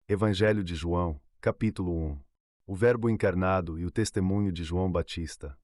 Evangelho de João, capítulo 1. O Verbo encarnado e o testemunho de João Batista.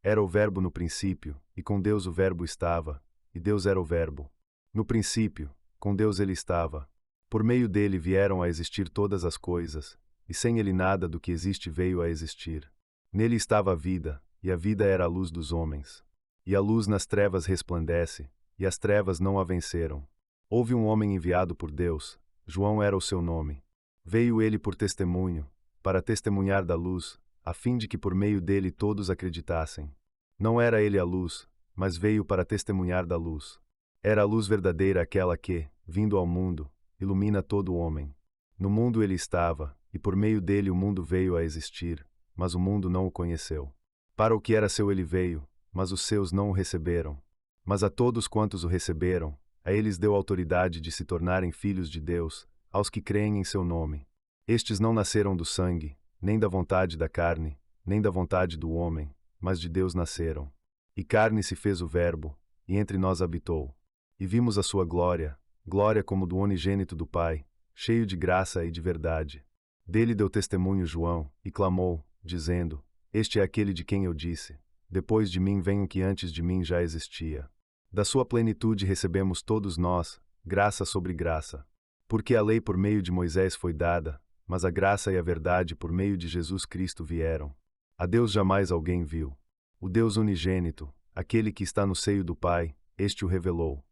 Era o Verbo no princípio, e com Deus o Verbo estava, e Deus era o Verbo. No princípio, com Deus ele estava. Por meio dele vieram a existir todas as coisas, e sem ele nada do que existe veio a existir. Nele estava a vida, e a vida era a luz dos homens. E a luz nas trevas resplandece, e as trevas não a venceram. Houve um homem enviado por Deus, João era o seu nome. Veio ele por testemunho, para testemunhar da luz, a fim de que por meio dele todos acreditassem. Não era ele a luz, mas veio para testemunhar da luz. Era a luz verdadeira aquela que, vindo ao mundo, ilumina todo o homem. No mundo ele estava, e por meio dele o mundo veio a existir, mas o mundo não o conheceu. Para o que era seu ele veio, mas os seus não o receberam. Mas a todos quantos o receberam, a eles deu autoridade de se tornarem filhos de Deus, aos que creem em seu nome. Estes não nasceram do sangue, nem da vontade da carne, nem da vontade do homem, mas de Deus nasceram. E carne se fez o Verbo, e entre nós habitou. E vimos a sua glória, glória como do unigênito do Pai, cheio de graça e de verdade. Dele deu testemunho João, e clamou, dizendo: Este é aquele de quem eu disse: Depois de mim vem um que antes de mim já existia. Da sua plenitude recebemos todos nós, graça sobre graça. Porque a lei por meio de Moisés foi dada, mas a graça e a verdade por meio de Jesus Cristo vieram. A Deus jamais alguém viu. O Deus unigênito, aquele que está no seio do Pai, este o revelou.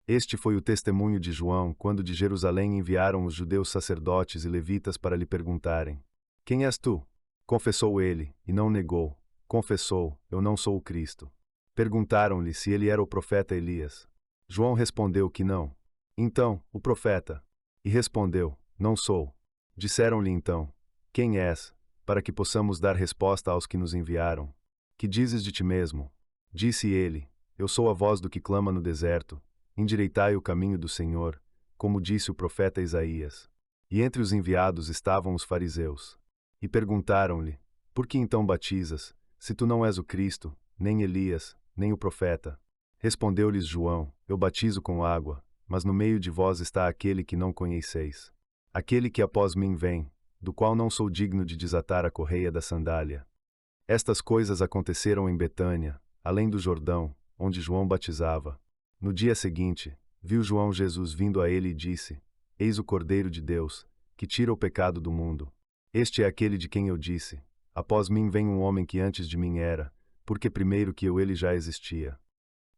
Este foi o testemunho de João quando de Jerusalém enviaram os judeus sacerdotes e levitas para lhe perguntarem: Quem és tu? Confessou ele, e não negou. Confessou: Eu não sou o Cristo. Perguntaram-lhe se ele era o profeta Elias. João respondeu que não. Então, o profeta. E respondeu: Não sou. Disseram-lhe então: Quem és? Para que possamos dar resposta aos que nos enviaram. Que dizes de ti mesmo? Disse ele: Eu sou a voz do que clama no deserto. Endireitai o caminho do Senhor, como disse o profeta Isaías. E entre os enviados estavam os fariseus. E perguntaram-lhe: Por que então batizas, se tu não és o Cristo, nem Elias, nem o profeta? Respondeu-lhes João: Eu batizo com água, mas no meio de vós está aquele que não conheceis. Aquele que após mim vem, do qual não sou digno de desatar a correia da sandália. Estas coisas aconteceram em Betânia, além do Jordão, onde João batizava. No dia seguinte, viu João Jesus vindo a ele e disse: Eis o Cordeiro de Deus, que tira o pecado do mundo. Este é aquele de quem eu disse: Após mim vem um homem que antes de mim era, porque primeiro que eu ele já existia.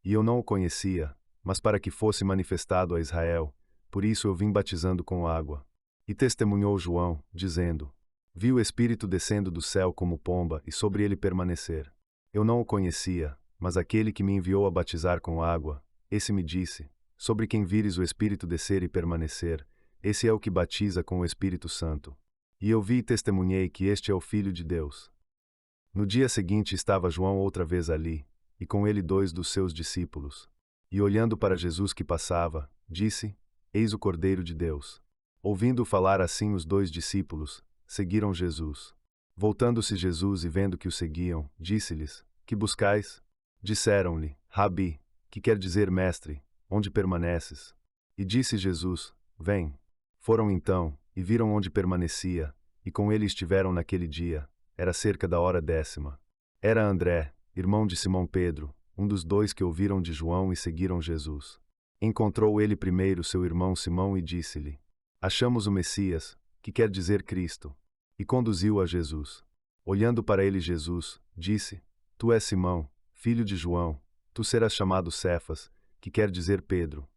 E eu não o conhecia, mas para que fosse manifestado a Israel, por isso eu vim batizando com água. E testemunhou João, dizendo: Vi o Espírito descendo do céu como pomba e sobre ele permanecer. Eu não o conhecia, mas aquele que me enviou a batizar com água, esse me disse: Sobre quem vires o Espírito descer e permanecer, esse é o que batiza com o Espírito Santo. E eu vi e testemunhei que este é o Filho de Deus. No dia seguinte estava João outra vez ali, e com ele 2 dos seus discípulos. E olhando para Jesus que passava, disse: Eis o Cordeiro de Deus. Ouvindo falar assim os 2 discípulos, seguiram Jesus. Voltando-se Jesus e vendo que o seguiam, disse-lhes: Que buscais? Disseram-lhe: Rabi, que quer dizer mestre, onde permaneces? E disse Jesus: Vem. Foram então, e viram onde permanecia, e com ele estiveram naquele dia, era cerca da hora 10ª. Era André, irmão de Simão Pedro, um dos 2 que ouviram de João e seguiram Jesus. Encontrou ele primeiro seu irmão Simão e disse-lhe: Achamos o Messias, que quer dizer Cristo. E conduziu a Jesus. Olhando para ele Jesus, disse: Tu és Simão, filho de João, tu serás chamado Cefas, que quer dizer Pedro.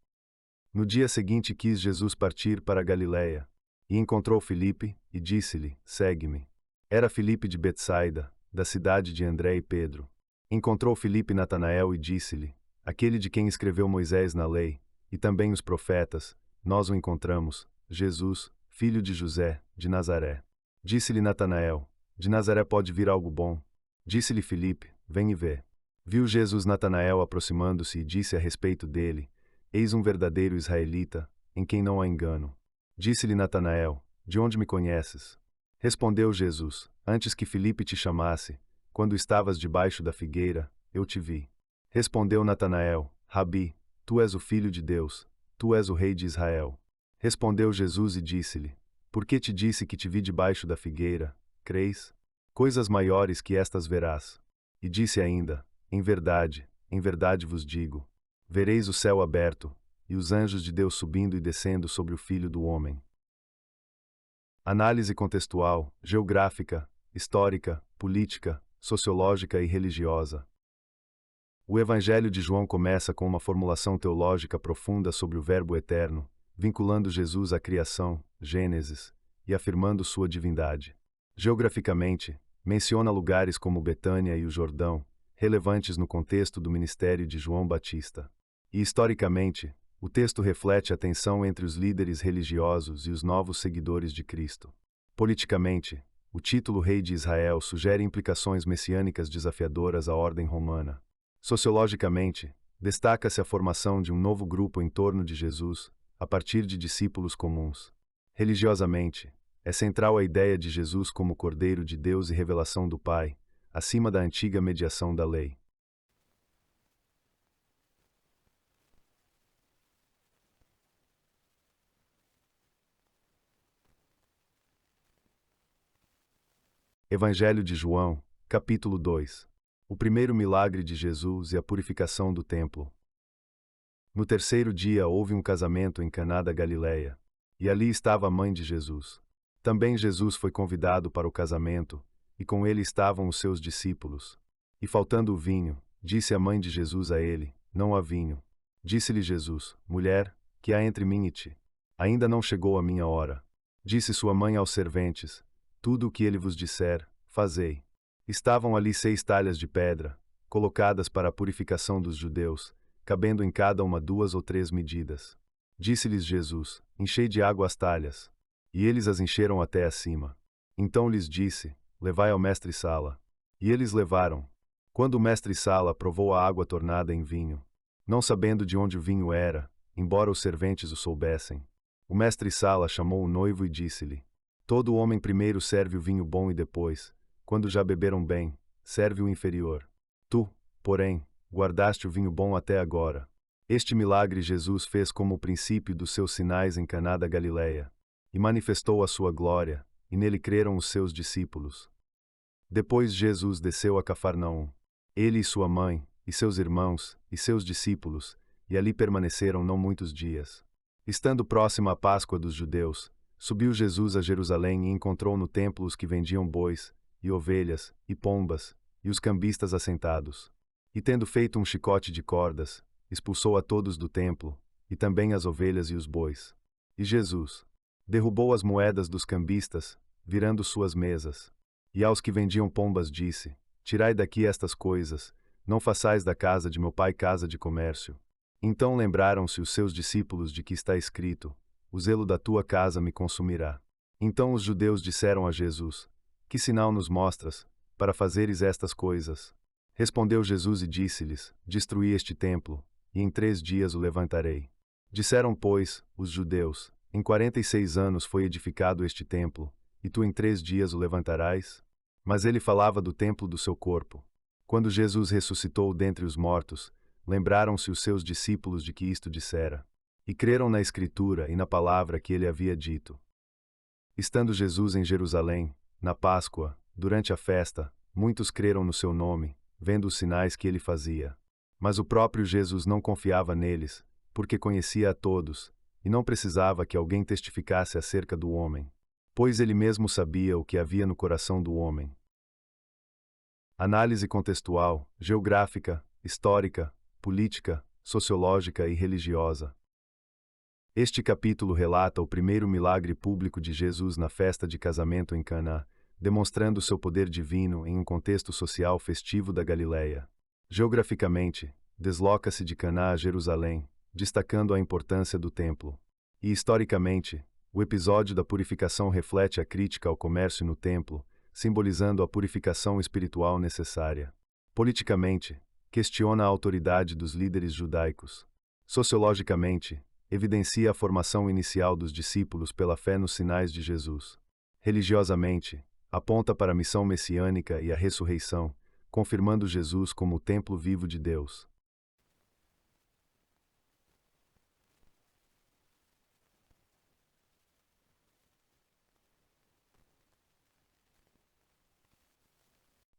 No dia seguinte quis Jesus partir para a Galiléia. E encontrou Filipe, e disse-lhe: Segue-me. Era Filipe de Betsaida, da cidade de André e Pedro. Encontrou Filipe Natanael e disse-lhe: Aquele de quem escreveu Moisés na lei, e também os profetas, nós o encontramos, Jesus, filho de José, de Nazaré. Disse-lhe Natanael: De Nazaré pode vir algo bom. Disse-lhe Filipe: Vem e vê. Viu Jesus Natanael aproximando-se e disse a respeito dele: Eis um verdadeiro israelita, em quem não há engano. Disse-lhe Natanael: De onde me conheces? Respondeu Jesus: Antes que Filipe te chamasse, quando estavas debaixo da figueira, eu te vi. Respondeu Natanael: Rabi, tu és o Filho de Deus, tu és o Rei de Israel. Respondeu Jesus e disse-lhe: Por que te disse que te vi debaixo da figueira? Crês? Coisas maiores que estas verás. E disse ainda: em verdade vos digo: vereis o céu aberto, e os anjos de Deus subindo e descendo sobre o Filho do Homem. Análise contextual, geográfica, histórica, política, sociológica e religiosa. O Evangelho de João começa com uma formulação teológica profunda sobre o Verbo eterno, vinculando Jesus à criação, Gênesis, e afirmando sua divindade. Geograficamente, menciona lugares como Betânia e o Jordão, relevantes no contexto do ministério de João Batista. E historicamente, o texto reflete a tensão entre os líderes religiosos e os novos seguidores de Cristo. Politicamente, o título Rei de Israel sugere implicações messiânicas desafiadoras à ordem romana. Sociologicamente, destaca-se a formação de um novo grupo em torno de Jesus, a partir de discípulos comuns. Religiosamente, é central a ideia de Jesus como Cordeiro de Deus e revelação do Pai, acima da antiga mediação da lei. Evangelho de João, capítulo 2. O primeiro milagre de Jesus e a purificação do templo. No terceiro dia houve um casamento em Caná da Galileia, e ali estava a mãe de Jesus. Também Jesus foi convidado para o casamento, e com ele estavam os seus discípulos. E faltando o vinho, disse a mãe de Jesus a ele: Não há vinho. Disse-lhe Jesus: Mulher, que há entre mim e ti? Ainda não chegou a minha hora. Disse sua mãe aos serventes: Tudo o que ele vos disser, fazei. Estavam ali 6 talhas de pedra, colocadas para a purificação dos judeus, cabendo em cada uma 2 ou 3 medidas. Disse-lhes Jesus: Enchei de água as talhas. E eles as encheram até acima. Então lhes disse: Levai ao mestre-sala. E eles levaram. Quando o mestre-sala provou a água tornada em vinho, não sabendo de onde o vinho era, embora os serventes o soubessem, o mestre-sala chamou o noivo e disse-lhe: Todo homem primeiro serve o vinho bom e depois, quando já beberam bem, serve o inferior. Tu, porém, guardaste o vinho bom até agora. Este milagre Jesus fez como o princípio dos seus sinais em Caná da Galileia, e manifestou a sua glória, e nele creram os seus discípulos. Depois Jesus desceu a Cafarnaum. Ele e sua mãe, e seus irmãos, e seus discípulos, e ali permaneceram não muitos dias. Estando próxima a Páscoa dos judeus, subiu Jesus a Jerusalém e encontrou no templo os que vendiam bois, e ovelhas, e pombas, e os cambistas assentados. E tendo feito um chicote de cordas, expulsou a todos do templo, e também as ovelhas e os bois. E Jesus derrubou as moedas dos cambistas, virando suas mesas. E aos que vendiam pombas disse: Tirai daqui estas coisas, não façais da casa de meu pai casa de comércio. Então lembraram-se os seus discípulos de que está escrito: O zelo da tua casa me consumirá. Então os judeus disseram a Jesus: Que sinal nos mostras, para fazeres estas coisas? Respondeu Jesus e disse-lhes: Destruí este templo, e em 3 dias o levantarei. Disseram, pois, os judeus: Em 46 anos foi edificado este templo, e tu em 3 dias o levantarás? Mas ele falava do templo do seu corpo. Quando Jesus ressuscitou dentre os mortos, lembraram-se os seus discípulos de que isto dissera, e creram na Escritura e na palavra que ele havia dito. Estando Jesus em Jerusalém, na Páscoa, durante a festa, muitos creram no seu nome, vendo os sinais que ele fazia. Mas o próprio Jesus não confiava neles, porque conhecia a todos, e não precisava que alguém testificasse acerca do homem, pois ele mesmo sabia o que havia no coração do homem. Análise contextual, geográfica, histórica, política, sociológica e religiosa. Este capítulo relata o primeiro milagre público de Jesus na festa de casamento em Caná, demonstrando seu poder divino em um contexto social festivo da Galileia. Geograficamente, desloca-se de Caná a Jerusalém, destacando a importância do templo. E historicamente, o episódio da purificação reflete a crítica ao comércio no templo, simbolizando a purificação espiritual necessária. Politicamente, questiona a autoridade dos líderes judaicos. Sociologicamente, evidencia a formação inicial dos discípulos pela fé nos sinais de Jesus. Religiosamente, aponta para a missão messiânica e a ressurreição, confirmando Jesus como o templo vivo de Deus.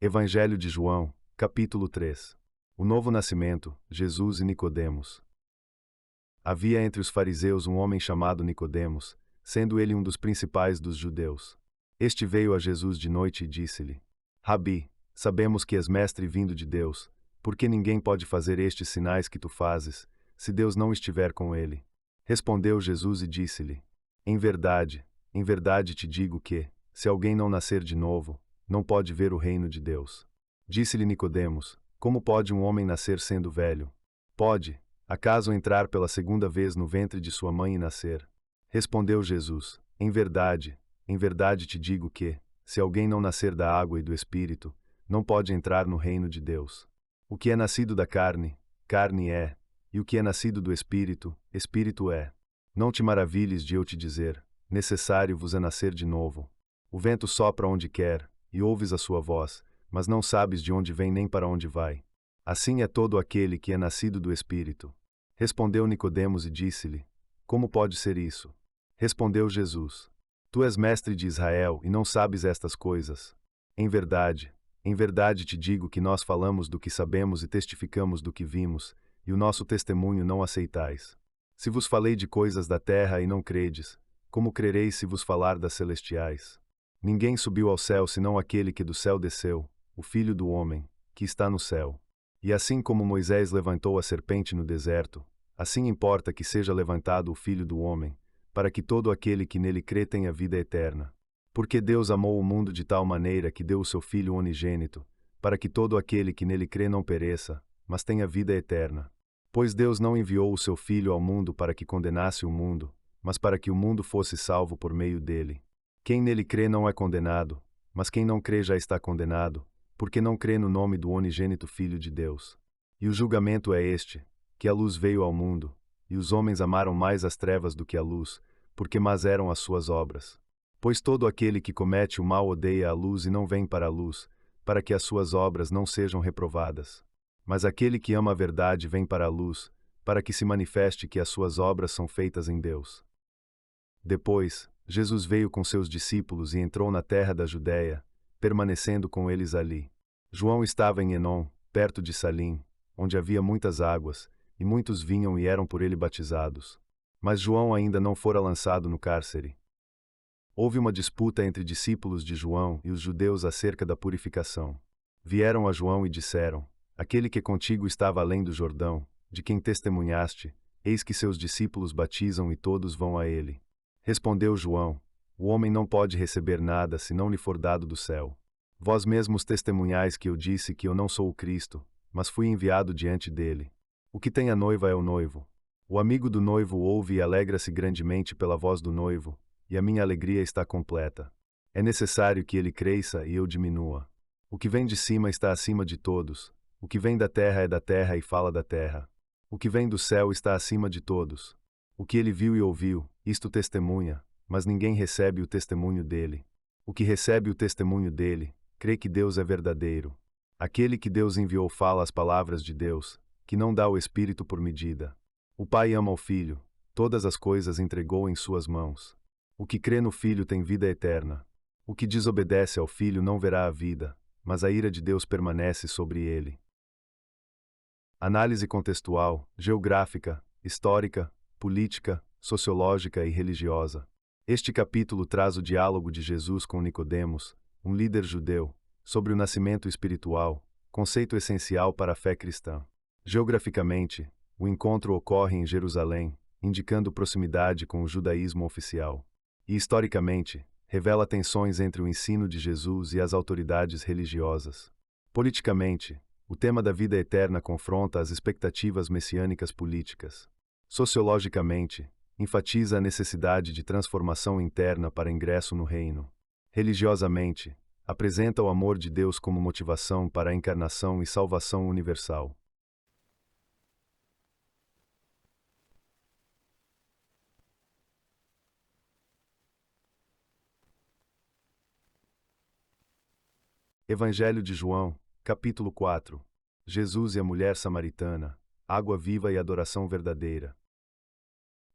Evangelho de João, capítulo 3. O novo nascimento, Jesus e Nicodemos. Havia entre os fariseus um homem chamado Nicodemos, sendo ele um dos principais dos judeus. Este veio a Jesus de noite e disse-lhe: Rabi, sabemos que és mestre vindo de Deus, porque ninguém pode fazer estes sinais que tu fazes, se Deus não estiver com ele. Respondeu Jesus e disse-lhe: em verdade te digo que, se alguém não nascer de novo, não pode ver o reino de Deus. Disse-lhe Nicodemos: como pode um homem nascer sendo velho? Pode, acaso, entrar pela segunda vez no ventre de sua mãe e nascer? Respondeu Jesus: em verdade te digo que, se alguém não nascer da água e do Espírito, não pode entrar no reino de Deus. O que é nascido da carne, carne é, e o que é nascido do Espírito, Espírito é. Não te maravilhes de eu te dizer: necessário vos é nascer de novo. O vento sopra onde quer, e ouves a sua voz, mas não sabes de onde vem nem para onde vai. Assim é todo aquele que é nascido do Espírito. Respondeu Nicodemos e disse-lhe: como pode ser isso? Respondeu Jesus: tu és mestre de Israel e não sabes estas coisas. Em verdade te digo que nós falamos do que sabemos e testificamos do que vimos, e o nosso testemunho não aceitais. Se vos falei de coisas da terra e não credes, como crereis se vos falar das celestiais? Ninguém subiu ao céu senão aquele que do céu desceu, o Filho do homem, que está no céu. E assim como Moisés levantou a serpente no deserto, assim importa que seja levantado o Filho do homem, para que todo aquele que nele crê tenha vida eterna. Porque Deus amou o mundo de tal maneira que deu o seu Filho unigênito, para que todo aquele que nele crê não pereça, mas tenha vida eterna. Pois Deus não enviou o seu Filho ao mundo para que condenasse o mundo, mas para que o mundo fosse salvo por meio dele. Quem nele crê não é condenado, mas quem não crê já está condenado, porque não crê no nome do unigênito Filho de Deus. E o julgamento é este, que a luz veio ao mundo, e os homens amaram mais as trevas do que a luz, porque más eram as suas obras. Pois todo aquele que comete o mal odeia a luz e não vem para a luz, para que as suas obras não sejam reprovadas. Mas aquele que ama a verdade vem para a luz, para que se manifeste que as suas obras são feitas em Deus. Depois, Jesus veio com seus discípulos e entrou na terra da Judéia, permanecendo com eles ali. João estava em Enom, perto de Salim, onde havia muitas águas, e muitos vinham e eram por ele batizados. Mas João ainda não fora lançado no cárcere. Houve uma disputa entre discípulos de João e os judeus acerca da purificação. Vieram a João e disseram: aquele que contigo estava além do Jordão, de quem testemunhaste, eis que seus discípulos batizam e todos vão a ele. Respondeu João: o homem não pode receber nada se não lhe for dado do céu. Vós mesmos testemunhais que eu disse que eu não sou o Cristo, mas fui enviado diante dele. O que tem a noiva é o noivo. O amigo do noivo ouve e alegra-se grandemente pela voz do noivo, e a minha alegria está completa. É necessário que ele cresça e eu diminua. O que vem de cima está acima de todos, o que vem da terra é da terra e fala da terra. O que vem do céu está acima de todos. O que ele viu e ouviu, isto testemunha, mas ninguém recebe o testemunho dele. O que recebe o testemunho dele, crê que Deus é verdadeiro. Aquele que Deus enviou fala as palavras de Deus, que não dá o Espírito por medida. O Pai ama o Filho, todas as coisas entregou em suas mãos. O que crê no Filho tem vida eterna. O que desobedece ao Filho não verá a vida, mas a ira de Deus permanece sobre ele. Análise contextual, geográfica, histórica, política, sociológica e religiosa. Este capítulo traz o diálogo de Jesus com Nicodemos, um líder judeu, sobre o nascimento espiritual, conceito essencial para a fé cristã. Geograficamente, o encontro ocorre em Jerusalém, indicando proximidade com o judaísmo oficial. E historicamente, revela tensões entre o ensino de Jesus e as autoridades religiosas. Politicamente, o tema da vida eterna confronta as expectativas messiânicas políticas. Sociologicamente, enfatiza a necessidade de transformação interna para ingresso no reino. Religiosamente, apresenta o amor de Deus como motivação para a encarnação e salvação universal. Evangelho de João, capítulo 4. Jesus e a mulher samaritana, água viva e adoração verdadeira.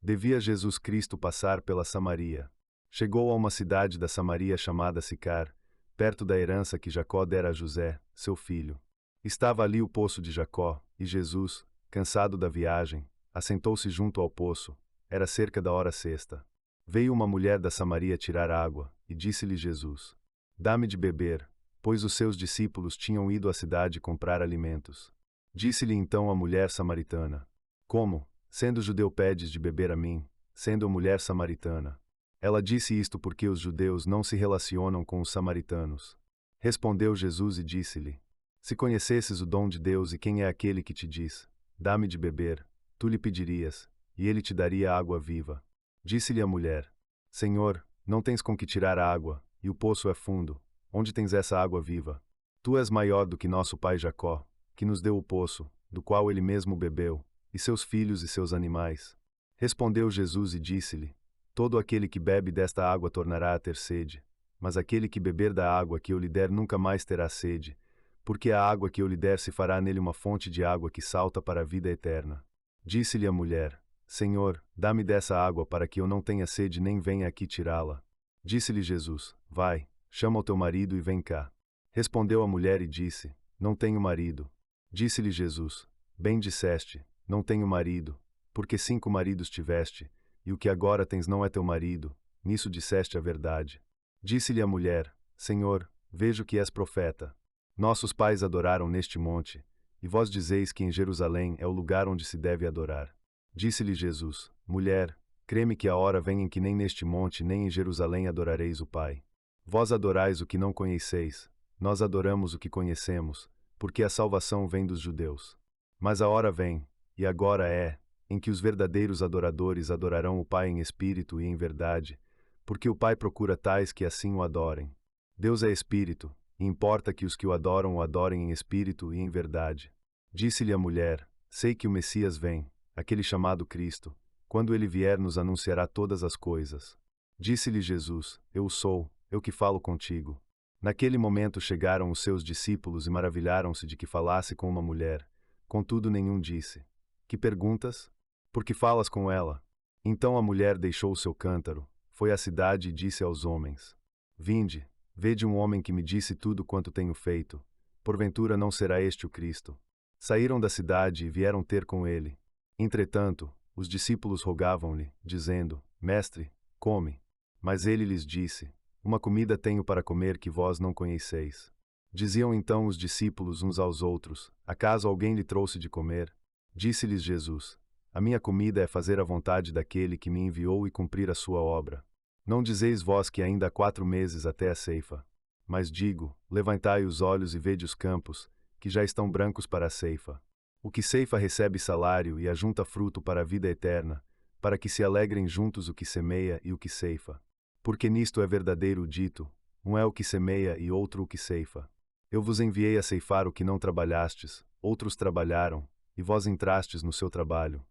Devia Jesus Cristo passar pela Samaria. Chegou a uma cidade da Samaria chamada Sicar, perto da herança que Jacó dera a José, seu filho. Estava ali o poço de Jacó, e Jesus, cansado da viagem, assentou-se junto ao poço. Era cerca da hora sexta. Veio uma mulher da Samaria tirar água, e disse-lhe Jesus: Dá-me de beber, pois os seus discípulos tinham ido à cidade comprar alimentos. Disse-lhe então a mulher samaritana: Como, sendo judeu, pedes de beber a mim, sendo mulher samaritana? Ela disse isto porque os judeus não se relacionam com os samaritanos. Respondeu Jesus e disse-lhe: Se conhecesses o dom de Deus e quem é aquele que te diz: Dá-me de beber, tu lhe pedirias, e ele te daria água viva. Disse-lhe a mulher: Senhor, não tens com que tirar a água, e o poço é fundo. Onde tens essa água viva? Tu és maior do que nosso pai Jacó, que nos deu o poço, do qual ele mesmo bebeu, e seus filhos e seus animais. Respondeu Jesus e disse-lhe: Todo aquele que bebe desta água tornará a ter sede, mas aquele que beber da água que eu lhe der nunca mais terá sede, porque a água que eu lhe der se fará nele uma fonte de água que salta para a vida eterna. Disse-lhe a mulher: Senhor, dá-me dessa água para que eu não tenha sede nem venha aqui tirá-la. Disse-lhe Jesus: Vai, chama o teu marido e vem cá. Respondeu a mulher e disse: Não tenho marido. Disse-lhe Jesus: Bem disseste, não tenho marido, porque 5 maridos tiveste, e o que agora tens não é teu marido, nisso disseste a verdade. Disse-lhe a mulher: Senhor, vejo que és profeta. Nossos pais adoraram neste monte, e vós dizeis que em Jerusalém é o lugar onde se deve adorar. Disse-lhe Jesus: Mulher, crê-me que a hora vem em que nem neste monte nem em Jerusalém adorareis o Pai. Vós adorais o que não conheceis, nós adoramos o que conhecemos, porque a salvação vem dos judeus. Mas a hora vem, e agora é, em que os verdadeiros adoradores adorarão o Pai em espírito e em verdade, porque o Pai procura tais que assim o adorem. Deus é espírito, e importa que os que o adorem em espírito e em verdade. Disse-lhe a mulher: Sei que o Messias vem, aquele chamado Cristo. Quando ele vier, nos anunciará todas as coisas. Disse-lhe Jesus: Eu sou, eu que falo contigo. Naquele momento chegaram os seus discípulos e maravilharam-se de que falasse com uma mulher. Contudo, nenhum disse: Que perguntas? Por que falas com ela? Então a mulher deixou o seu cântaro, foi à cidade e disse aos homens: Vinde, vede um homem que me disse tudo quanto tenho feito. Porventura não será este o Cristo? Saíram da cidade e vieram ter com ele. Entretanto, os discípulos rogavam-lhe, dizendo: Mestre, come. Mas ele lhes disse: Uma comida tenho para comer que vós não conheceis. Diziam então os discípulos uns aos outros: Acaso alguém lhe trouxe de comer? Disse-lhes Jesus: A minha comida é fazer a vontade daquele que me enviou e cumprir a sua obra. Não dizeis vós que ainda há 4 meses até a ceifa? Mas digo: levantai os olhos e vede os campos, que já estão brancos para a ceifa. O que ceifa recebe salário e ajunta fruto para a vida eterna, para que se alegrem juntos o que semeia e o que ceifa. Porque nisto é verdadeiro o dito: um é o que semeia e outro o que ceifa. Eu vos enviei a ceifar o que não trabalhastes, outros trabalharam, e vós entrastes no seu trabalho.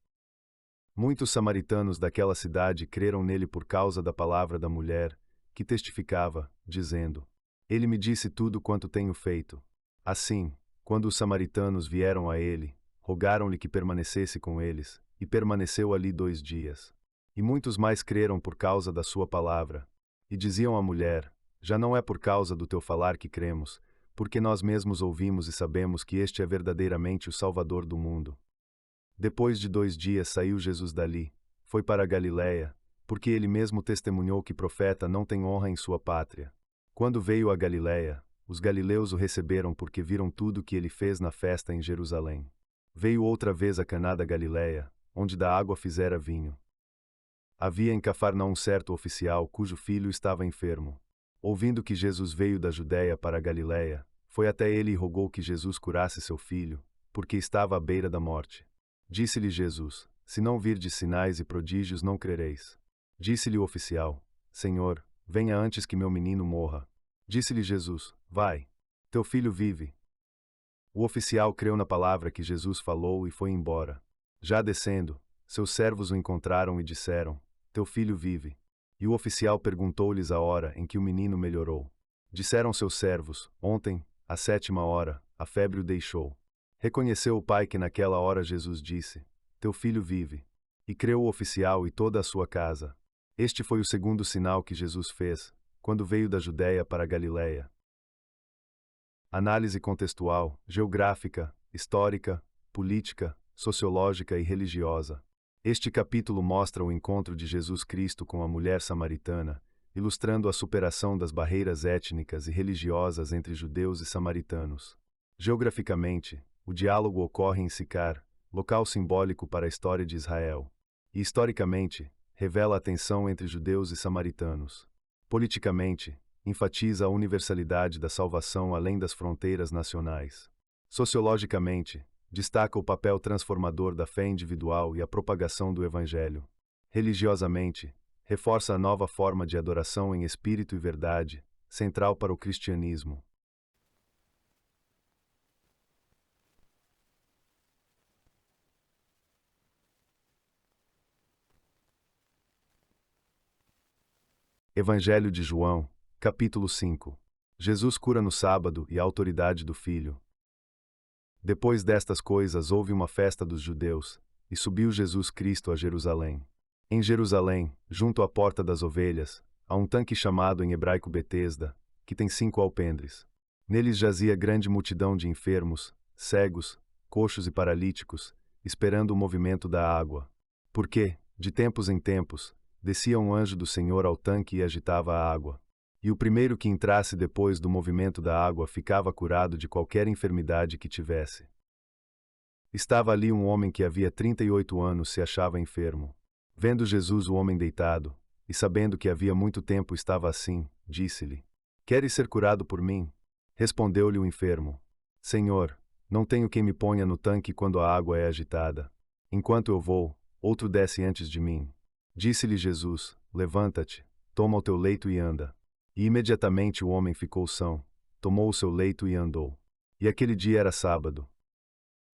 Muitos samaritanos daquela cidade creram nele por causa da palavra da mulher, que testificava, dizendo: Ele me disse tudo quanto tenho feito. Assim, quando os samaritanos vieram a ele, rogaram-lhe que permanecesse com eles, e permaneceu ali 2 dias. E muitos mais creram por causa da sua palavra. E diziam à mulher: Já não é por causa do teu falar que cremos, porque nós mesmos ouvimos e sabemos que este é verdadeiramente o Salvador do mundo. Depois de 2 dias saiu Jesus dali, foi para a Galiléia, porque ele mesmo testemunhou que profeta não tem honra em sua pátria. Quando veio a Galiléia, os galileus o receberam porque viram tudo que ele fez na festa em Jerusalém. Veio outra vez a Caná da Galiléia, onde da água fizera vinho. Havia em Cafarnaum um certo oficial cujo filho estava enfermo. Ouvindo que Jesus veio da Judéia para a Galiléia, foi até ele e rogou que Jesus curasse seu filho, porque estava à beira da morte. Disse-lhe Jesus: Se não virdes sinais e prodígios, não crereis. Disse-lhe o oficial: Senhor, venha antes que meu menino morra. Disse-lhe Jesus: Vai, teu filho vive. O oficial creu na palavra que Jesus falou e foi embora. Já descendo, seus servos o encontraram e disseram: Teu filho vive. E o oficial perguntou-lhes a hora em que o menino melhorou. Disseram seus servos: Ontem, à 7ª hora, a febre o deixou. Reconheceu o pai que naquela hora Jesus disse: Teu filho vive. E creu o oficial e toda a sua casa. Este foi o segundo sinal que Jesus fez, quando veio da Judéia para a Galiléia. Análise contextual, geográfica, histórica, política, sociológica e religiosa. Este capítulo mostra o encontro de Jesus Cristo com a mulher samaritana, ilustrando a superação das barreiras étnicas e religiosas entre judeus e samaritanos. Geograficamente, o diálogo ocorre em Sicar, local simbólico para a história de Israel. E historicamente, revela a tensão entre judeus e samaritanos. Politicamente, enfatiza a universalidade da salvação além das fronteiras nacionais. Sociologicamente, destaca o papel transformador da fé individual e a propagação do Evangelho. Religiosamente, reforça a nova forma de adoração em espírito e verdade, central para o cristianismo. Evangelho de João, capítulo 5. Jesus cura no sábado e a autoridade do Filho. Depois destas coisas houve uma festa dos judeus, e subiu Jesus Cristo a Jerusalém. Em Jerusalém, junto à porta das ovelhas, há um tanque chamado em hebraico Betesda, que tem 5 alpendres. Neles jazia grande multidão de enfermos, cegos, coxos e paralíticos, esperando o movimento da água. Porque, de tempos em tempos, descia um anjo do Senhor ao tanque e agitava a água. E o primeiro que entrasse depois do movimento da água ficava curado de qualquer enfermidade que tivesse. Estava ali um homem que havia 38 anos se achava enfermo. Vendo Jesus o homem deitado, e sabendo que havia muito tempo estava assim, disse-lhe: Queres ser curado por mim? Respondeu-lhe o enfermo: Senhor, não tenho quem me ponha no tanque quando a água é agitada. Enquanto eu vou, outro desce antes de mim. Disse-lhe Jesus: Levanta-te, toma o teu leito e anda. E imediatamente o homem ficou são, tomou o seu leito e andou. E aquele dia era sábado.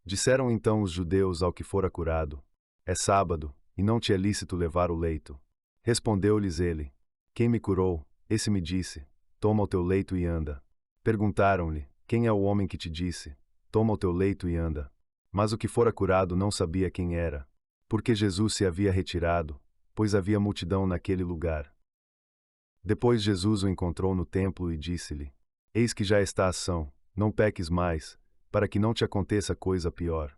Disseram então os judeus ao que fora curado: É sábado, e não te é lícito levar o leito. Respondeu-lhes ele: Quem me curou, esse me disse: Toma o teu leito e anda. Perguntaram-lhe: Quem é o homem que te disse: Toma o teu leito e anda? Mas o que fora curado não sabia quem era, porque Jesus se havia retirado, pois havia multidão naquele lugar. Depois Jesus o encontrou no templo e disse-lhe: Eis que já estás são, não peques mais, para que não te aconteça coisa pior.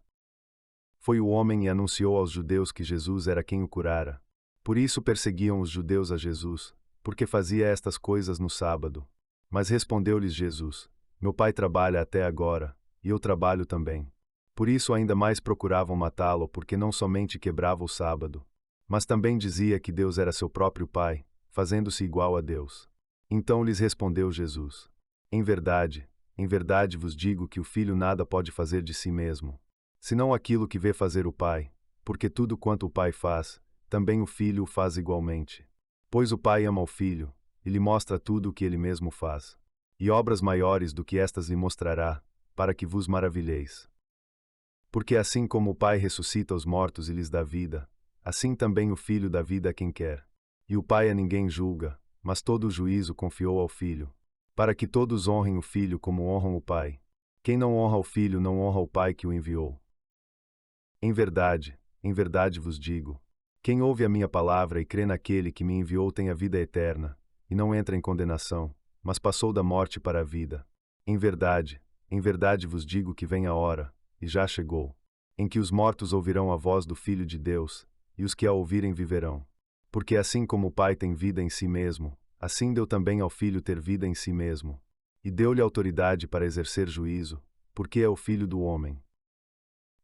Foi o homem e anunciou aos judeus que Jesus era quem o curara. Por isso perseguiam os judeus a Jesus, porque fazia estas coisas no sábado. Mas respondeu-lhes Jesus: Meu Pai trabalha até agora, e eu trabalho também. Por isso ainda mais procuravam matá-lo, porque não somente quebrava o sábado, mas também dizia que Deus era seu próprio Pai, fazendo-se igual a Deus. Então lhes respondeu Jesus: em verdade vos digo que o Filho nada pode fazer de si mesmo, senão aquilo que vê fazer o Pai, porque tudo quanto o Pai faz, também o Filho o faz igualmente. Pois o Pai ama o Filho, e lhe mostra tudo o que ele mesmo faz. E obras maiores do que estas lhe mostrará, para que vos maravilheis. Porque assim como o Pai ressuscita os mortos e lhes dá vida, assim também o Filho dá vida a quem quer. E o Pai a ninguém julga, mas todo o juízo confiou ao Filho, para que todos honrem o Filho como honram o Pai. Quem não honra o Filho não honra o Pai que o enviou. Em verdade vos digo: quem ouve a minha palavra e crê naquele que me enviou tem a vida eterna, e não entra em condenação, mas passou da morte para a vida. Em verdade vos digo que vem a hora, e já chegou, em que os mortos ouvirão a voz do Filho de Deus, e os que a ouvirem viverão. Porque assim como o Pai tem vida em si mesmo, assim deu também ao Filho ter vida em si mesmo. E deu-lhe autoridade para exercer juízo, porque é o Filho do homem.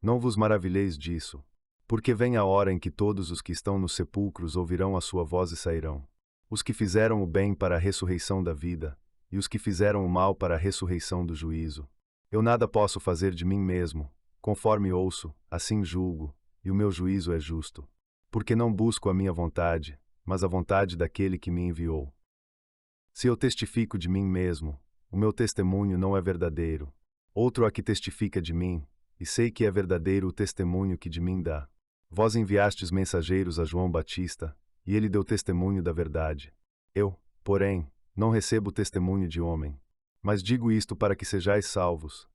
Não vos maravilheis disso, porque vem a hora em que todos os que estão nos sepulcros ouvirão a sua voz e sairão. Os que fizeram o bem para a ressurreição da vida, e os que fizeram o mal para a ressurreição do juízo. Eu nada posso fazer de mim mesmo, conforme ouço, assim julgo, e o meu juízo é justo. Porque não busco a minha vontade, mas a vontade daquele que me enviou. Se eu testifico de mim mesmo, o meu testemunho não é verdadeiro. Outro há que testifica de mim, e sei que é verdadeiro o testemunho que de mim dá. Vós enviastes mensageiros a João Batista, e ele deu testemunho da verdade. Eu, porém, não recebo testemunho de homem. Mas digo isto para que sejais salvos.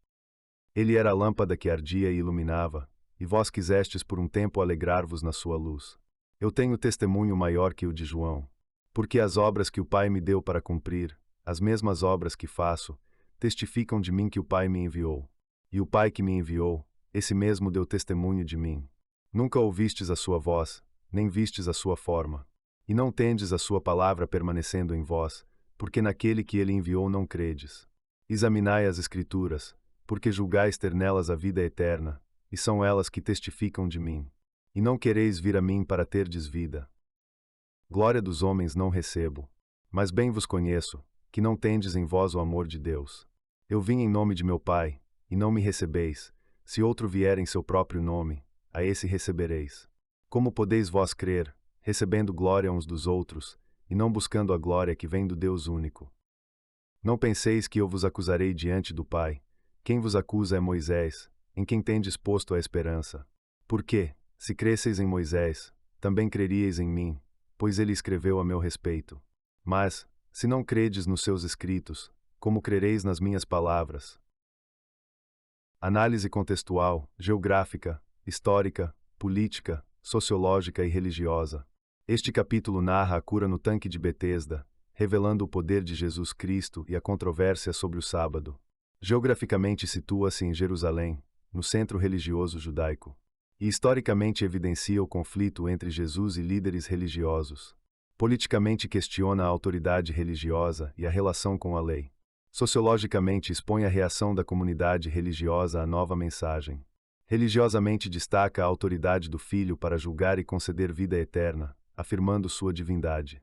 Ele era a lâmpada que ardia e iluminava, e vós quisestes por um tempo alegrar-vos na sua luz. Eu tenho testemunho maior que o de João, porque as obras que o Pai me deu para cumprir, as mesmas obras que faço, testificam de mim que o Pai me enviou. E o Pai que me enviou, esse mesmo deu testemunho de mim. Nunca ouvistes a sua voz, nem vistes a sua forma. E não tendes a sua palavra permanecendo em vós, porque naquele que ele enviou não credes. Examinai as Escrituras, porque julgais ter nelas a vida eterna, e são elas que testificam de mim. E não quereis vir a mim para terdes vida. Glória dos homens não recebo. Mas bem vos conheço, que não tendes em vós o amor de Deus. Eu vim em nome de meu Pai, e não me recebeis. Se outro vier em seu próprio nome, a esse recebereis. Como podeis vós crer, recebendo glória uns dos outros, e não buscando a glória que vem do Deus único? Não penseis que eu vos acusarei diante do Pai. Quem vos acusa é Moisés, em quem tendes posto a esperança. Porque, se cresseis em Moisés, também creríeis em mim, pois ele escreveu a meu respeito. Mas, se não credes nos seus escritos, como crereis nas minhas palavras? Análise contextual, geográfica, histórica, política, sociológica e religiosa. Este capítulo narra a cura no tanque de Betesda, revelando o poder de Jesus Cristo e a controvérsia sobre o sábado. Geograficamente situa-se em Jerusalém, no centro religioso judaico. E historicamente evidencia o conflito entre Jesus e líderes religiosos. Politicamente questiona a autoridade religiosa e a relação com a lei. Sociologicamente expõe a reação da comunidade religiosa à nova mensagem. Religiosamente destaca a autoridade do Filho para julgar e conceder vida eterna, afirmando sua divindade.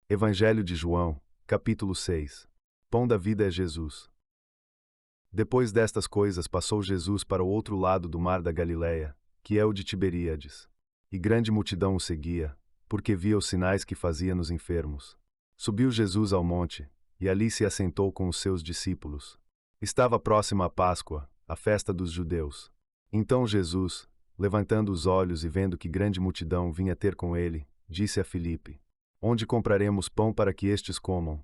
Evangelho de João, capítulo 6. Pão da vida é Jesus. Depois destas coisas passou Jesus para o outro lado do mar da Galileia, que é o de Tiberíades. E grande multidão o seguia, porque via os sinais que fazia nos enfermos. Subiu Jesus ao monte, e ali se assentou com os seus discípulos. Estava próxima a Páscoa, a festa dos judeus. Então Jesus, levantando os olhos e vendo que grande multidão vinha ter com ele, disse a Filipe: Onde compraremos pão para que estes comam?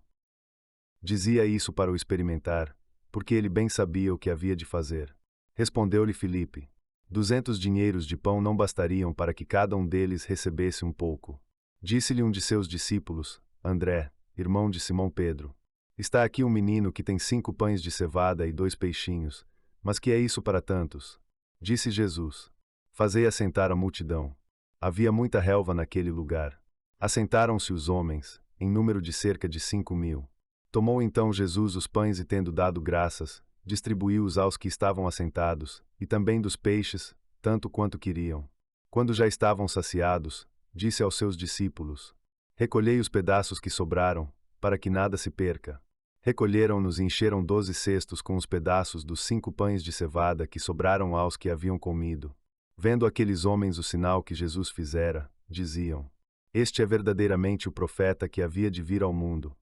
Dizia isso para o experimentar, porque ele bem sabia o que havia de fazer. Respondeu-lhe Filipe: 200 dinheiros de pão não bastariam para que cada um deles recebesse um pouco. Disse-lhe um de seus discípulos, André, irmão de Simão Pedro: Está aqui um menino que tem 5 pães de cevada e 2 peixinhos, mas que é isso para tantos? Disse Jesus: Fazei assentar a multidão. Havia muita relva naquele lugar. Assentaram-se os homens, em número de cerca de 5.000. Tomou então Jesus os pães e, tendo dado graças, distribuiu-os aos que estavam assentados, e também dos peixes, tanto quanto queriam. Quando já estavam saciados, disse aos seus discípulos: Recolhei os pedaços que sobraram, para que nada se perca. Recolheram-nos e encheram 12 cestos com os pedaços dos 5 pães de cevada que sobraram aos que haviam comido. Vendo aqueles homens o sinal que Jesus fizera, diziam: Este é verdadeiramente o profeta que havia de vir ao mundo.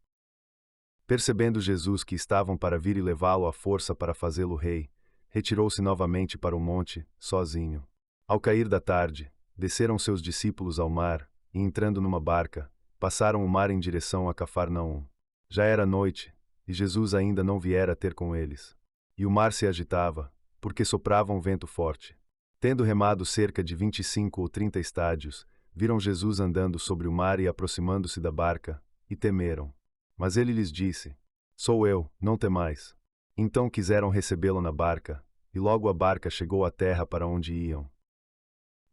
Percebendo Jesus que estavam para vir e levá-lo à força para fazê-lo rei, retirou-se novamente para o monte, sozinho. Ao cair da tarde, desceram seus discípulos ao mar, e entrando numa barca, passaram o mar em direção a Cafarnaum. Já era noite, e Jesus ainda não viera ter com eles. E o mar se agitava, porque soprava um vento forte. Tendo remado cerca de 25 ou 30 estádios, viram Jesus andando sobre o mar e aproximando-se da barca, e temeram. Mas ele lhes disse: Sou eu, não temais. Então quiseram recebê-lo na barca, e logo a barca chegou à terra para onde iam.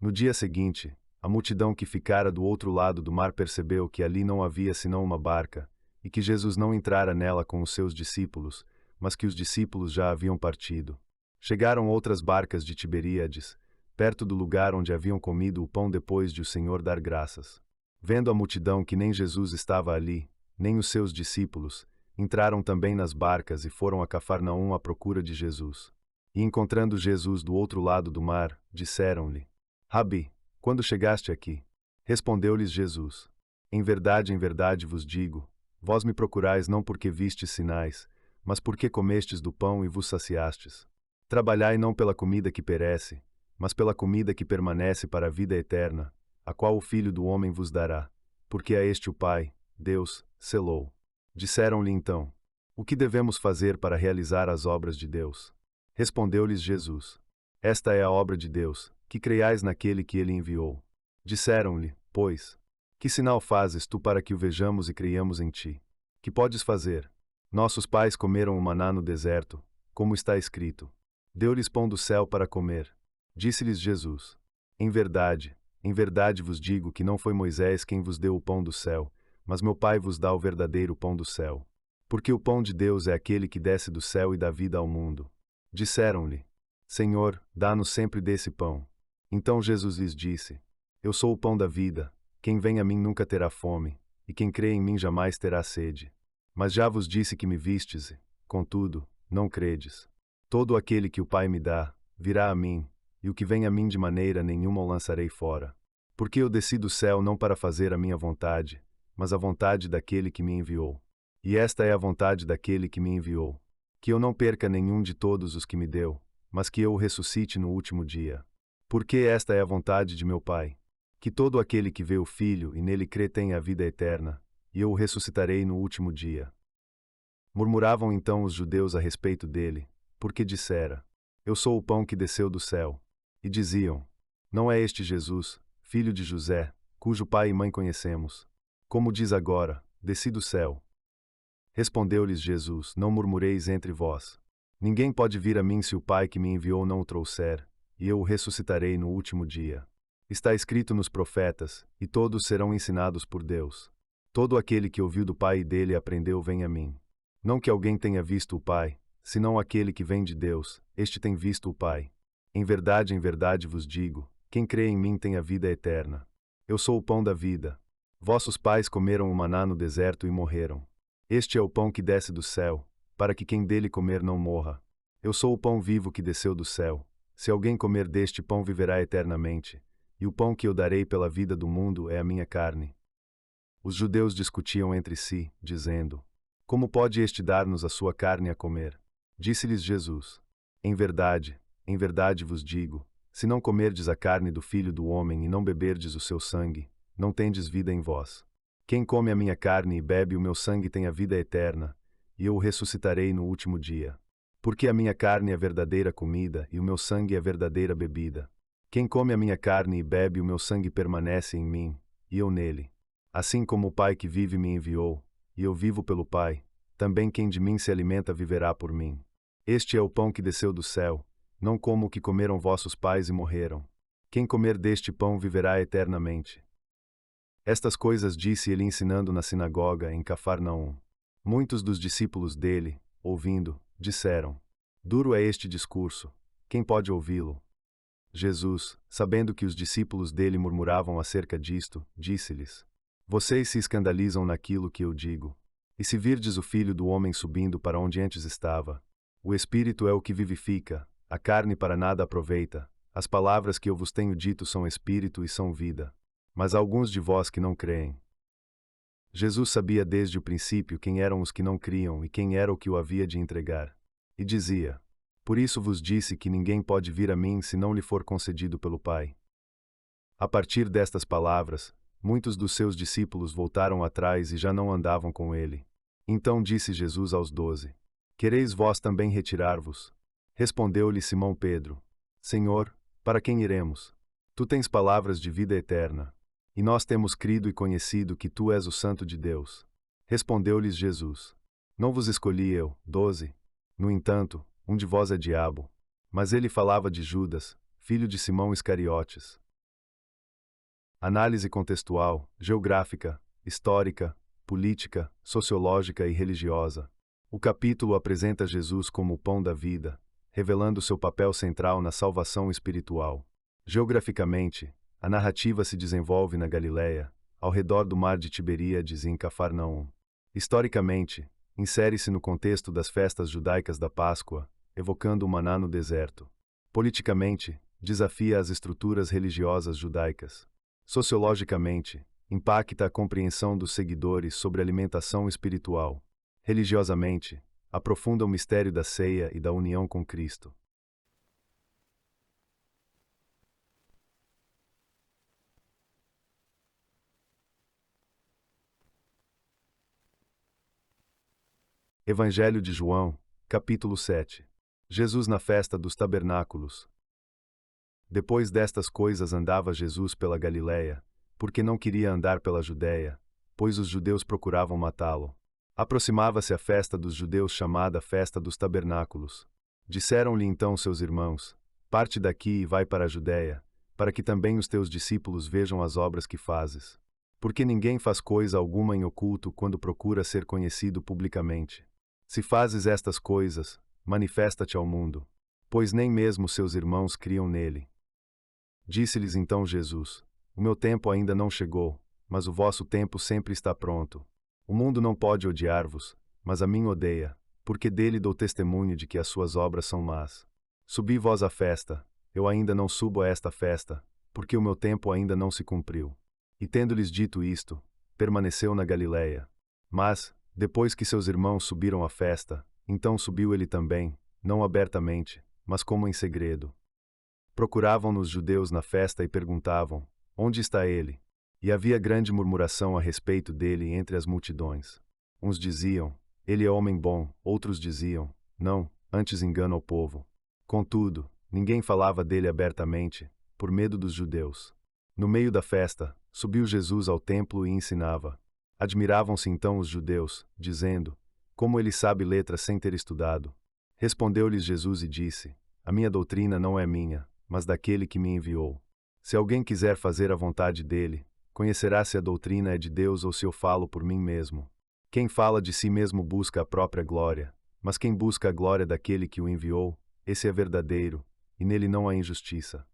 No dia seguinte, a multidão que ficara do outro lado do mar percebeu que ali não havia senão uma barca, e que Jesus não entrara nela com os seus discípulos, mas que os discípulos já haviam partido. Chegaram outras barcas de Tiberíades, perto do lugar onde haviam comido o pão depois de o Senhor dar graças. Vendo a multidão que nem Jesus estava ali, nem os seus discípulos, entraram também nas barcas e foram a Cafarnaum à procura de Jesus. E encontrando Jesus do outro lado do mar, disseram-lhe: Rabi, quando chegaste aqui? Respondeu-lhes Jesus: em verdade vos digo, vós me procurais não porque vistes sinais, mas porque comestes do pão e vos saciastes. Trabalhai não pela comida que perece, mas pela comida que permanece para a vida eterna, a qual o Filho do Homem vos dará, porque a este o Pai, Deus, selou. Disseram-lhe então: O que devemos fazer para realizar as obras de Deus? Respondeu-lhes Jesus: Esta é a obra de Deus, que creiais naquele que ele enviou. Disseram-lhe, pois, que sinal fazes tu para que o vejamos e creiamos em ti? Que podes fazer? Nossos pais comeram o maná no deserto, como está escrito. Deu-lhes pão do céu para comer. Disse-lhes Jesus: em verdade vos digo que não foi Moisés quem vos deu o pão do céu, mas meu Pai vos dá o verdadeiro pão do céu. Porque o pão de Deus é aquele que desce do céu e dá vida ao mundo. Disseram-lhe: Senhor, dá-nos sempre desse pão. Então Jesus lhes disse: Eu sou o pão da vida, quem vem a mim nunca terá fome, e quem crê em mim jamais terá sede. Mas já vos disse que me vistes, contudo, não credes. Todo aquele que o Pai me dá, virá a mim, e o que vem a mim de maneira nenhuma o lançarei fora. Porque eu desci do céu não para fazer a minha vontade, mas a vontade daquele que me enviou. E esta é a vontade daquele que me enviou: que eu não perca nenhum de todos os que me deu, mas que eu o ressuscite no último dia. Porque esta é a vontade de meu Pai: que todo aquele que vê o Filho e nele crê tenha a vida eterna, e eu o ressuscitarei no último dia. Murmuravam então os judeus a respeito dele, porque dissera: Eu sou o pão que desceu do céu. E diziam: Não é este Jesus, filho de José, cujo pai e mãe conhecemos? Como diz agora: Desci do céu. Respondeu-lhes Jesus: Não murmureis entre vós. Ninguém pode vir a mim se o Pai que me enviou não o trouxer, e eu o ressuscitarei no último dia. Está escrito nos profetas, e todos serão ensinados por Deus. Todo aquele que ouviu do Pai e dele aprendeu vem a mim. Não que alguém tenha visto o Pai, senão aquele que vem de Deus, este tem visto o Pai. Em verdade vos digo, quem crê em mim tem a vida eterna. Eu sou o pão da vida. Vossos pais comeram o maná no deserto e morreram. Este é o pão que desce do céu, para que quem dele comer não morra. Eu sou o pão vivo que desceu do céu. Se alguém comer deste pão viverá eternamente, e o pão que eu darei pela vida do mundo é a minha carne. Os judeus discutiam entre si, dizendo: Como pode este dar-nos a sua carne a comer? Disse-lhes Jesus: em verdade vos digo, se não comerdes a carne do Filho do Homem e não beberdes o seu sangue, não tendes vida em vós. Quem come a minha carne e bebe o meu sangue tem a vida eterna, e eu o ressuscitarei no último dia. Porque a minha carne é verdadeira comida e o meu sangue é verdadeira bebida. Quem come a minha carne e bebe o meu sangue permanece em mim, e eu nele. Assim como o Pai que vive me enviou, e eu vivo pelo Pai, também quem de mim se alimenta viverá por mim. Este é o pão que desceu do céu, não como o que comeram vossos pais e morreram. Quem comer deste pão viverá eternamente. Estas coisas disse ele ensinando na sinagoga em Cafarnaum. Muitos dos discípulos dele, ouvindo, disseram: Duro é este discurso, quem pode ouvi-lo? Jesus, sabendo que os discípulos dele murmuravam acerca disto, disse-lhes: Vocês se escandalizam naquilo que eu digo. E se virdes o Filho do Homem subindo para onde antes estava? O Espírito é o que vivifica, a carne para nada aproveita. As palavras que eu vos tenho dito são Espírito e são vida. Mas há alguns de vós que não creem. Jesus sabia desde o princípio quem eram os que não criam e quem era o que o havia de entregar. E dizia: Por isso vos disse que ninguém pode vir a mim se não lhe for concedido pelo Pai. A partir destas palavras, muitos dos seus discípulos voltaram atrás e já não andavam com ele. Então disse Jesus aos 12: Quereis vós também retirar-vos? Respondeu-lhe Simão Pedro: Senhor, para quem iremos? Tu tens palavras de vida eterna. E nós temos crido e conhecido que tu és o Santo de Deus. Respondeu-lhes Jesus: Não vos escolhi eu, 12. No entanto, um de vós é diabo. Mas ele falava de Judas, filho de Simão Iscariotes. Análise contextual, geográfica, histórica, política, sociológica e religiosa. O capítulo apresenta Jesus como o pão da vida, revelando seu papel central na salvação espiritual. Geograficamente, a narrativa se desenvolve na Galiléia, ao redor do mar de Tiberíades e em Cafarnaum. Historicamente, insere-se no contexto das festas judaicas da Páscoa, evocando o maná no deserto. Politicamente, desafia as estruturas religiosas judaicas. Sociologicamente, impacta a compreensão dos seguidores sobre alimentação espiritual. Religiosamente, aprofunda o mistério da ceia e da união com Cristo. Evangelho de João, capítulo 7. Jesus na festa dos tabernáculos. Depois destas coisas andava Jesus pela Galiléia, porque não queria andar pela Judéia, pois os judeus procuravam matá-lo. Aproximava-se a festa dos judeus chamada Festa dos Tabernáculos. Disseram-lhe então seus irmãos: Parte daqui e vai para a Judéia, para que também os teus discípulos vejam as obras que fazes. Porque ninguém faz coisa alguma em oculto quando procura ser conhecido publicamente. Se fazes estas coisas, manifesta-te ao mundo, pois nem mesmo seus irmãos criam nele. Disse-lhes então Jesus: O meu tempo ainda não chegou, mas o vosso tempo sempre está pronto. O mundo não pode odiar-vos, mas a mim odeia, porque dele dou testemunho de que as suas obras são más. Subi vós à festa, eu ainda não subo a esta festa, porque o meu tempo ainda não se cumpriu. E tendo-lhes dito isto, permaneceu na Galiléia. Mas, depois que seus irmãos subiram à festa, então subiu ele também, não abertamente, mas como em segredo. Procuravam-no os judeus na festa e perguntavam: Onde está ele? E havia grande murmuração a respeito dele entre as multidões. Uns diziam: Ele é homem bom, outros diziam: Não, antes engana o povo. Contudo, ninguém falava dele abertamente, por medo dos judeus. No meio da festa, subiu Jesus ao templo e ensinava. Admiravam-se então os judeus, dizendo: Como ele sabe letras sem ter estudado? Respondeu-lhes Jesus e disse: A minha doutrina não é minha, mas daquele que me enviou. Se alguém quiser fazer a vontade dele, conhecerá se a doutrina é de Deus ou se eu falo por mim mesmo. Quem fala de si mesmo busca a própria glória, mas quem busca a glória daquele que o enviou, esse é verdadeiro, e nele não há injustiça.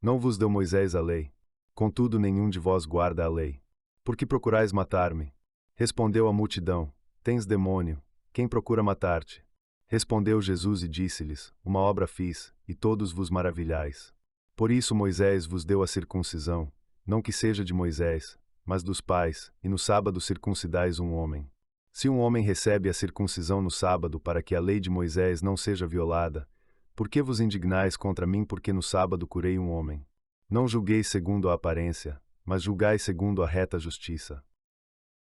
Não vos deu Moisés a lei, contudo nenhum de vós guarda a lei. Por que procurais matar-me? Respondeu a multidão: Tens demônio, quem procura matar-te? Respondeu Jesus e disse-lhes: Uma obra fiz, e todos vos maravilhais. Por isso Moisés vos deu a circuncisão, não que seja de Moisés, mas dos pais, e no sábado circuncidais um homem. Se um homem recebe a circuncisão no sábado para que a lei de Moisés não seja violada, por que vos indignais contra mim porque no sábado curei um homem? Não julgueis segundo a aparência, mas julgai segundo a reta justiça.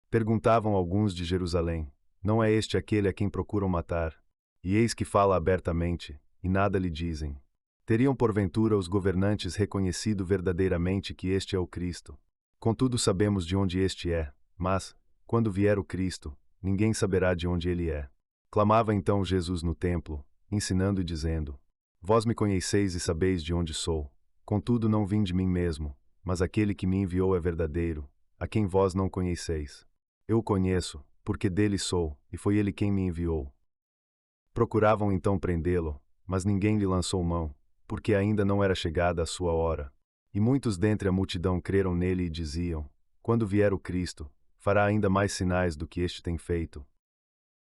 Perguntavam alguns de Jerusalém: Não é este aquele a quem procuram matar? E eis que fala abertamente, e nada lhe dizem. Teriam porventura os governantes reconhecido verdadeiramente que este é o Cristo? Contudo sabemos de onde este é, mas, quando vier o Cristo, ninguém saberá de onde ele é. Clamava então Jesus no templo, ensinando e dizendo: Vós me conheceis e sabeis de onde sou. Contudo não vim de mim mesmo, mas aquele que me enviou é verdadeiro, a quem vós não conheceis. Eu o conheço, porque dele sou, e foi ele quem me enviou. Procuravam então prendê-lo, mas ninguém lhe lançou mão, porque ainda não era chegada a sua hora. E muitos dentre a multidão creram nele e diziam: Quando vier o Cristo, fará ainda mais sinais do que este tem feito.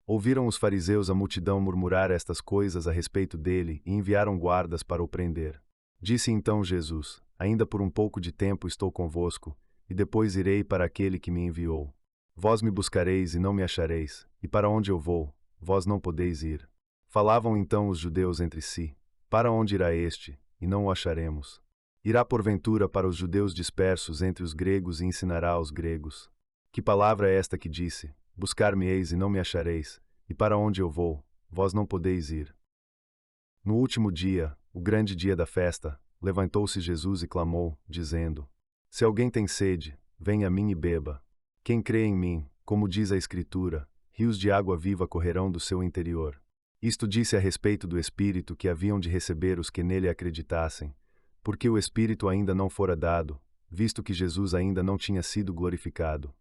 Ouviram os fariseus a multidão murmurar estas coisas a respeito dele e enviaram guardas para o prender. Disse então Jesus: Ainda por um pouco de tempo estou convosco, e depois irei para aquele que me enviou. Vós me buscareis e não me achareis, e para onde eu vou, vós não podeis ir. Falavam então os judeus entre si: Para onde irá este, e não o acharemos? Irá porventura para os judeus dispersos entre os gregos e ensinará aos gregos? Que palavra é esta que disse: Buscar-me-eis e não me achareis, e para onde eu vou, vós não podeis ir? No último dia, o grande dia da festa, levantou-se Jesus e clamou, dizendo: Se alguém tem sede, venha a mim e beba. Quem crê em mim, como diz a Escritura, rios de água viva correrão do seu interior. Isto disse a respeito do Espírito que haviam de receber os que nele acreditassem, porque o Espírito ainda não fora dado, visto que Jesus ainda não tinha sido glorificado.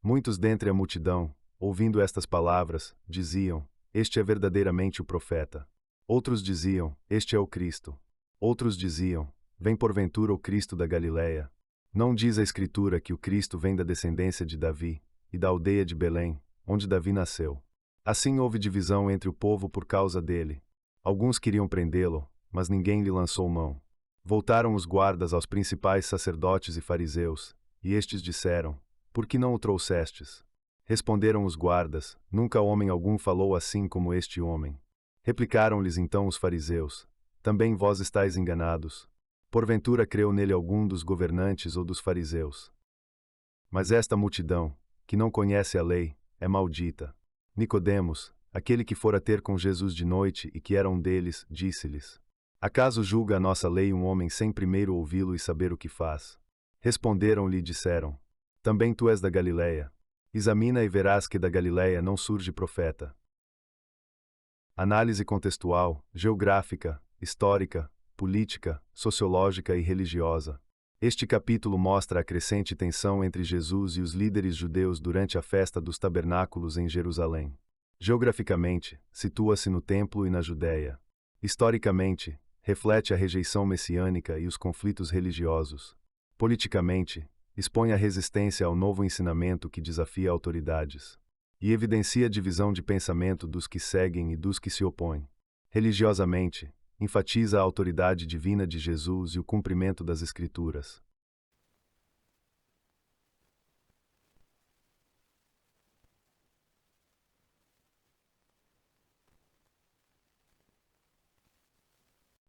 Muitos dentre a multidão, ouvindo estas palavras, diziam: Este é verdadeiramente o profeta. Outros diziam: Este é o Cristo. Outros diziam: Vem porventura o Cristo da Galiléia. Não diz a Escritura que o Cristo vem da descendência de Davi, e da aldeia de Belém, onde Davi nasceu. Assim houve divisão entre o povo por causa dele. Alguns queriam prendê-lo, mas ninguém lhe lançou mão. Voltaram os guardas aos principais sacerdotes e fariseus, e estes disseram: Por que não o trouxestes? Responderam os guardas: Nunca homem algum falou assim como este homem. Replicaram-lhes então os fariseus: Também vós estáis enganados. Porventura creu nele algum dos governantes ou dos fariseus? Mas esta multidão, que não conhece a lei, é maldita. Nicodemos, aquele que fora ter com Jesus de noite e que era um deles, disse-lhes: Acaso julga a nossa lei um homem sem primeiro ouvi-lo e saber o que faz? Responderam-lhe e disseram: Também tu és da Galileia. Examina e verás que da Galileia não surge profeta. Análise contextual, geográfica, histórica, política, sociológica e religiosa. Este capítulo mostra a crescente tensão entre Jesus e os líderes judeus durante a festa dos tabernáculos em Jerusalém. Geograficamente, situa-se no Templo e na Judéia. Historicamente, reflete a rejeição messiânica e os conflitos religiosos. Politicamente, expõe a resistência ao novo ensinamento que desafia autoridades. E evidencia a divisão de pensamento dos que seguem e dos que se opõem. Religiosamente, enfatiza a autoridade divina de Jesus e o cumprimento das Escrituras.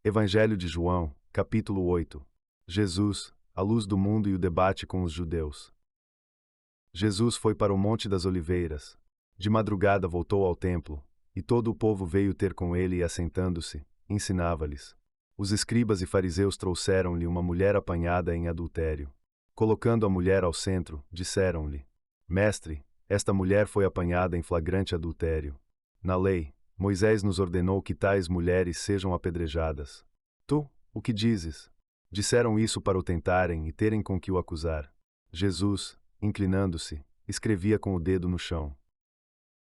Evangelho de João, capítulo 8. Jesus, a luz do mundo e o debate com os judeus. Jesus foi para o Monte das Oliveiras. De madrugada voltou ao templo, e todo o povo veio ter com ele e, assentando-se, ensinava-lhes. Os escribas e fariseus trouxeram-lhe uma mulher apanhada em adultério. Colocando a mulher ao centro, disseram-lhe: Mestre, esta mulher foi apanhada em flagrante adultério. Na lei, Moisés nos ordenou que tais mulheres sejam apedrejadas. Tu, o que dizes? Disseram isso para o tentarem e terem com que o acusar. Jesus, inclinando-se, escrevia com o dedo no chão.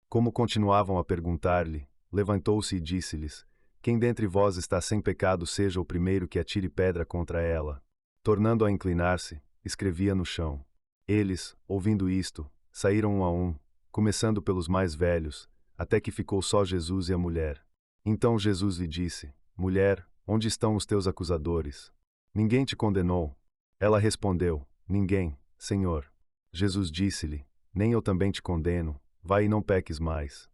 Como continuavam a perguntar-lhe, levantou-se e disse-lhes: Quem dentre vós está sem pecado seja o primeiro que atire pedra contra ela. Tornando a inclinar-se, escrevia no chão. Eles, ouvindo isto, saíram um a um, começando pelos mais velhos, até que ficou só Jesus e a mulher. Então Jesus lhe disse: Mulher, onde estão os teus acusadores? Ninguém te condenou? Ela respondeu: Ninguém, Senhor. Jesus disse-lhe: Nem eu também te condeno, vai e não peques mais.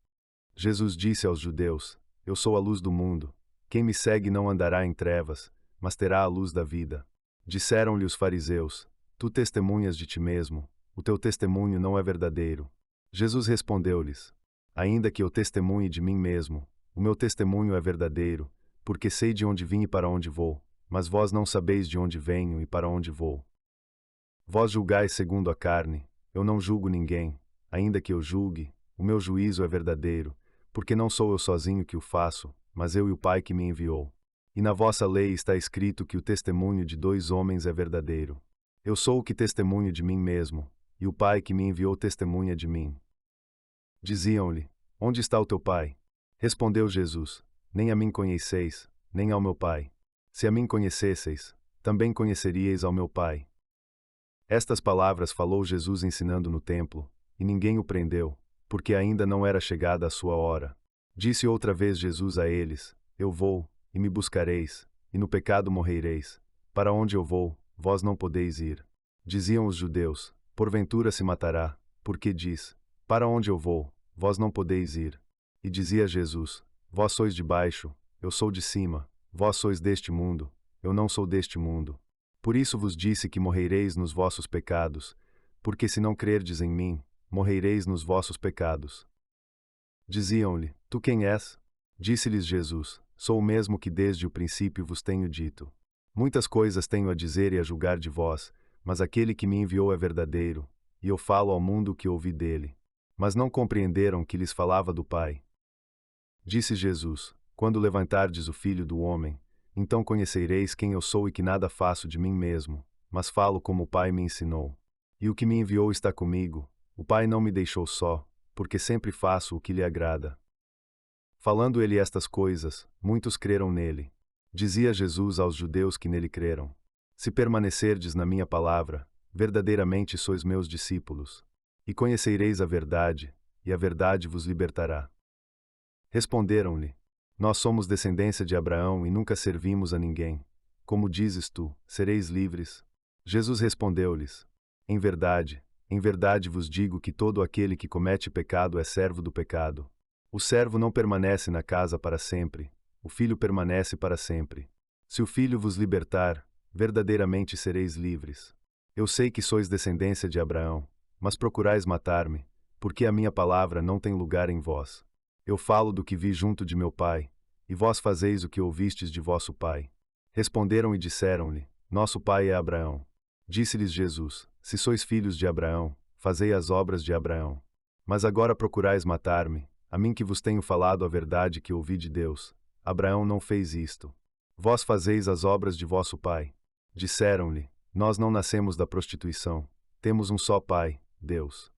Jesus disse aos judeus: Eu sou a luz do mundo. Quem me segue não andará em trevas, mas terá a luz da vida. Disseram-lhe os fariseus: Tu testemunhas de ti mesmo, o teu testemunho não é verdadeiro. Jesus respondeu-lhes: Ainda que eu testemunhe de mim mesmo, o meu testemunho é verdadeiro, porque sei de onde vim e para onde vou, mas vós não sabeis de onde venho e para onde vou. Vós julgais segundo a carne, eu não julgo ninguém, ainda que eu julgue, o meu juízo é verdadeiro, porque não sou eu sozinho que o faço, mas eu e o Pai que me enviou. E na vossa lei está escrito que o testemunho de 2 homens é verdadeiro. Eu sou o que testemunho de mim mesmo, e o Pai que me enviou testemunha de mim. Diziam-lhe: Onde está o teu Pai? Respondeu Jesus: Nem a mim conheceis, nem ao meu Pai. Se a mim conhecesseis, também conheceríeis ao meu Pai. Estas palavras falou Jesus ensinando no templo, e ninguém o prendeu, porque ainda não era chegada a sua hora. Disse outra vez Jesus a eles: Eu vou, e me buscareis, e no pecado morrereis. Para onde eu vou, vós não podeis ir. Diziam os judeus: Porventura se matará, porque diz: Para onde eu vou, vós não podeis ir. E dizia Jesus: Vós sois de baixo, eu sou de cima, vós sois deste mundo, eu não sou deste mundo. Por isso vos disse que morrereis nos vossos pecados, porque se não crerdes em mim, morrereis nos vossos pecados. Diziam-lhe: Tu quem és? Disse-lhes Jesus: Sou o mesmo que desde o princípio vos tenho dito. Muitas coisas tenho a dizer e a julgar de vós, mas aquele que me enviou é verdadeiro, e eu falo ao mundo o que ouvi dele. Mas não compreenderam que lhes falava do Pai. Disse Jesus: Quando levantardes o Filho do Homem, então conhecereis quem eu sou e que nada faço de mim mesmo, mas falo como o Pai me ensinou. E o que me enviou está comigo, o Pai não me deixou só, porque sempre faço o que lhe agrada. Falando ele estas coisas, muitos creram nele. Dizia Jesus aos judeus que nele creram: Se permanecerdes na minha palavra, verdadeiramente sois meus discípulos. E conhecereis a verdade, e a verdade vos libertará. Responderam-lhe: Nós somos descendência de Abraão e nunca servimos a ninguém. Como dizes tu, sereis livres? Jesus respondeu-lhes: em verdade vos digo que todo aquele que comete pecado é servo do pecado. O servo não permanece na casa para sempre, o filho permanece para sempre. Se o filho vos libertar, verdadeiramente sereis livres. Eu sei que sois descendência de Abraão, mas procurais matar-me, porque a minha palavra não tem lugar em vós. Eu falo do que vi junto de meu Pai, e vós fazeis o que ouvistes de vosso pai. Responderam e disseram-lhe: Nosso pai é Abraão. Disse-lhes Jesus: Se sois filhos de Abraão, fazei as obras de Abraão. Mas agora procurais matar-me, a mim que vos tenho falado a verdade que ouvi de Deus. Abraão não fez isto. Vós fazeis as obras de vosso pai. Disseram-lhe: Nós não nascemos da prostituição. Temos um só pai, Deus.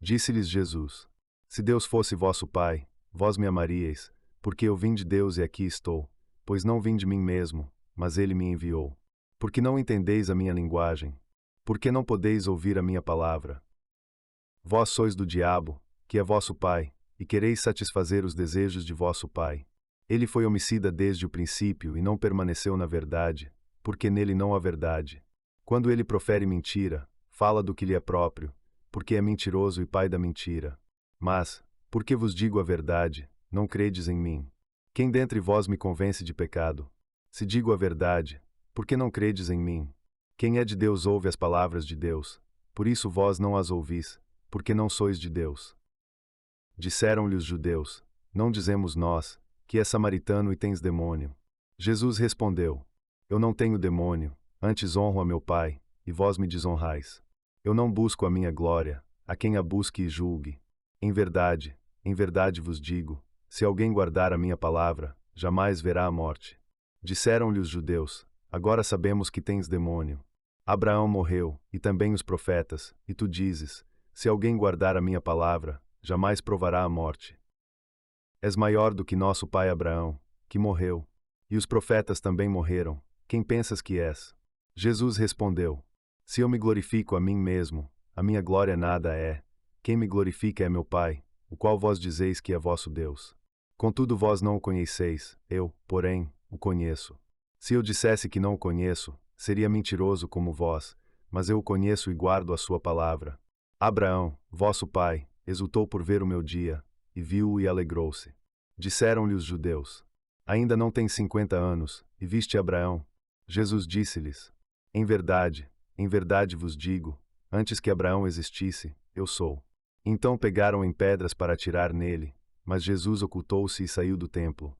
Disse-lhes Jesus: Se Deus fosse vosso pai, vós me amaríeis, porque eu vim de Deus e aqui estou, pois não vim de mim mesmo, mas ele me enviou. Porque não entendeis a minha linguagem? Porque não podeis ouvir a minha palavra? Vós sois do diabo, que é vosso pai, e quereis satisfazer os desejos de vosso pai. Ele foi homicida desde o princípio e não permaneceu na verdade, porque nele não há verdade. Quando ele profere mentira, fala do que lhe é próprio, porque é mentiroso e pai da mentira. Mas, porque vos digo a verdade, não credes em mim. Quem dentre vós me convence de pecado? Se digo a verdade, por que não credes em mim? Quem é de Deus ouve as palavras de Deus, por isso vós não as ouvis, porque não sois de Deus. Disseram-lhe os judeus: Não dizemos nós, que és samaritano e tens demônio. Jesus respondeu: Eu não tenho demônio, antes honro a meu Pai, e vós me desonrais. Eu não busco a minha glória, a quem a busque e julgue. Em verdade vos digo, se alguém guardar a minha palavra, jamais verá a morte. Disseram-lhe os judeus: Agora sabemos que tens demônio. Abraão morreu, e também os profetas, e tu dizes: Se alguém guardar a minha palavra, jamais provará a morte. És maior do que nosso pai Abraão, que morreu. E os profetas também morreram. Quem pensas que és? Jesus respondeu: Se eu me glorifico a mim mesmo, a minha glória nada é. Quem me glorifica é meu Pai, o qual vós dizeis que é vosso Deus. Contudo vós não o conheceis, eu, porém, o conheço. Se eu dissesse que não o conheço, seria mentiroso como vós, mas eu o conheço e guardo a sua palavra. Abraão, vosso pai, exultou por ver o meu dia, e viu-o e alegrou-se. Disseram-lhe os judeus: Ainda não tens 50 anos, e viste Abraão? Jesus disse-lhes: em verdade vos digo, antes que Abraão existisse, eu sou. Então pegaram em pedras para atirar nele, mas Jesus ocultou-se e saiu do templo.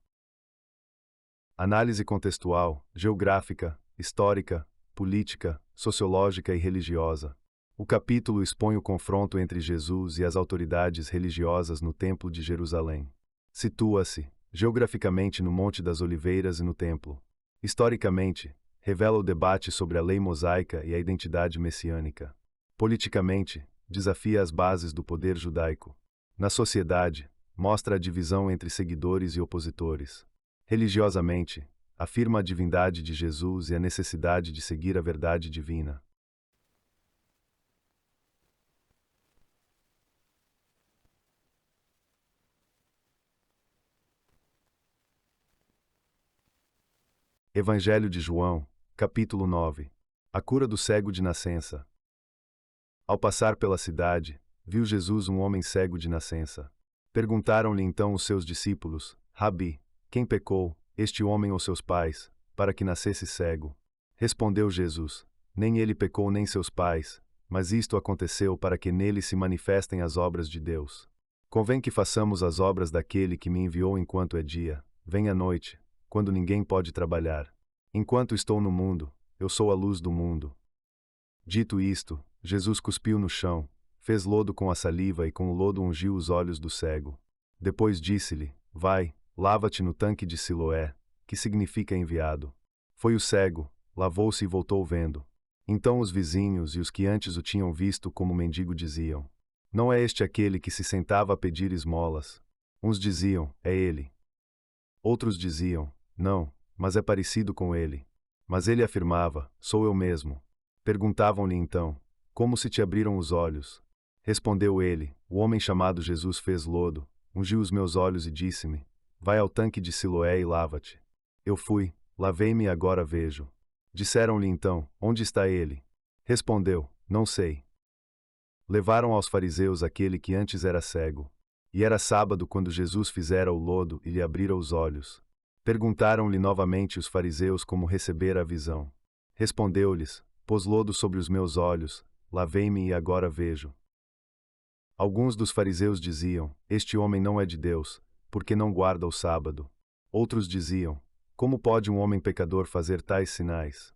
Análise contextual, geográfica, histórica, política, sociológica e religiosa. O capítulo expõe o confronto entre Jesus e as autoridades religiosas no Templo de Jerusalém. Situa-se, geograficamente, no Monte das Oliveiras e no Templo. Historicamente, revela o debate sobre a lei mosaica e a identidade messiânica. Politicamente, desafia as bases do poder judaico. Na sociedade, mostra a divisão entre seguidores e opositores. Religiosamente, afirma a divindade de Jesus e a necessidade de seguir a verdade divina. Evangelho de João, capítulo 9. A cura do cego de nascença. Ao passar pela cidade, viu Jesus um homem cego de nascença. Perguntaram-lhe então os seus discípulos: Rabi, quem pecou, este homem ou seus pais, para que nascesse cego? Respondeu Jesus: Nem ele pecou nem seus pais, mas isto aconteceu para que nele se manifestem as obras de Deus. Convém que façamos as obras daquele que me enviou enquanto é dia, vem a noite, quando ninguém pode trabalhar. Enquanto estou no mundo, eu sou a luz do mundo. Dito isto, Jesus cuspiu no chão, fez lodo com a saliva e com o lodo ungiu os olhos do cego. Depois disse-lhe: Vai, lava-te no tanque de Siloé, que significa enviado. Foi o cego, lavou-se e voltou vendo. Então os vizinhos e os que antes o tinham visto como mendigo diziam: Não é este aquele que se sentava a pedir esmolas? Uns diziam: É ele. Outros diziam: Não, mas é parecido com ele. Mas ele afirmava: Sou eu mesmo. Perguntavam-lhe então: Como se te abriram os olhos? Respondeu ele: O homem chamado Jesus fez lodo, ungiu os meus olhos e disse-me: Vai ao tanque de Siloé e lava-te. Eu fui, lavei-me e agora vejo. Disseram-lhe então: Onde está ele? Respondeu: Não sei. Levaram aos fariseus aquele que antes era cego. E era sábado quando Jesus fizera o lodo e lhe abrira os olhos. Perguntaram-lhe novamente os fariseus como recebera a visão. Respondeu-lhes: Pôs lodo sobre os meus olhos, lavei-me e agora vejo. Alguns dos fariseus diziam: Este homem não é de Deus, porque não guarda o sábado. Outros diziam: como pode um homem pecador fazer tais sinais?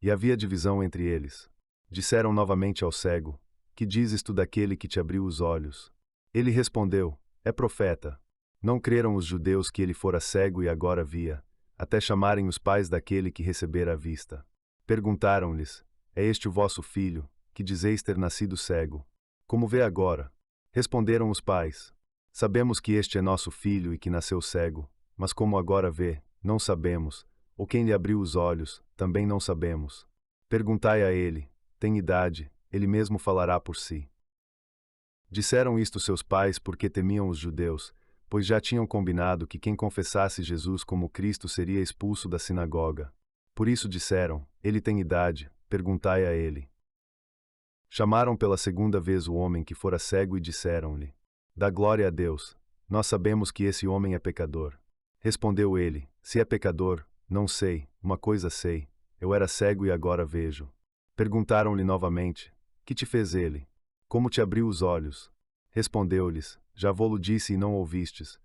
E havia divisão entre eles. Disseram novamente ao cego: que dizes tu daquele que te abriu os olhos? Ele respondeu: é profeta. Não creram os judeus que ele fora cego e agora via, até chamarem os pais daquele que recebera a vista. Perguntaram-lhes: é este o vosso filho, que dizeis ter nascido cego? Como vê agora? Responderam os pais: sabemos que este é nosso filho e que nasceu cego, mas como agora vê, não sabemos, ou quem lhe abriu os olhos, também não sabemos. Perguntai a ele: tem idade, ele mesmo falará por si. Disseram isto seus pais porque temiam os judeus, pois já tinham combinado que quem confessasse Jesus como Cristo seria expulso da sinagoga. Por isso disseram: ele tem idade, perguntai a ele. Chamaram pela segunda vez o homem que fora cego e disseram-lhe: dá glória a Deus, nós sabemos que esse homem é pecador. Respondeu ele: se é pecador, não sei, uma coisa sei, eu era cego e agora vejo. Perguntaram-lhe novamente: que te fez ele? Como te abriu os olhos? Respondeu-lhes: já vô-lo disse e não ouvistes.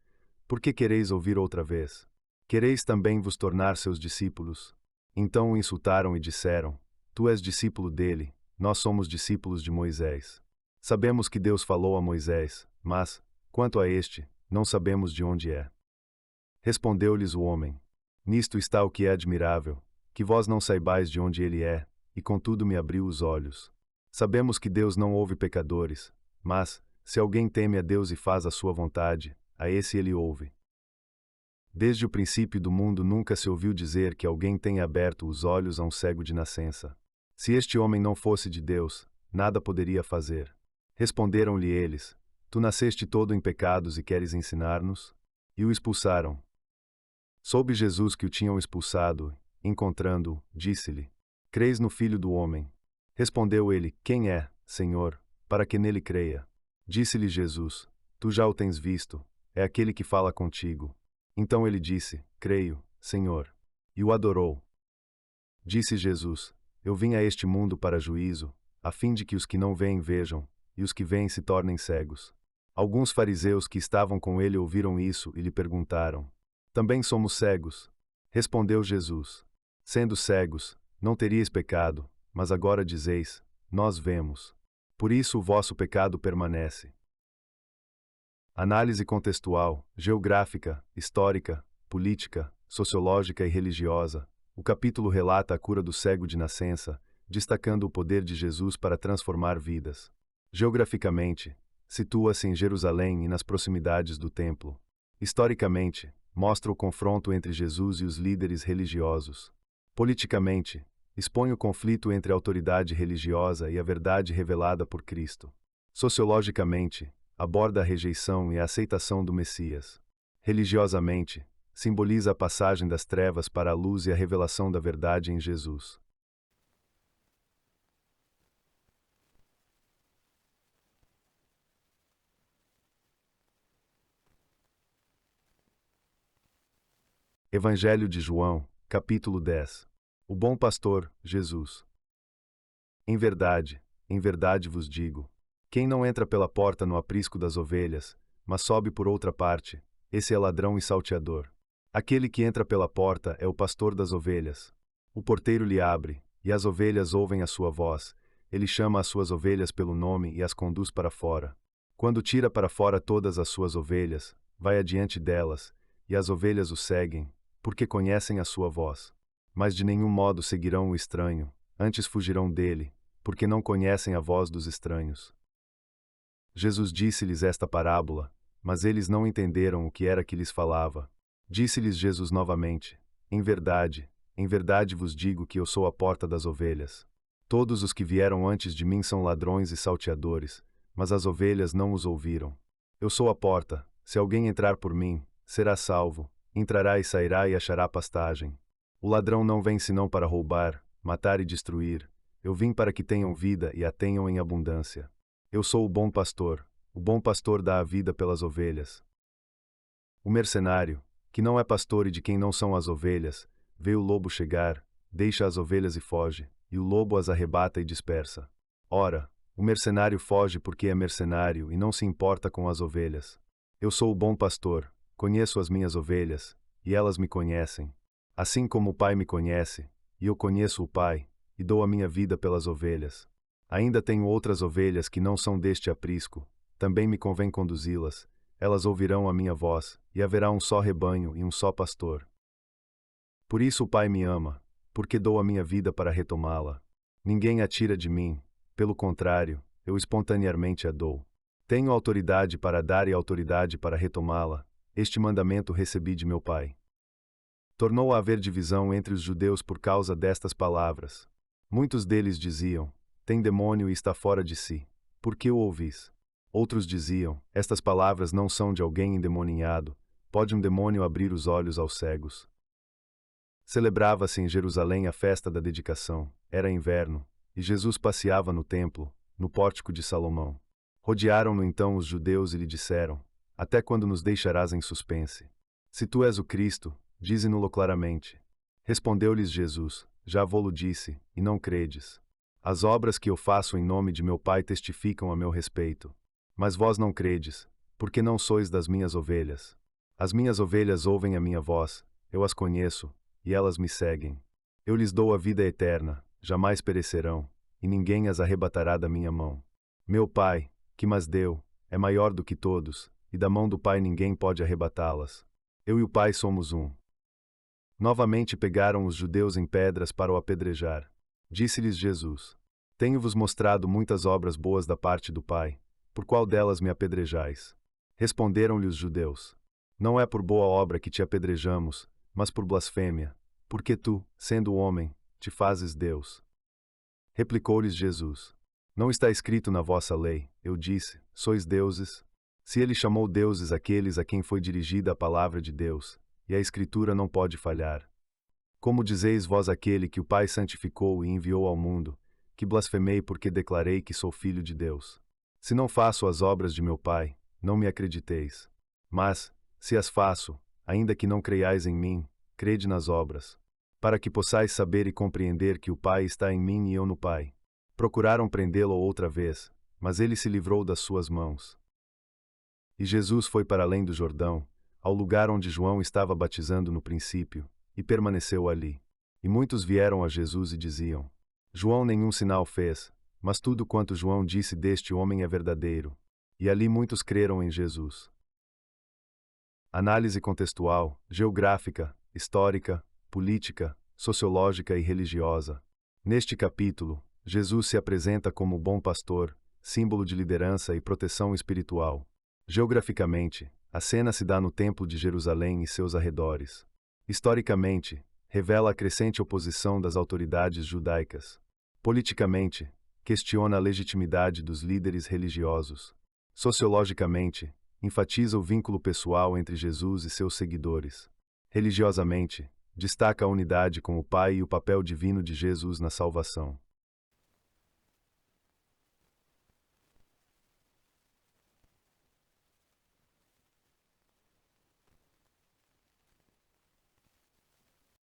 Por que quereis ouvir outra vez? Quereis também vos tornar seus discípulos? Então o insultaram e disseram: tu és discípulo dele, nós somos discípulos de Moisés. Sabemos que Deus falou a Moisés, mas, quanto a este, não sabemos de onde é. Respondeu-lhes o homem: nisto está o que é admirável, que vós não saibais de onde ele é, e contudo me abriu os olhos. Sabemos que Deus não ouve pecadores, mas, se alguém teme a Deus e faz a sua vontade, a esse ele ouve. Desde o princípio do mundo nunca se ouviu dizer que alguém tenha aberto os olhos a um cego de nascença. Se este homem não fosse de Deus, nada poderia fazer. Responderam-lhe eles: tu nasceste todo em pecados e queres ensinar-nos? E o expulsaram. Soube Jesus que o tinham expulsado, encontrando-o, disse-lhe: creis no Filho do Homem? Respondeu ele: quem é, Senhor, para que nele creia? Disse-lhe Jesus: tu já o tens visto, é aquele que fala contigo. Então ele disse: creio, Senhor. E o adorou. Disse Jesus: eu vim a este mundo para juízo, a fim de que os que não veem vejam, e os que veem se tornem cegos. Alguns fariseus que estavam com ele ouviram isso e lhe perguntaram: também somos cegos? Respondeu Jesus: sendo cegos, não teríeis pecado, mas agora dizeis: nós vemos. Por isso o vosso pecado permanece. Análise contextual, geográfica, histórica, política, sociológica e religiosa. O capítulo relata a cura do cego de nascença, destacando o poder de Jesus para transformar vidas. Geograficamente, situa-se em Jerusalém e nas proximidades do templo. Historicamente, mostra o confronto entre Jesus e os líderes religiosos. Politicamente, expõe o conflito entre a autoridade religiosa e a verdade revelada por Cristo. Sociologicamente, aborda a rejeição e a aceitação do Messias. Religiosamente, simboliza a passagem das trevas para a luz e a revelação da verdade em Jesus. Evangelho de João, capítulo 10. O bom pastor, Jesus. Em verdade vos digo: quem não entra pela porta no aprisco das ovelhas, mas sobe por outra parte, esse é ladrão e salteador. Aquele que entra pela porta é o pastor das ovelhas. O porteiro lhe abre, e as ovelhas ouvem a sua voz. Ele chama as suas ovelhas pelo nome e as conduz para fora. Quando tira para fora todas as suas ovelhas, vai adiante delas, e as ovelhas o seguem, porque conhecem a sua voz. Mas de nenhum modo seguirão o estranho, antes fugirão dele, porque não conhecem a voz dos estranhos. Jesus disse-lhes esta parábola, mas eles não entenderam o que era que lhes falava. Disse-lhes Jesus novamente: em verdade vos digo que eu sou a porta das ovelhas. Todos os que vieram antes de mim são ladrões e salteadores, mas as ovelhas não os ouviram. Eu sou a porta, se alguém entrar por mim, será salvo, entrará e sairá e achará pastagem. O ladrão não vem senão para roubar, matar e destruir. Eu vim para que tenham vida e a tenham em abundância. Eu sou o bom pastor dá a vida pelas ovelhas. O mercenário, que não é pastor e de quem não são as ovelhas, vê o lobo chegar, deixa as ovelhas e foge, e o lobo as arrebata e dispersa. Ora, o mercenário foge porque é mercenário e não se importa com as ovelhas. Eu sou o bom pastor, conheço as minhas ovelhas, e elas me conhecem. Assim como o Pai me conhece, e eu conheço o Pai, e dou a minha vida pelas ovelhas. Ainda tenho outras ovelhas que não são deste aprisco, também me convém conduzi-las, elas ouvirão a minha voz, e haverá um só rebanho e um só pastor. Por isso o Pai me ama, porque dou a minha vida para retomá-la. Ninguém a tira de mim, pelo contrário, eu espontaneamente a dou. Tenho autoridade para dar e autoridade para retomá-la, este mandamento recebi de meu Pai. Tornou a haver divisão entre os judeus por causa destas palavras. Muitos deles diziam: tem demônio e está fora de si. Por que o ouvis? Outros diziam: estas palavras não são de alguém endemoninhado, pode um demônio abrir os olhos aos cegos. Celebrava-se em Jerusalém a festa da dedicação, era inverno, e Jesus passeava no templo, no pórtico de Salomão. Rodearam-no então os judeus e lhe disseram: até quando nos deixarás em suspense? Se tu és o Cristo, dize-no-lo claramente. Respondeu-lhes Jesus: já vô-lo disse, e não credes. As obras que eu faço em nome de meu Pai testificam a meu respeito. Mas vós não credes, porque não sois das minhas ovelhas. As minhas ovelhas ouvem a minha voz, eu as conheço, e elas me seguem. Eu lhes dou a vida eterna, jamais perecerão, e ninguém as arrebatará da minha mão. Meu Pai, que mas deu, é maior do que todos, e da mão do Pai ninguém pode arrebatá-las. Eu e o Pai somos um. Novamente pegaram os judeus em pedras para o apedrejar. Disse-lhes Jesus: tenho-vos mostrado muitas obras boas da parte do Pai, por qual delas me apedrejais? Responderam-lhe os judeus: não é por boa obra que te apedrejamos, mas por blasfêmia, porque tu, sendo homem, te fazes Deus. Replicou-lhes Jesus: não está escrito na vossa lei, eu disse, sois deuses? Se ele chamou deuses aqueles a quem foi dirigida a palavra de Deus, e a Escritura não pode falhar. Como dizeis vós aquele que o Pai santificou e enviou ao mundo, que blasfemei porque declarei que sou filho de Deus? Se não faço as obras de meu Pai, não me acrediteis. Mas, se as faço, ainda que não creiais em mim, crede nas obras, para que possais saber e compreender que o Pai está em mim e eu no Pai. Procuraram prendê-lo outra vez, mas ele se livrou das suas mãos. E Jesus foi para além do Jordão, ao lugar onde João estava batizando no princípio, e permaneceu ali. E muitos vieram a Jesus e diziam: João nenhum sinal fez, mas tudo quanto João disse deste homem é verdadeiro. E ali muitos creram em Jesus. Análise contextual, geográfica, histórica, política, sociológica e religiosa. Neste capítulo, Jesus se apresenta como o bom pastor, símbolo de liderança e proteção espiritual. Geograficamente, a cena se dá no Templo de Jerusalém e seus arredores. Historicamente, revela a crescente oposição das autoridades judaicas. Politicamente, questiona a legitimidade dos líderes religiosos. Sociologicamente, enfatiza o vínculo pessoal entre Jesus e seus seguidores. Religiosamente, destaca a unidade com o Pai e o papel divino de Jesus na salvação.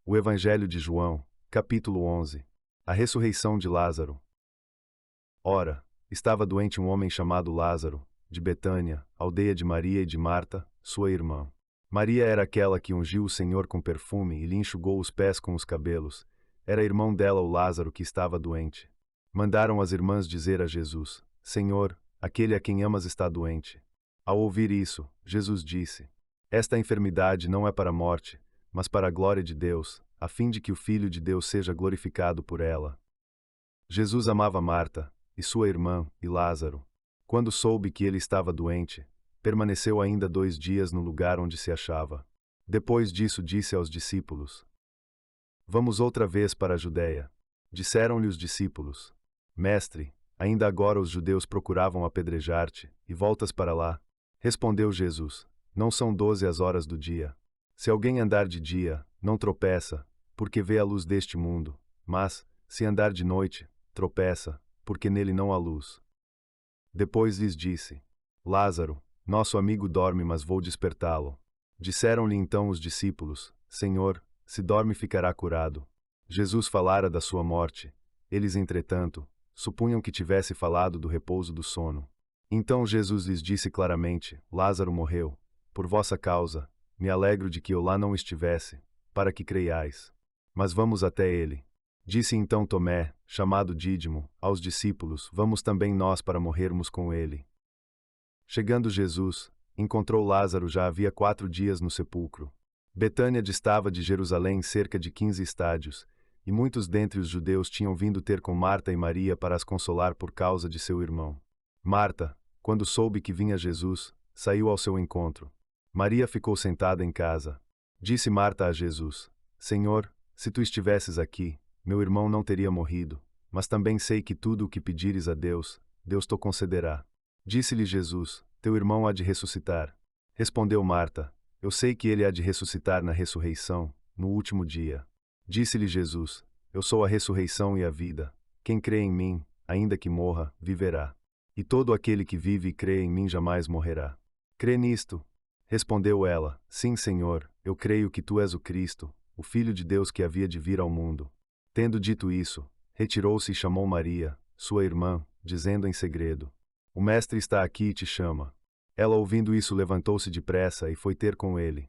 O Evangelho de João, capítulo 11. A ressurreição de Lázaro. Ora, estava doente um homem chamado Lázaro, de Betânia, aldeia de Maria e de Marta, sua irmã. Maria era aquela que ungiu o Senhor com perfume e lhe enxugou os pés com os cabelos. Era irmão dela o Lázaro que estava doente. Mandaram as irmãs dizer a Jesus: Senhor, aquele a quem amas está doente. Ao ouvir isso, Jesus disse: esta enfermidade não é para a morte, mas para a glória de Deus, a fim de que o Filho de Deus seja glorificado por ela. Jesus amava Marta, e sua irmã, e Lázaro. Quando soube que ele estava doente, permaneceu ainda 2 dias no lugar onde se achava. Depois disso disse aos discípulos: vamos outra vez para a Judéia. Disseram-lhe os discípulos: Mestre, ainda agora os judeus procuravam apedrejar-te, e voltas para lá? Respondeu Jesus: não são 12 as horas do dia. Se alguém andar de dia, não tropeça, porque vê a luz deste mundo, mas, se andar de noite, tropeça, porque nele não há luz. Depois lhes disse: Lázaro, nosso amigo dorme, mas vou despertá-lo. Disseram-lhe então os discípulos: Senhor, se dorme ficará curado. Jesus falara da sua morte. Eles, entretanto, supunham que tivesse falado do repouso do sono. Então Jesus lhes disse claramente: Lázaro morreu. Por vossa causa, me alegro de que eu lá não estivesse, para que creiais. Mas vamos até ele. Disse então Tomé, chamado Dídimo, aos discípulos: Vamos também nós para morrermos com ele. Chegando Jesus, encontrou Lázaro já havia 4 dias no sepulcro. Betânia distava de Jerusalém cerca de 15 estádios, e muitos dentre os judeus tinham vindo ter com Marta e Maria para as consolar por causa de seu irmão. Marta, quando soube que vinha Jesus, saiu ao seu encontro. Maria ficou sentada em casa. Disse Marta a Jesus: Senhor, se tu estivesses aqui, meu irmão não teria morrido, mas também sei que tudo o que pedires a Deus, Deus te concederá. Disse-lhe Jesus: Teu irmão há de ressuscitar. Respondeu Marta: Eu sei que ele há de ressuscitar na ressurreição, no último dia. Disse-lhe Jesus: Eu sou a ressurreição e a vida. Quem crê em mim, ainda que morra, viverá. E todo aquele que vive e crê em mim jamais morrerá. Crê nisto? Respondeu ela: Sim, Senhor, eu creio que tu és o Cristo, o Filho de Deus que havia de vir ao mundo. Tendo dito isso, retirou-se e chamou Maria, sua irmã, dizendo em segredo: O Mestre está aqui e te chama. Ela, ouvindo isso, levantou-se depressa e foi ter com ele.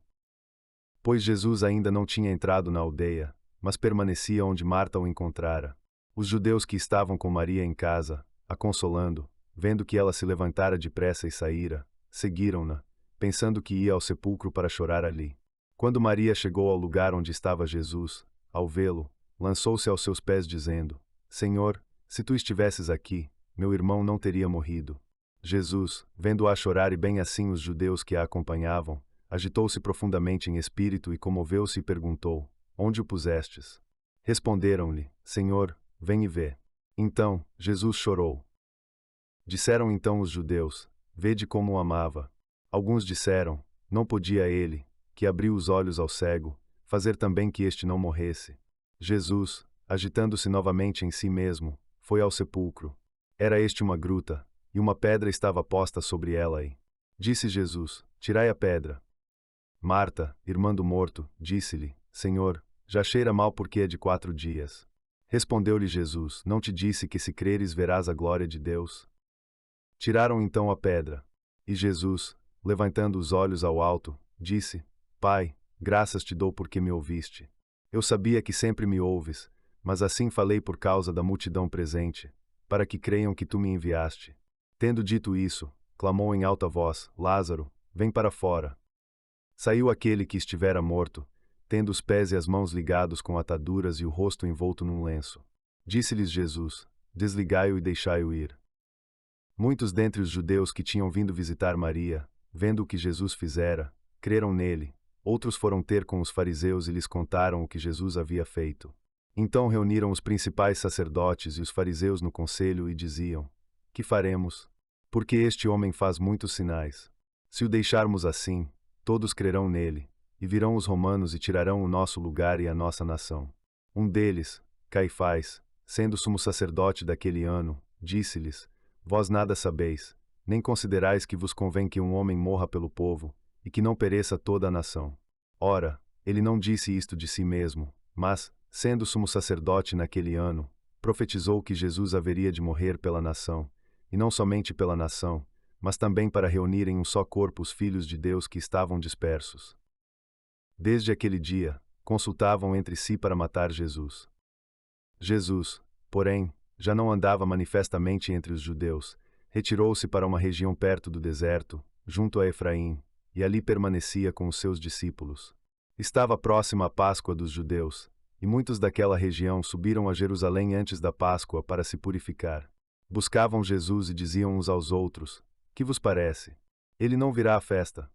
Pois Jesus ainda não tinha entrado na aldeia, mas permanecia onde Marta o encontrara. Os judeus que estavam com Maria em casa, a consolando, vendo que ela se levantara depressa e saíra, seguiram-na, pensando que ia ao sepulcro para chorar ali. Quando Maria chegou ao lugar onde estava Jesus, ao vê-lo, lançou-se aos seus pés dizendo: Senhor, se tu estivesses aqui, meu irmão não teria morrido. Jesus, vendo-a chorar e bem assim os judeus que a acompanhavam, agitou-se profundamente em espírito e comoveu-se e perguntou: Onde o pusestes? Responderam-lhe: Senhor, vem e vê. Então, Jesus chorou. Disseram então os judeus: Vede como o amava. Alguns disseram: Não podia ele, que abriu os olhos ao cego, fazer também que este não morresse. Jesus, agitando-se novamente em si mesmo, foi ao sepulcro. Era este uma gruta, e uma pedra estava posta sobre ela e disse Jesus: Tirai a pedra. Marta, irmã do morto, disse-lhe: Senhor, já cheira mal porque é de 4 dias. Respondeu-lhe Jesus: Não te disse que se creres verás a glória de Deus? Tiraram então a pedra. E Jesus, levantando os olhos ao alto, disse: Pai, graças te dou porque me ouviste. Eu sabia que sempre me ouves, mas assim falei por causa da multidão presente, para que creiam que tu me enviaste. Tendo dito isso, clamou em alta voz: Lázaro, vem para fora. Saiu aquele que estivera morto, tendo os pés e as mãos ligados com ataduras e o rosto envolto num lenço. Disse-lhes Jesus: Desligai-o e deixai-o ir. Muitos dentre os judeus que tinham vindo visitar Maria, vendo o que Jesus fizera, creram nele. Outros foram ter com os fariseus e lhes contaram o que Jesus havia feito. Então reuniram os principais sacerdotes e os fariseus no conselho e diziam: Que faremos? Porque este homem faz muitos sinais. Se o deixarmos assim, todos crerão nele, e virão os romanos e tirarão o nosso lugar e a nossa nação. Um deles, Caifás, sendo sumo sacerdote daquele ano, disse-lhes: Vós nada sabeis, nem considerais que vos convém que um homem morra pelo povo, e que não pereça toda a nação. Ora, ele não disse isto de si mesmo, mas, sendo sumo sacerdote naquele ano, profetizou que Jesus haveria de morrer pela nação, e não somente pela nação, mas também para reunir em um só corpo os filhos de Deus que estavam dispersos. Desde aquele dia, consultavam entre si para matar Jesus. Jesus, porém, já não andava manifestamente entre os judeus, retirou-se para uma região perto do deserto, junto a Efraim, e ali permanecia com os seus discípulos. Estava próxima a Páscoa dos judeus, e muitos daquela região subiram a Jerusalém antes da Páscoa para se purificar. Buscavam Jesus e diziam uns aos outros: Que vos parece? Ele não virá à festa.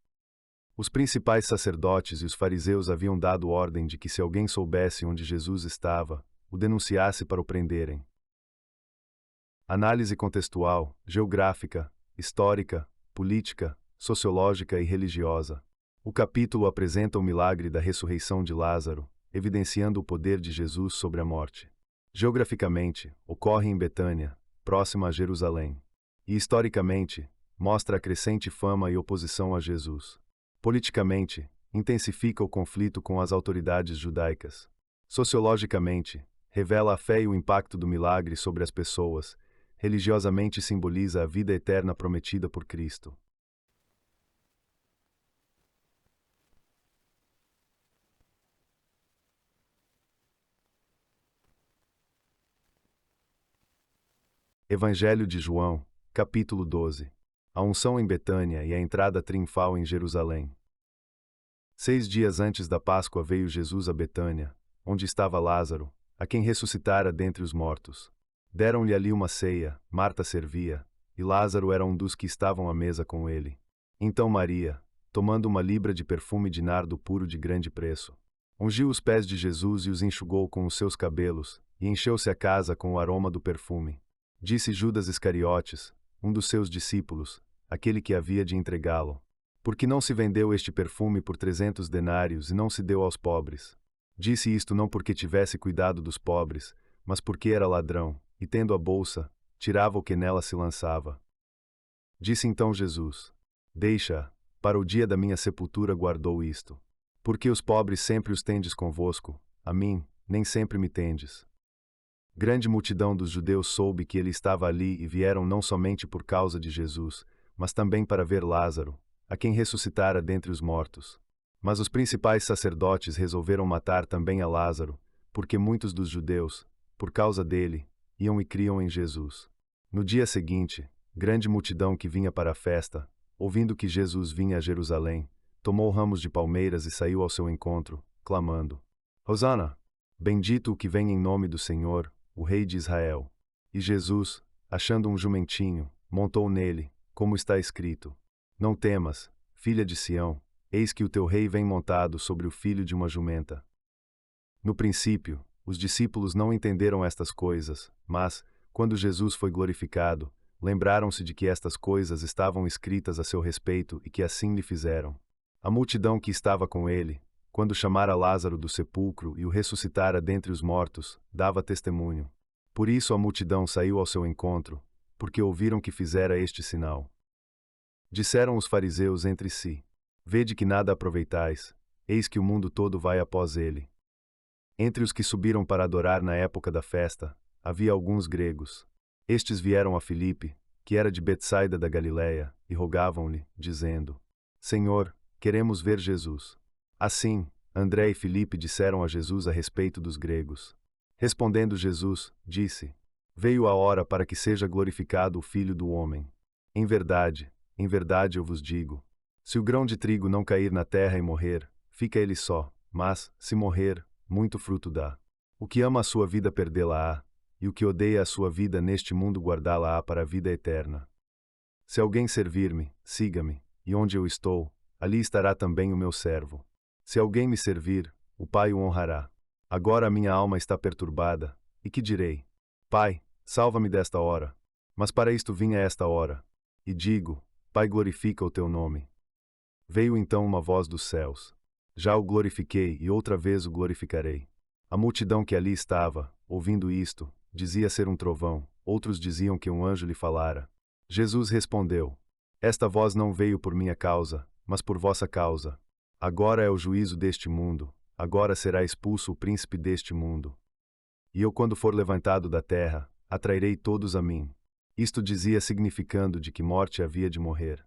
Os principais sacerdotes e os fariseus haviam dado ordem de que se alguém soubesse onde Jesus estava, o denunciasse para o prenderem. Análise contextual, geográfica, histórica, política, sociológica e religiosa. O capítulo apresenta o milagre da ressurreição de Lázaro, evidenciando o poder de Jesus sobre a morte. Geograficamente, ocorre em Betânia, próxima a Jerusalém. E historicamente, mostra a crescente fama e oposição a Jesus. Politicamente, intensifica o conflito com as autoridades judaicas. Sociologicamente, revela a fé e o impacto do milagre sobre as pessoas. Religiosamente simboliza a vida eterna prometida por Cristo. Evangelho de João, capítulo 12. A unção em Betânia e a entrada triunfal em Jerusalém. 6 dias antes da Páscoa veio Jesus a Betânia, onde estava Lázaro, a quem ressuscitara dentre os mortos. Deram-lhe ali uma ceia, Marta servia, e Lázaro era um dos que estavam à mesa com ele. Então Maria, tomando uma libra de perfume de nardo puro de grande preço, ungiu os pés de Jesus e os enxugou com os seus cabelos, e encheu-se a casa com o aroma do perfume. Disse Judas Iscariotes, um dos seus discípulos, aquele que havia de entregá-lo: por que não se vendeu este perfume por 300 denários e não se deu aos pobres? Disse isto não porque tivesse cuidado dos pobres, mas porque era ladrão, e tendo a bolsa, tirava o que nela se lançava. Disse então Jesus: deixa-a, para o dia da minha sepultura guardou isto. Porque os pobres sempre os tendes convosco, a mim, nem sempre me tendes. Grande multidão dos judeus soube que ele estava ali e vieram não somente por causa de Jesus, mas também para ver Lázaro, a quem ressuscitara dentre os mortos. Mas os principais sacerdotes resolveram matar também a Lázaro, porque muitos dos judeus, por causa dele, iam e criam em Jesus. No dia seguinte, grande multidão que vinha para a festa, ouvindo que Jesus vinha a Jerusalém, tomou ramos de palmeiras e saiu ao seu encontro, clamando: Hosana! Bendito o que vem em nome do Senhor, o Rei de Israel. E Jesus, achando um jumentinho, montou nele, como está escrito: não temas, filha de Sião, eis que o teu rei vem montado sobre o filho de uma jumenta. No princípio, os discípulos não entenderam estas coisas, mas, quando Jesus foi glorificado, lembraram-se de que estas coisas estavam escritas a seu respeito e que assim lhe fizeram. A multidão que estava com ele, quando chamara Lázaro do sepulcro e o ressuscitara dentre os mortos, dava testemunho. Por isso a multidão saiu ao seu encontro, porque ouviram que fizera este sinal. Disseram os fariseus entre si: vede que nada aproveitais, eis que o mundo todo vai após ele. Entre os que subiram para adorar na época da festa, havia alguns gregos. Estes vieram a Filipe, que era de Betsaida da Galiléia, e rogavam-lhe, dizendo: Senhor, queremos ver Jesus. Assim, André e Filipe disseram a Jesus a respeito dos gregos. Respondendo Jesus, disse: veio a hora para que seja glorificado o Filho do Homem. Em verdade eu vos digo: se o grão de trigo não cair na terra e morrer, fica ele só, mas, se morrer, muito fruto dá. O que ama a sua vida perdê-la-á, e o que odeia a sua vida neste mundo guardá-la-á para a vida eterna. Se alguém servir-me, siga-me, e onde eu estou, ali estará também o meu servo. Se alguém me servir, o Pai o honrará. Agora a minha alma está perturbada, e que direi? Pai, salva-me desta hora. Mas para isto vim a esta hora. E digo: Pai, glorifica o teu nome. Veio então uma voz dos céus: já o glorifiquei e outra vez o glorificarei. A multidão que ali estava, ouvindo isto, dizia ser um trovão, outros diziam que um anjo lhe falara. Jesus respondeu: esta voz não veio por minha causa, mas por vossa causa. Agora é o juízo deste mundo, agora será expulso o príncipe deste mundo. E eu, quando for levantado da terra, atrairei todos a mim. Isto dizia significando de que morte havia de morrer.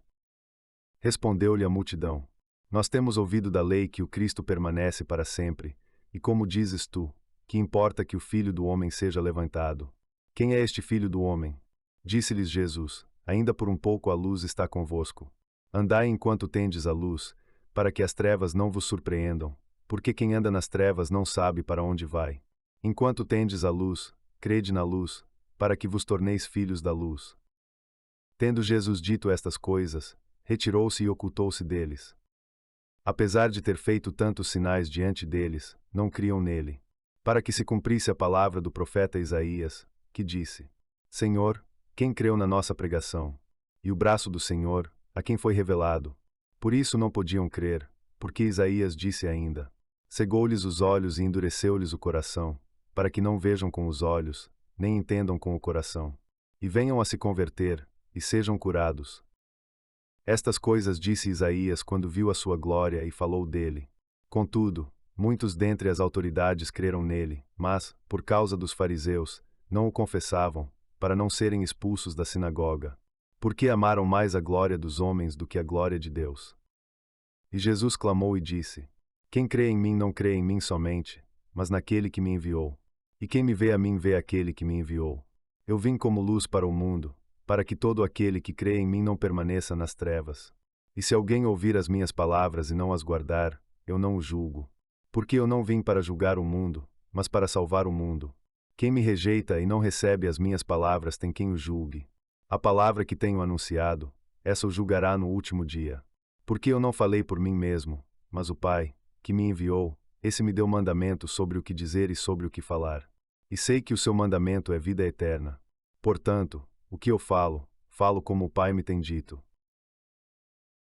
Respondeu-lhe a multidão: nós temos ouvido da lei que o Cristo permanece para sempre, e como dizes tu, que importa que o Filho do Homem seja levantado? Quem é este Filho do Homem? Disse-lhes Jesus: ainda por um pouco a luz está convosco. Andai enquanto tendes a luz, para que as trevas não vos surpreendam, porque quem anda nas trevas não sabe para onde vai. Enquanto tendes a luz, crede na luz, para que vos torneis filhos da luz. Tendo Jesus dito estas coisas, retirou-se e ocultou-se deles. Apesar de ter feito tantos sinais diante deles, não criam nele. Para que se cumprisse a palavra do profeta Isaías, que disse: Senhor, quem creu na nossa pregação? E o braço do Senhor, a quem foi revelado? Por isso não podiam crer, porque Isaías disse ainda: cegou-lhes os olhos e endureceu-lhes o coração, para que não vejam com os olhos, nem entendam com o coração, e venham a se converter, e sejam curados. Estas coisas disse Isaías quando viu a sua glória e falou dele. Contudo, muitos dentre as autoridades creram nele, mas, por causa dos fariseus, não o confessavam, para não serem expulsos da sinagoga. Porque amaram mais a glória dos homens do que a glória de Deus. E Jesus clamou e disse: quem crê em mim não crê em mim somente, mas naquele que me enviou. E quem me vê a mim vê aquele que me enviou. Eu vim como luz para o mundo, para que todo aquele que crê em mim não permaneça nas trevas. E se alguém ouvir as minhas palavras e não as guardar, eu não o julgo. Porque eu não vim para julgar o mundo, mas para salvar o mundo. Quem me rejeita e não recebe as minhas palavras tem quem o julgue. A palavra que tenho anunciado, essa o julgará no último dia. Porque eu não falei por mim mesmo, mas o Pai, que me enviou, esse me deu mandamento sobre o que dizer e sobre o que falar. E sei que o seu mandamento é vida eterna. Portanto, o que eu falo, falo como o Pai me tem dito.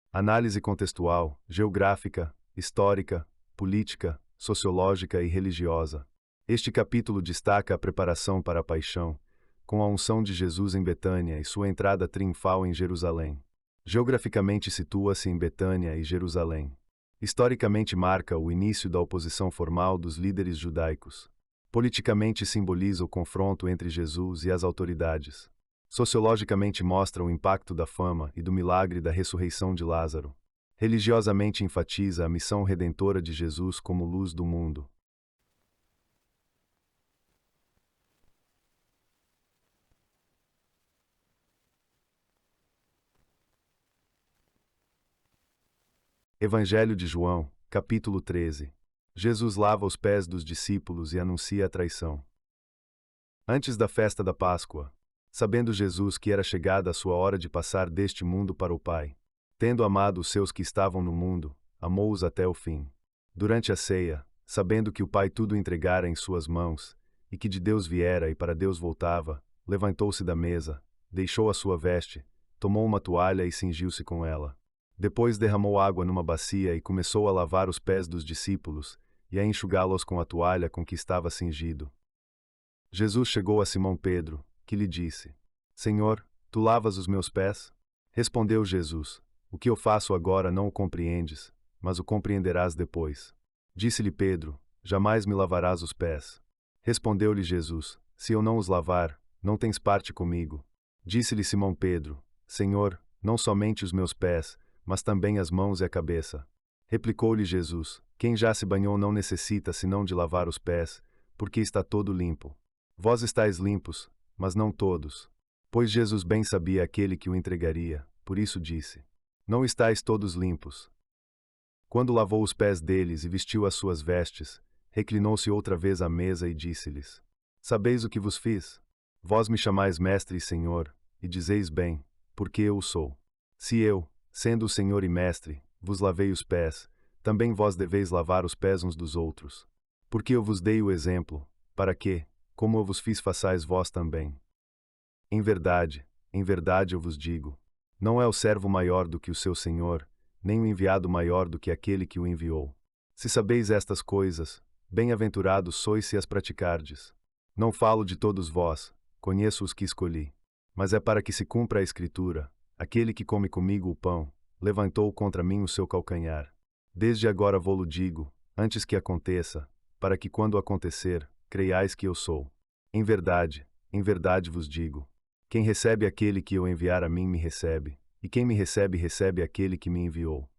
Análise contextual, geográfica, histórica, política, sociológica e religiosa. Este capítulo destaca a preparação para a paixão, com a unção de Jesus em Betânia e sua entrada triunfal em Jerusalém. Geograficamente situa-se em Betânia e Jerusalém. Historicamente marca o início da oposição formal dos líderes judaicos. Politicamente simboliza o confronto entre Jesus e as autoridades. Sociologicamente mostra o impacto da fama e do milagre da ressurreição de Lázaro. Religiosamente enfatiza a missão redentora de Jesus como luz do mundo. Evangelho de João, capítulo 13. Jesus lava os pés dos discípulos e anuncia a traição. Antes da festa da Páscoa, sabendo Jesus que era chegada a sua hora de passar deste mundo para o Pai, tendo amado os seus que estavam no mundo, amou-os até o fim. Durante a ceia, sabendo que o Pai tudo entregara em suas mãos, e que de Deus viera e para Deus voltava, levantou-se da mesa, deixou a sua veste, tomou uma toalha e cingiu-se com ela. Depois derramou água numa bacia e começou a lavar os pés dos discípulos, e a enxugá-los com a toalha com que estava cingido. Jesus chegou a Simão Pedro, que lhe disse: Senhor, tu lavas os meus pés? Respondeu Jesus: O que eu faço agora não o compreendes, mas o compreenderás depois. Disse-lhe Pedro: Jamais me lavarás os pés. Respondeu-lhe Jesus: Se eu não os lavar, não tens parte comigo. Disse-lhe Simão Pedro: Senhor, não somente os meus pés, mas também as mãos e a cabeça. Replicou-lhe Jesus: Quem já se banhou não necessita senão de lavar os pés, porque está todo limpo. Vós estáis limpos, mas não todos. Pois Jesus bem sabia aquele que o entregaria, por isso disse: Não estáis todos limpos. Quando lavou os pés deles e vestiu as suas vestes, reclinou-se outra vez à mesa e disse-lhes: Sabeis o que vos fiz? Vós me chamais mestre e senhor, e dizeis bem, porque eu o sou. Se eu, sendo o Senhor e Mestre, vos lavei os pés, também vós deveis lavar os pés uns dos outros. Porque eu vos dei o exemplo, para que, como eu vos fiz, façais vós também. Em verdade eu vos digo, não é o servo maior do que o seu Senhor, nem o enviado maior do que aquele que o enviou. Se sabeis estas coisas, bem-aventurados sois se as praticardes. Não falo de todos vós, conheço os que escolhi. Mas é para que se cumpra a Escritura: aquele que come comigo o pão, levantou contra mim o seu calcanhar. Desde agora vou-lo digo, antes que aconteça, para que quando acontecer, creiais que eu sou. Em verdade vos digo: quem recebe aquele que eu enviar a mim me recebe, e quem me recebe recebe aquele que me enviou.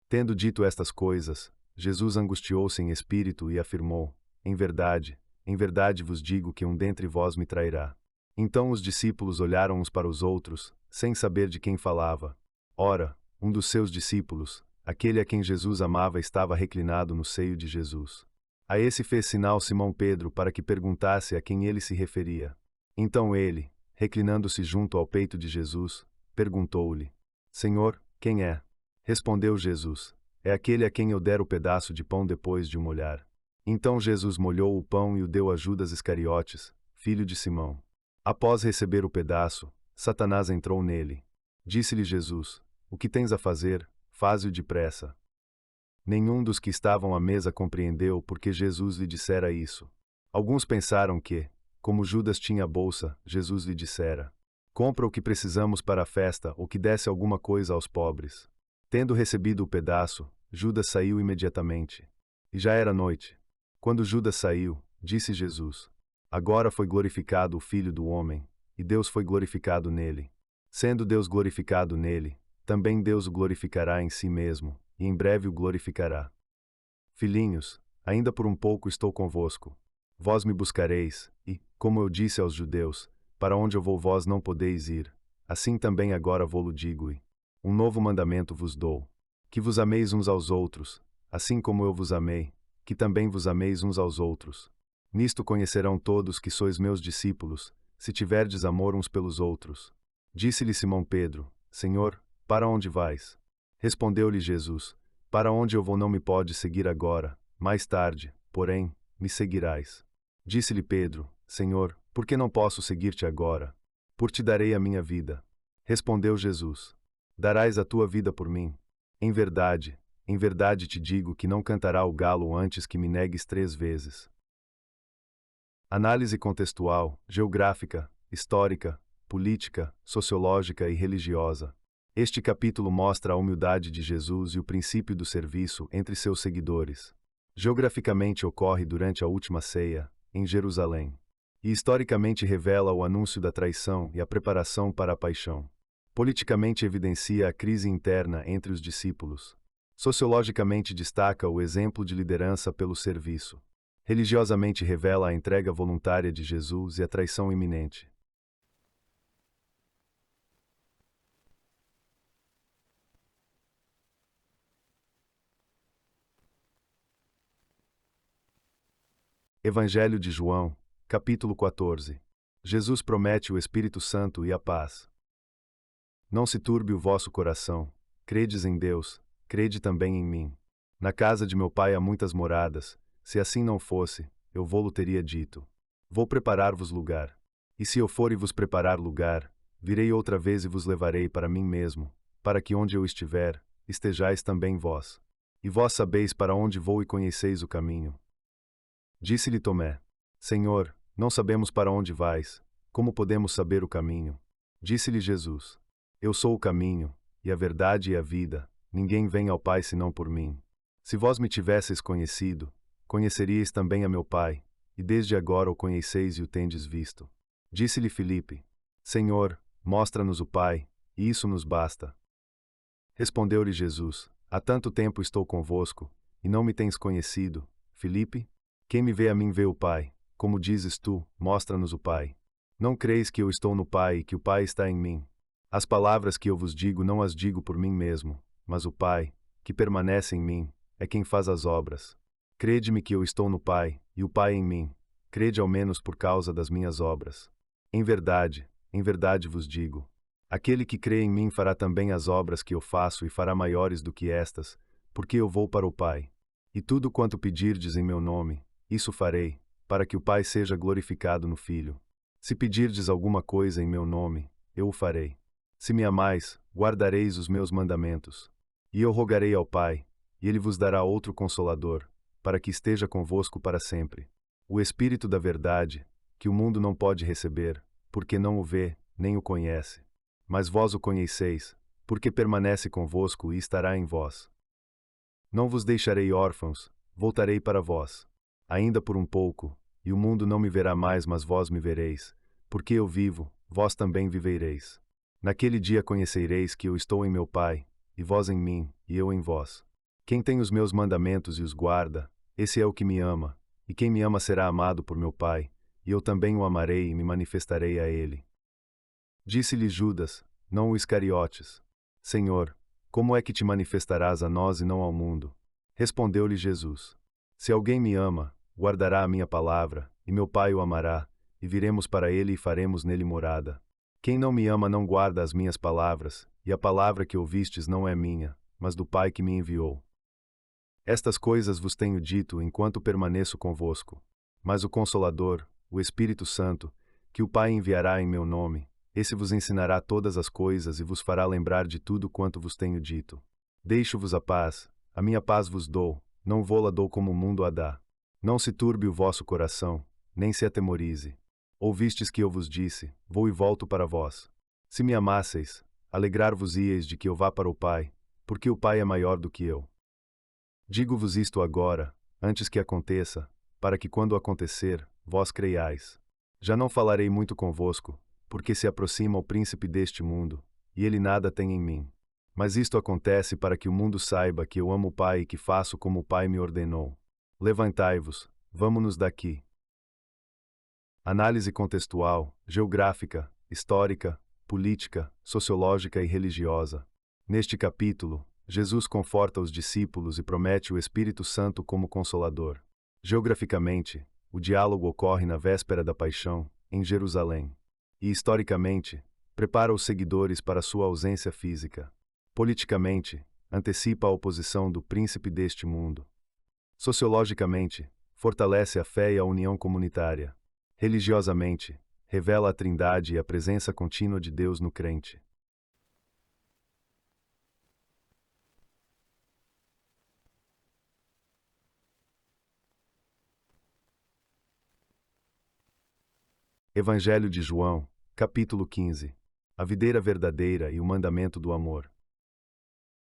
Tendo dito estas coisas, Jesus angustiou-se em espírito e afirmou: em verdade vos digo que um dentre vós me trairá. Então os discípulos olharam uns para os outros, sem saber de quem falava. Ora, um dos seus discípulos, aquele a quem Jesus amava, estava reclinado no seio de Jesus. A esse fez sinal Simão Pedro para que perguntasse a quem ele se referia. Então ele, reclinando-se junto ao peito de Jesus, perguntou-lhe: Senhor, quem é? Respondeu Jesus: É aquele a quem eu der o pedaço de pão depois de o molhar. Então Jesus molhou o pão e o deu a Judas Iscariotes, filho de Simão. Após receber o pedaço, Satanás entrou nele. Disse-lhe Jesus: O que tens a fazer, faze-o depressa. Nenhum dos que estavam à mesa compreendeu porque Jesus lhe dissera isso. Alguns pensaram que, como Judas tinha a bolsa, Jesus lhe dissera: Compra o que precisamos para a festa ou que desse alguma coisa aos pobres. Tendo recebido o pedaço, Judas saiu imediatamente. E já era noite. Quando Judas saiu, disse Jesus: Agora foi glorificado o Filho do Homem, e Deus foi glorificado nele. Sendo Deus glorificado nele, também Deus o glorificará em si mesmo, e em breve o glorificará. Filhinhos, ainda por um pouco estou convosco. Vós me buscareis, e, como eu disse aos judeus, para onde eu vou vós não podeis ir, assim também agora vô-lo digo-e. Um novo mandamento vos dou: que vos ameis uns aos outros, assim como eu vos amei, que também vos ameis uns aos outros. Nisto conhecerão todos que sois meus discípulos, se tiverdes amor uns pelos outros. Disse-lhe Simão Pedro: Senhor, para onde vais? Respondeu-lhe Jesus: Para onde eu vou não me pode seguir agora, mais tarde, porém, me seguirás. Disse-lhe Pedro: Senhor, por que não posso seguir-te agora? Por ti darei a minha vida. Respondeu Jesus: Darás a tua vida por mim? Em verdade te digo que não cantará o galo antes que me negues 3 vezes. Análise contextual, geográfica, histórica, política, sociológica e religiosa. Este capítulo mostra a humildade de Jesus e o princípio do serviço entre seus seguidores. Geograficamente ocorre durante a última ceia, em Jerusalém. E historicamente revela o anúncio da traição e a preparação para a paixão. Politicamente evidencia a crise interna entre os discípulos. Sociologicamente destaca o exemplo de liderança pelo serviço. Religiosamente revela a entrega voluntária de Jesus e a traição iminente. Evangelho de João, capítulo 14. Jesus promete o Espírito Santo e a paz. Não se turbe o vosso coração, credes em Deus, crede também em mim. Na casa de meu Pai há muitas moradas, se assim não fosse, eu vô-lo teria dito. Vou preparar-vos lugar. E se eu for e vos preparar lugar, virei outra vez e vos levarei para mim mesmo, para que onde eu estiver, estejais também vós. E vós sabeis para onde vou e conheceis o caminho. Disse-lhe Tomé: Senhor, não sabemos para onde vais, como podemos saber o caminho? Disse-lhe Jesus: Eu sou o caminho, e a verdade e a vida, ninguém vem ao Pai senão por mim. Se vós me tivesseis conhecido, conheceríeis também a meu Pai, e desde agora o conheceis e o tendes visto. Disse-lhe Filipe: Senhor, mostra-nos o Pai, e isso nos basta. Respondeu-lhe Jesus: Há tanto tempo estou convosco, e não me tens conhecido, Filipe? Quem me vê a mim vê o Pai, como dizes tu, mostra-nos o Pai. Não creis que eu estou no Pai e que o Pai está em mim? As palavras que eu vos digo não as digo por mim mesmo, mas o Pai, que permanece em mim, é quem faz as obras. Crede-me que eu estou no Pai, e o Pai em mim. Crede ao menos por causa das minhas obras. Em verdade vos digo: aquele que crê em mim fará também as obras que eu faço e fará maiores do que estas, porque eu vou para o Pai. E tudo quanto pedirdes em meu nome, isso farei, para que o Pai seja glorificado no Filho. Se pedirdes alguma coisa em meu nome, eu o farei. Se me amais, guardareis os meus mandamentos. E eu rogarei ao Pai, e ele vos dará outro Consolador, para que esteja convosco para sempre. O Espírito da Verdade, que o mundo não pode receber, porque não o vê, nem o conhece. Mas vós o conheceis, porque permanece convosco e estará em vós. Não vos deixarei órfãos, voltarei para vós. Ainda por um pouco, e o mundo não me verá mais, mas vós me vereis, porque eu vivo, vós também vivereis. Naquele dia conhecereis que eu estou em meu Pai, e vós em mim, e eu em vós. Quem tem os meus mandamentos e os guarda, esse é o que me ama, e quem me ama será amado por meu Pai, e eu também o amarei e me manifestarei a ele. Disse-lhe Judas, não o Iscariotes: Senhor, como é que te manifestarás a nós e não ao mundo? Respondeu-lhe Jesus: Se alguém me ama, guardará a minha palavra, e meu Pai o amará, e viremos para ele e faremos nele morada. Quem não me ama não guarda as minhas palavras, e a palavra que ouvistes não é minha, mas do Pai que me enviou. Estas coisas vos tenho dito enquanto permaneço convosco. Mas o Consolador, o Espírito Santo, que o Pai enviará em meu nome, esse vos ensinará todas as coisas e vos fará lembrar de tudo quanto vos tenho dito. Deixo-vos a minha paz vos dou, não vô-la dou como o mundo a dá. Não se turbe o vosso coração, nem se atemorize. Ouvistes que eu vos disse: vou e volto para vós. Se me amasseis, alegrar-vos-íeis de que eu vá para o Pai, porque o Pai é maior do que eu. Digo-vos isto agora, antes que aconteça, para que quando acontecer, vós creiais. Já não falarei muito convosco, porque se aproxima o príncipe deste mundo, e ele nada tem em mim. Mas isto acontece para que o mundo saiba que eu amo o Pai e que faço como o Pai me ordenou. Levantai-vos, vamo-nos daqui. Análise contextual, geográfica, histórica, política, sociológica e religiosa. Neste capítulo, Jesus conforta os discípulos e promete o Espírito Santo como consolador. Geograficamente, o diálogo ocorre na véspera da paixão, em Jerusalém. E historicamente, prepara os seguidores para sua ausência física. Politicamente, antecipa a oposição do príncipe deste mundo. Sociologicamente, fortalece a fé e a união comunitária. Religiosamente, revela a Trindade e a presença contínua de Deus no crente. Evangelho de João, capítulo 15. A videira verdadeira e o mandamento do amor.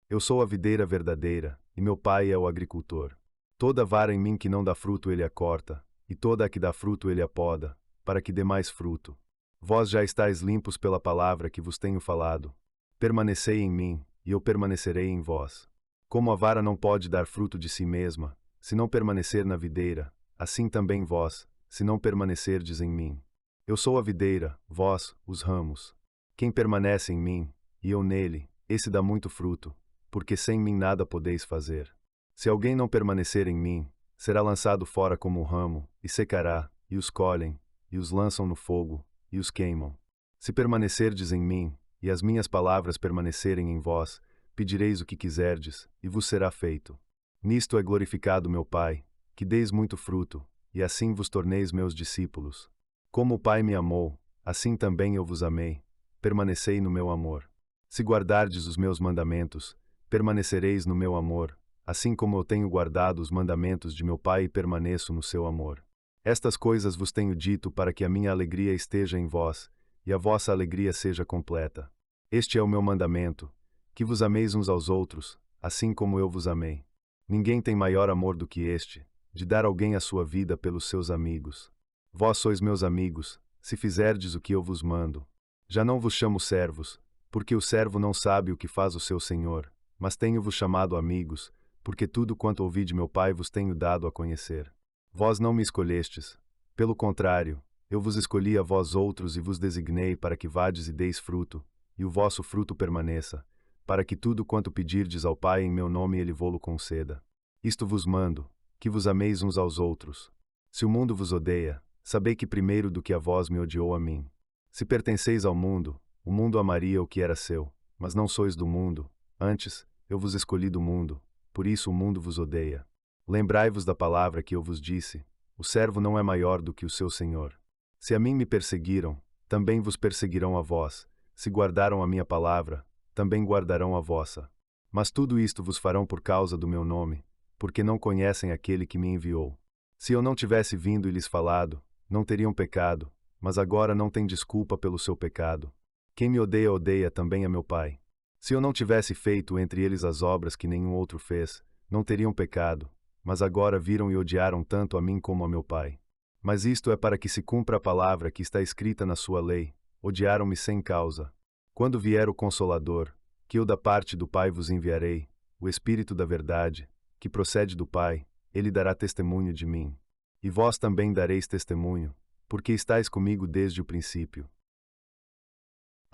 Eu sou a videira verdadeira, e meu Pai é o agricultor. Toda vara em mim que não dá fruto ele a corta, e toda a que dá fruto ele a poda, para que dê mais fruto. Vós já estáis limpos pela palavra que vos tenho falado. Permanecei em mim, e eu permanecerei em vós. Como a vara não pode dar fruto de si mesma, se não permanecer na videira, assim também vós, se não permanecerdes em mim. Eu sou a videira, vós, os ramos. Quem permanece em mim, e eu nele, esse dá muito fruto, porque sem mim nada podeis fazer. Se alguém não permanecer em mim, será lançado fora como o ramo, e secará, e os colhem, e os lançam no fogo, e os queimam. Se permanecerdes em mim, e as minhas palavras permanecerem em vós, pedireis o que quiserdes, e vos será feito. Nisto é glorificado meu Pai, que deis muito fruto, e assim vos torneis meus discípulos. Como o Pai me amou, assim também eu vos amei. Permanecei no meu amor. Se guardardes os meus mandamentos, permanecereis no meu amor, assim como eu tenho guardado os mandamentos de meu Pai e permaneço no seu amor. Estas coisas vos tenho dito para que a minha alegria esteja em vós, e a vossa alegria seja completa. Este é o meu mandamento, que vos ameis uns aos outros, assim como eu vos amei. Ninguém tem maior amor do que este, de dar alguém a sua vida pelos seus amigos. Vós sois meus amigos, se fizerdes o que eu vos mando. Já não vos chamo servos, porque o servo não sabe o que faz o seu senhor, mas tenho-vos chamado amigos, porque tudo quanto ouvi de meu Pai vos tenho dado a conhecer. Vós não me escolhestes. Pelo contrário, eu vos escolhi a vós outros e vos designei para que vades e deis fruto, e o vosso fruto permaneça, para que tudo quanto pedirdes ao Pai em meu nome ele vô-lo conceda. Isto vos mando, que vos ameis uns aos outros. Se o mundo vos odeia, sabei que primeiro do que a vós me odiou a mim. Se pertenceis ao mundo, o mundo amaria o que era seu, mas não sois do mundo, antes, eu vos escolhi do mundo, por isso o mundo vos odeia. Lembrai-vos da palavra que eu vos disse, o servo não é maior do que o seu senhor. Se a mim me perseguiram, também vos perseguirão a vós, se guardaram a minha palavra, também guardarão a vossa. Mas tudo isto vos farão por causa do meu nome, porque não conhecem aquele que me enviou. Se eu não tivesse vindo e lhes falado, não teriam pecado, mas agora não têm desculpa pelo seu pecado. Quem me odeia, odeia também a meu Pai. Se eu não tivesse feito entre eles as obras que nenhum outro fez, não teriam pecado, mas agora viram e odiaram tanto a mim como a meu Pai. Mas isto é para que se cumpra a palavra que está escrita na sua lei, odiaram-me sem causa. Quando vier o Consolador, que eu da parte do Pai vos enviarei, o Espírito da verdade, que procede do Pai, ele dará testemunho de mim. E vós também dareis testemunho, porque estáis comigo desde o princípio.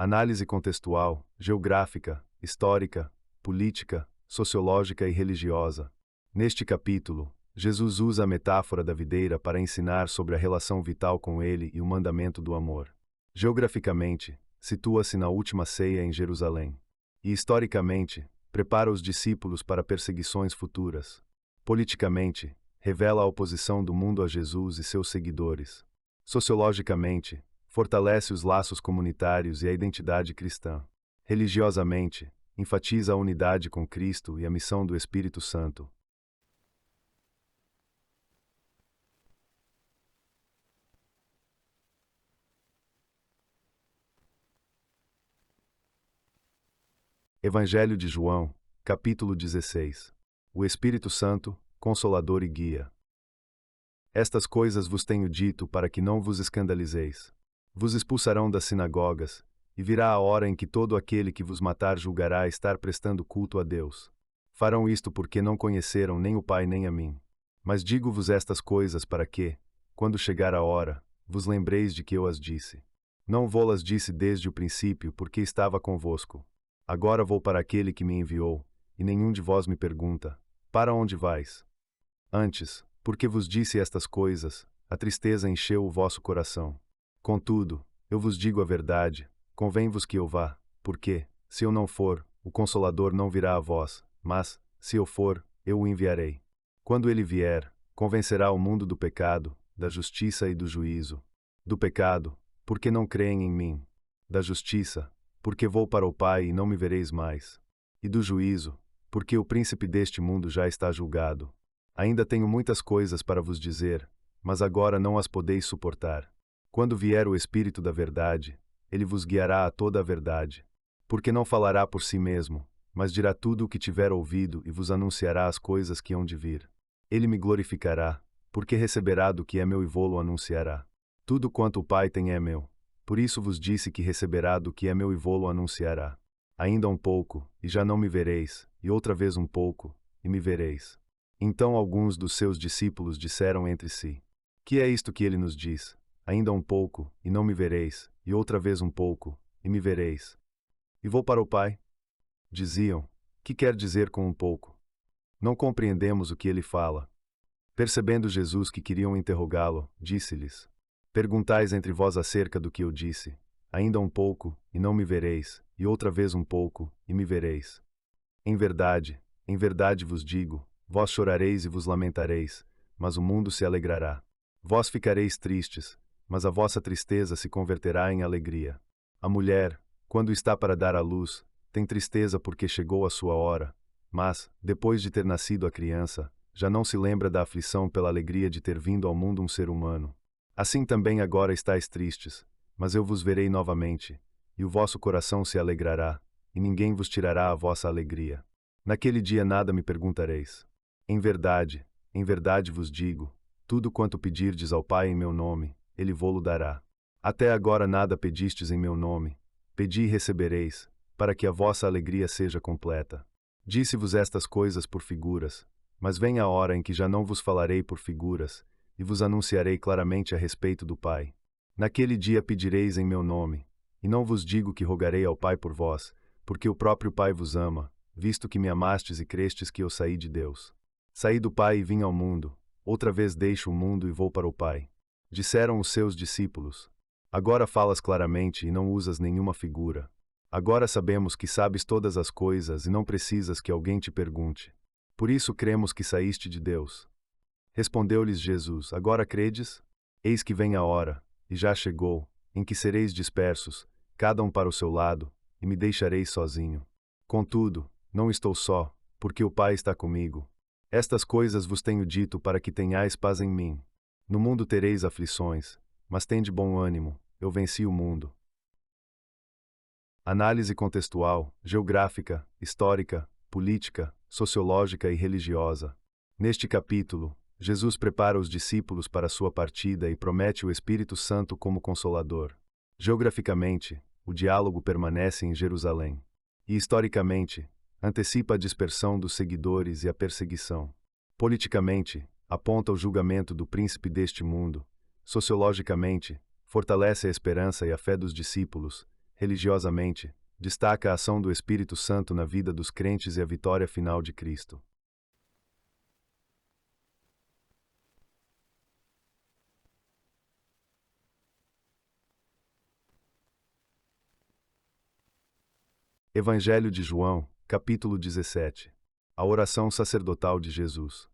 Análise contextual, geográfica, histórica, política, sociológica e religiosa. Neste capítulo, Jesus usa a metáfora da videira para ensinar sobre a relação vital com ele e o mandamento do amor. Geograficamente, situa-se na última ceia em Jerusalém. E historicamente, prepara os discípulos para perseguições futuras. Politicamente, revela a oposição do mundo a Jesus e seus seguidores. Sociologicamente, fortalece os laços comunitários e a identidade cristã. Religiosamente, enfatiza a unidade com Cristo e a missão do Espírito Santo. Evangelho de João, capítulo 16. O Espírito Santo, Consolador e Guia. Estas coisas vos tenho dito para que não vos escandalizeis. Vos expulsarão das sinagogas, e virá a hora em que todo aquele que vos matar julgará estar prestando culto a Deus. Farão isto porque não conheceram nem o Pai nem a mim. Mas digo-vos estas coisas para que, quando chegar a hora, vos lembreis de que eu as disse. Não vô-las disse desde o princípio, porque estava convosco. Agora vou para aquele que me enviou, e nenhum de vós me pergunta: para onde vais? Antes, porque vos disse estas coisas, a tristeza encheu o vosso coração. Contudo, eu vos digo a verdade, convém-vos que eu vá, porque, se eu não for, o Consolador não virá a vós, mas, se eu for, eu o enviarei. Quando ele vier, convencerá o mundo do pecado, da justiça e do juízo. Do pecado, porque não creem em mim. Da justiça, porque vou para o Pai e não me vereis mais. E do juízo, porque o príncipe deste mundo já está julgado. Ainda tenho muitas coisas para vos dizer, mas agora não as podeis suportar. Quando vier o Espírito da verdade, ele vos guiará a toda a verdade. Porque não falará por si mesmo, mas dirá tudo o que tiver ouvido e vos anunciará as coisas que hão de vir. Ele me glorificará, porque receberá do que é meu e vô-lo anunciará. Tudo quanto o Pai tem é meu. Por isso vos disse que receberá do que é meu e vô-lo anunciará. Ainda um pouco, e já não me vereis, e outra vez um pouco, e me vereis. Então alguns dos seus discípulos disseram entre si: que é isto que ele nos diz? Ainda um pouco, e não me vereis, e outra vez um pouco, e me vereis. E vou para o Pai? Diziam: que quer dizer com um pouco? Não compreendemos o que ele fala. Percebendo Jesus que queriam interrogá-lo, disse-lhes: perguntais entre vós acerca do que eu disse. Ainda um pouco, e não me vereis, e outra vez um pouco, e me vereis. Em verdade vos digo, vós chorareis e vos lamentareis, mas o mundo se alegrará. Vós ficareis tristes, mas a vossa tristeza se converterá em alegria. A mulher, quando está para dar à luz, tem tristeza porque chegou a sua hora, mas, depois de ter nascido a criança, já não se lembra da aflição pela alegria de ter vindo ao mundo um ser humano. Assim também agora estáis tristes, mas eu vos verei novamente, e o vosso coração se alegrará, e ninguém vos tirará a vossa alegria. Naquele dia nada me perguntareis. Em verdade vos digo, tudo quanto pedirdes ao Pai em meu nome, ele vô-lo dará. Até agora nada pedistes em meu nome. Pedi e recebereis, para que a vossa alegria seja completa. Disse-vos estas coisas por figuras, mas vem a hora em que já não vos falarei por figuras, e vos anunciarei claramente a respeito do Pai. Naquele dia pedireis em meu nome, e não vos digo que rogarei ao Pai por vós, porque o próprio Pai vos ama, visto que me amastes e crestes que eu saí de Deus. Saí do Pai e vim ao mundo, outra vez deixo o mundo e vou para o Pai. Disseram os seus discípulos: agora falas claramente e não usas nenhuma figura. Agora sabemos que sabes todas as coisas e não precisas que alguém te pergunte. Por isso cremos que saíste de Deus. Respondeu-lhes Jesus: agora credes? Eis que vem a hora, e já chegou, em que sereis dispersos, cada um para o seu lado, e me deixareis sozinho. Contudo, não estou só, porque o Pai está comigo. Estas coisas vos tenho dito para que tenhais paz em mim. No mundo tereis aflições, mas tende bom ânimo, eu venci o mundo. Análise contextual, geográfica, histórica, política, sociológica e religiosa. Neste capítulo, Jesus prepara os discípulos para sua partida e promete o Espírito Santo como Consolador. Geograficamente, o diálogo permanece em Jerusalém. E historicamente, antecipa a dispersão dos seguidores e a perseguição. Politicamente, aponta o julgamento do príncipe deste mundo. Sociologicamente, fortalece a esperança e a fé dos discípulos. Religiosamente, destaca a ação do Espírito Santo na vida dos crentes e a vitória final de Cristo. Evangelho de João, capítulo 17. A oração sacerdotal de Jesus.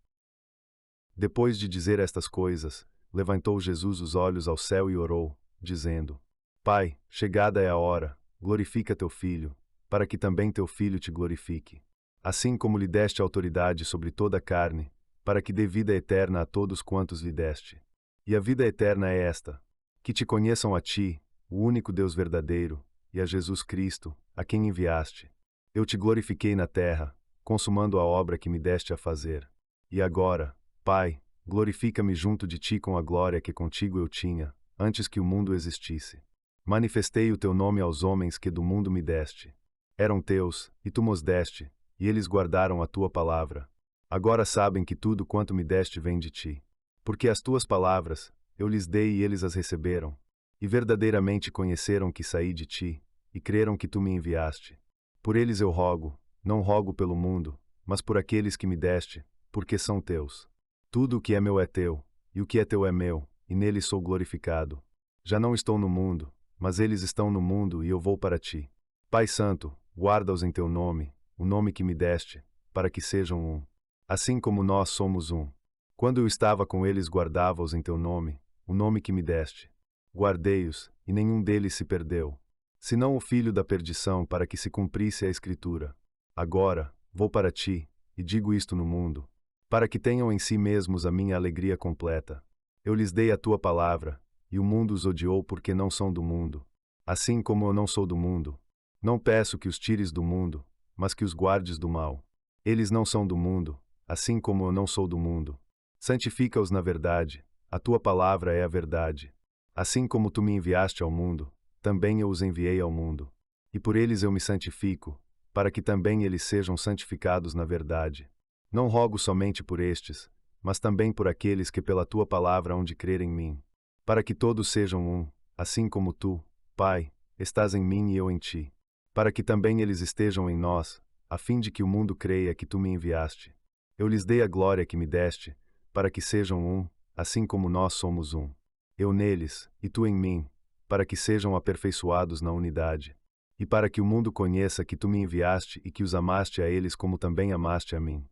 Depois de dizer estas coisas, levantou Jesus os olhos ao céu e orou, dizendo: Pai, chegada é a hora, glorifica teu Filho, para que também teu Filho te glorifique. Assim como lhe deste autoridade sobre toda a carne, para que dê vida eterna a todos quantos lhe deste. E a vida eterna é esta: que te conheçam a ti, o único Deus verdadeiro, e a Jesus Cristo, a quem enviaste. Eu te glorifiquei na terra, consumando a obra que me deste a fazer. E agora, Pai, glorifica-me junto de ti com a glória que contigo eu tinha, antes que o mundo existisse. Manifestei o teu nome aos homens que do mundo me deste. Eram teus, e tu mos deste, e eles guardaram a tua palavra. Agora sabem que tudo quanto me deste vem de ti. Porque as tuas palavras, eu lhes dei e eles as receberam. E verdadeiramente conheceram que saí de ti, e creram que tu me enviaste. Por eles eu rogo, não rogo pelo mundo, mas por aqueles que me deste, porque são teus. Tudo o que é meu é teu, e o que é teu é meu, e nele sou glorificado. Já não estou no mundo, mas eles estão no mundo e eu vou para ti. Pai Santo, guarda-os em teu nome, o nome que me deste, para que sejam um. Assim como nós somos um. Quando eu estava com eles guardava-os em teu nome, o nome que me deste. Guardei-os, e nenhum deles se perdeu, senão o filho da perdição, para que se cumprisse a Escritura. Agora, vou para ti, e digo isto no mundo, para que tenham em si mesmos a minha alegria completa. Eu lhes dei a tua palavra, e o mundo os odiou porque não são do mundo. Assim como eu não sou do mundo, não peço que os tires do mundo, mas que os guardes do mal. Eles não são do mundo, assim como eu não sou do mundo. Santifica-os na verdade, a tua palavra é a verdade. Assim como tu me enviaste ao mundo, também eu os enviei ao mundo. E por eles eu me santifico, para que também eles sejam santificados na verdade. Não rogo somente por estes, mas também por aqueles que pela tua palavra hão de crer em mim. Para que todos sejam um, assim como tu, Pai, estás em mim e eu em ti. Para que também eles estejam em nós, a fim de que o mundo creia que tu me enviaste. Eu lhes dei a glória que me deste, para que sejam um, assim como nós somos um. Eu neles, e tu em mim, para que sejam aperfeiçoados na unidade. E para que o mundo conheça que tu me enviaste e que os amaste a eles como também amaste a mim.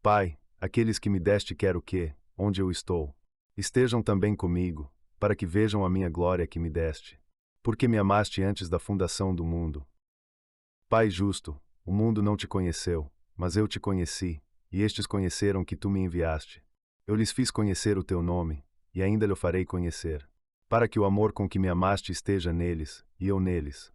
Pai, aqueles que me deste quero que, onde eu estou, estejam também comigo, para que vejam a minha glória que me deste. Porque me amaste antes da fundação do mundo. Pai justo, o mundo não te conheceu, mas eu te conheci, e estes conheceram que tu me enviaste. Eu lhes fiz conhecer o teu nome, e ainda lhe farei conhecer, para que o amor com que me amaste esteja neles, e eu neles.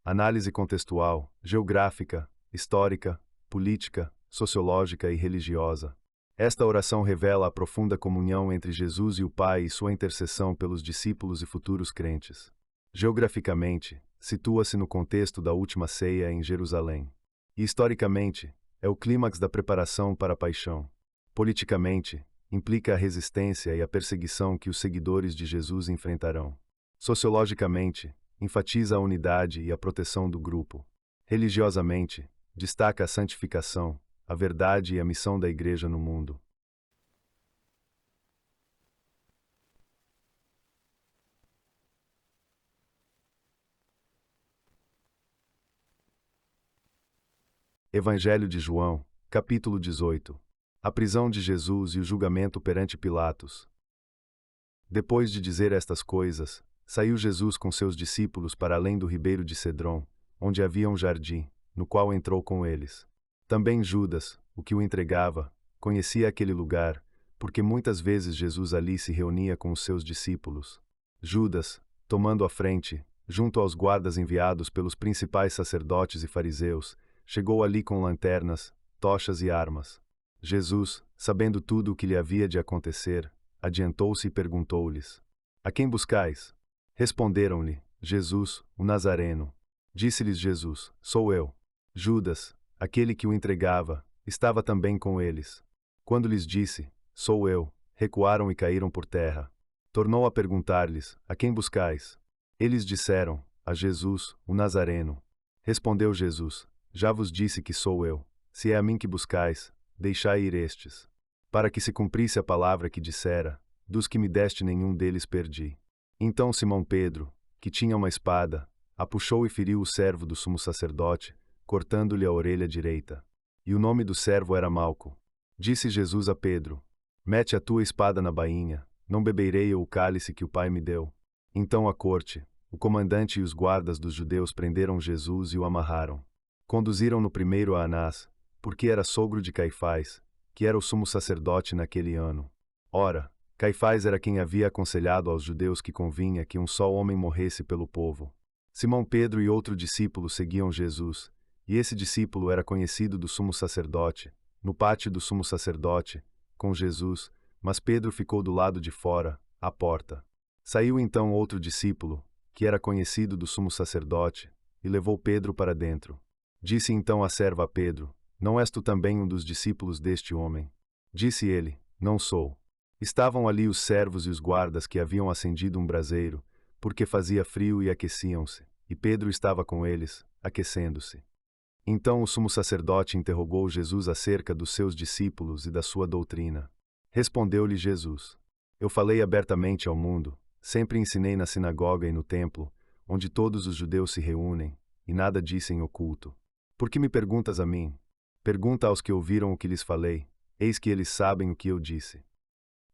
Análise contextual, geográfica, histórica, política, sociológica e religiosa. Esta oração revela a profunda comunhão entre Jesus e o Pai e sua intercessão pelos discípulos e futuros crentes. Geograficamente, situa-se no contexto da última ceia em Jerusalém. E historicamente, é o clímax da preparação para a paixão. Politicamente, implica a resistência e a perseguição que os seguidores de Jesus enfrentarão. Sociologicamente, enfatiza a unidade e a proteção do grupo. Religiosamente, destaca a santificação, a verdade e a missão da Igreja no mundo. Evangelho de João, capítulo 18. A prisão de Jesus e o julgamento perante Pilatos. Depois de dizer estas coisas, saiu Jesus com seus discípulos para além do ribeiro de Cedron, onde havia um jardim, no qual entrou com eles. Também Judas, o que o entregava, conhecia aquele lugar, porque muitas vezes Jesus ali se reunia com os seus discípulos. Judas, tomando a frente, junto aos guardas enviados pelos principais sacerdotes e fariseus, chegou ali com lanternas, tochas e armas. Jesus, sabendo tudo o que lhe havia de acontecer, adiantou-se e perguntou-lhes: A quem buscais? Responderam-lhe: Jesus, o Nazareno. Disse-lhes Jesus: Sou eu. Judas, aquele que o entregava, estava também com eles. Quando lhes disse: Sou eu, recuaram e caíram por terra. Tornou a perguntar-lhes: A quem buscais? Eles disseram: A Jesus, o Nazareno. Respondeu Jesus: Já vos disse que sou eu. Se é a mim que buscais, deixai ir estes. Para que se cumprisse a palavra que dissera: Dos que me deste nenhum deles perdi. Então Simão Pedro, que tinha uma espada, a puxou e feriu o servo do sumo sacerdote, cortando-lhe a orelha direita. E o nome do servo era Malco. Disse Jesus a Pedro: Mete a tua espada na bainha, não beberei eu o cálice que o Pai me deu. Então a corte, o comandante e os guardas dos judeus prenderam Jesus e o amarraram. Conduziram-no primeiro a Anás, porque era sogro de Caifás, que era o sumo sacerdote naquele ano. Ora, Caifás era quem havia aconselhado aos judeus que convinha que um só homem morresse pelo povo. Simão Pedro e outro discípulo seguiam Jesus, e esse discípulo era conhecido do sumo sacerdote, no pátio do sumo sacerdote, com Jesus, mas Pedro ficou do lado de fora, à porta. Saiu então outro discípulo, que era conhecido do sumo sacerdote, e levou Pedro para dentro. Disse então a serva a Pedro: Não és tu também um dos discípulos deste homem? Disse ele: Não sou. Estavam ali os servos e os guardas que haviam acendido um braseiro, porque fazia frio e aqueciam-se, e Pedro estava com eles, aquecendo-se. Então o sumo sacerdote interrogou Jesus acerca dos seus discípulos e da sua doutrina. Respondeu-lhe Jesus: Eu falei abertamente ao mundo, sempre ensinei na sinagoga e no templo, onde todos os judeus se reúnem, e nada disse em oculto. Por que me perguntas a mim? Pergunta aos que ouviram o que lhes falei, eis que eles sabem o que eu disse.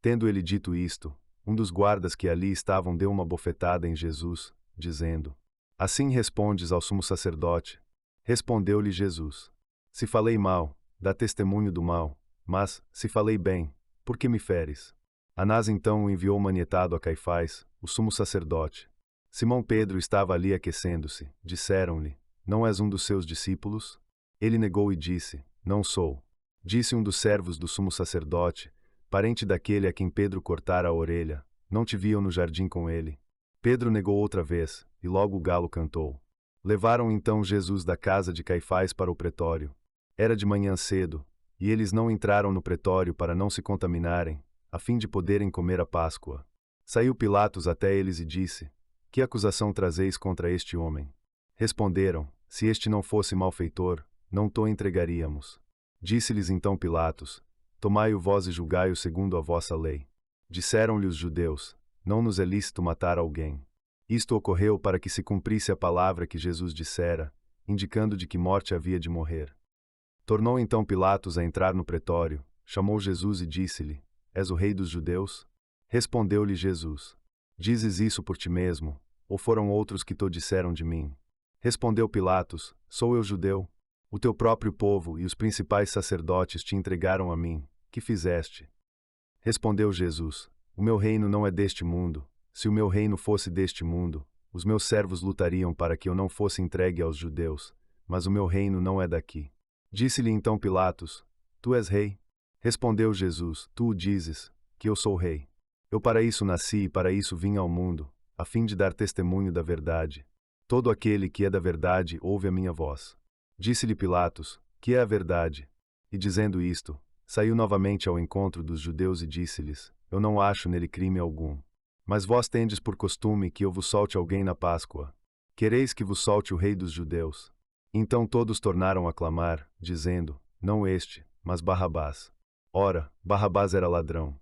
Tendo ele dito isto, um dos guardas que ali estavam deu uma bofetada em Jesus, dizendo: Assim respondes ao sumo sacerdote? Respondeu-lhe Jesus: Se falei mal, dá testemunho do mal, mas, se falei bem, por que me feres? Anás então o enviou manietado a Caifás, o sumo sacerdote. Simão Pedro estava ali aquecendo-se. Disseram-lhe: Não és um dos seus discípulos? Ele negou e disse: Não sou. Disse um dos servos do sumo sacerdote, parente daquele a quem Pedro cortara a orelha: Não te viam no jardim com ele? Pedro negou outra vez, e logo o galo cantou. Levaram então Jesus da casa de Caifás para o pretório. Era de manhã cedo, e eles não entraram no pretório para não se contaminarem, a fim de poderem comer a Páscoa. Saiu Pilatos até eles e disse: Que acusação trazeis contra este homem? Responderam: Se este não fosse malfeitor, não to entregaríamos. Disse-lhes então Pilatos: Tomai-o vós e julgai-o segundo a vossa lei. Disseram-lhe os judeus: Não nos é lícito matar alguém. Isto ocorreu para que se cumprisse a palavra que Jesus dissera, indicando de que morte havia de morrer. Tornou então Pilatos a entrar no pretório, chamou Jesus e disse-lhe: És o rei dos judeus? Respondeu-lhe Jesus: Dizes isso por ti mesmo, ou foram outros que to disseram de mim? Respondeu Pilatos: Sou eu judeu? O teu próprio povo e os principais sacerdotes te entregaram a mim. Que fizeste? Respondeu Jesus: O meu reino não é deste mundo. Se o meu reino fosse deste mundo, os meus servos lutariam para que eu não fosse entregue aos judeus, mas o meu reino não é daqui. Disse-lhe então Pilatos: Tu és rei? Respondeu Jesus: Tu o dizes, que eu sou rei. Eu para isso nasci e para isso vim ao mundo, a fim de dar testemunho da verdade. Todo aquele que é da verdade ouve a minha voz. Disse-lhe Pilatos: Que é a verdade? E dizendo isto, saiu novamente ao encontro dos judeus e disse-lhes: Eu não acho nele crime algum. Mas vós tendes por costume que eu vos solte alguém na Páscoa. Quereis que vos solte o rei dos judeus? Então todos tornaram a clamar, dizendo: Não este, mas Barrabás. Ora, Barrabás era ladrão.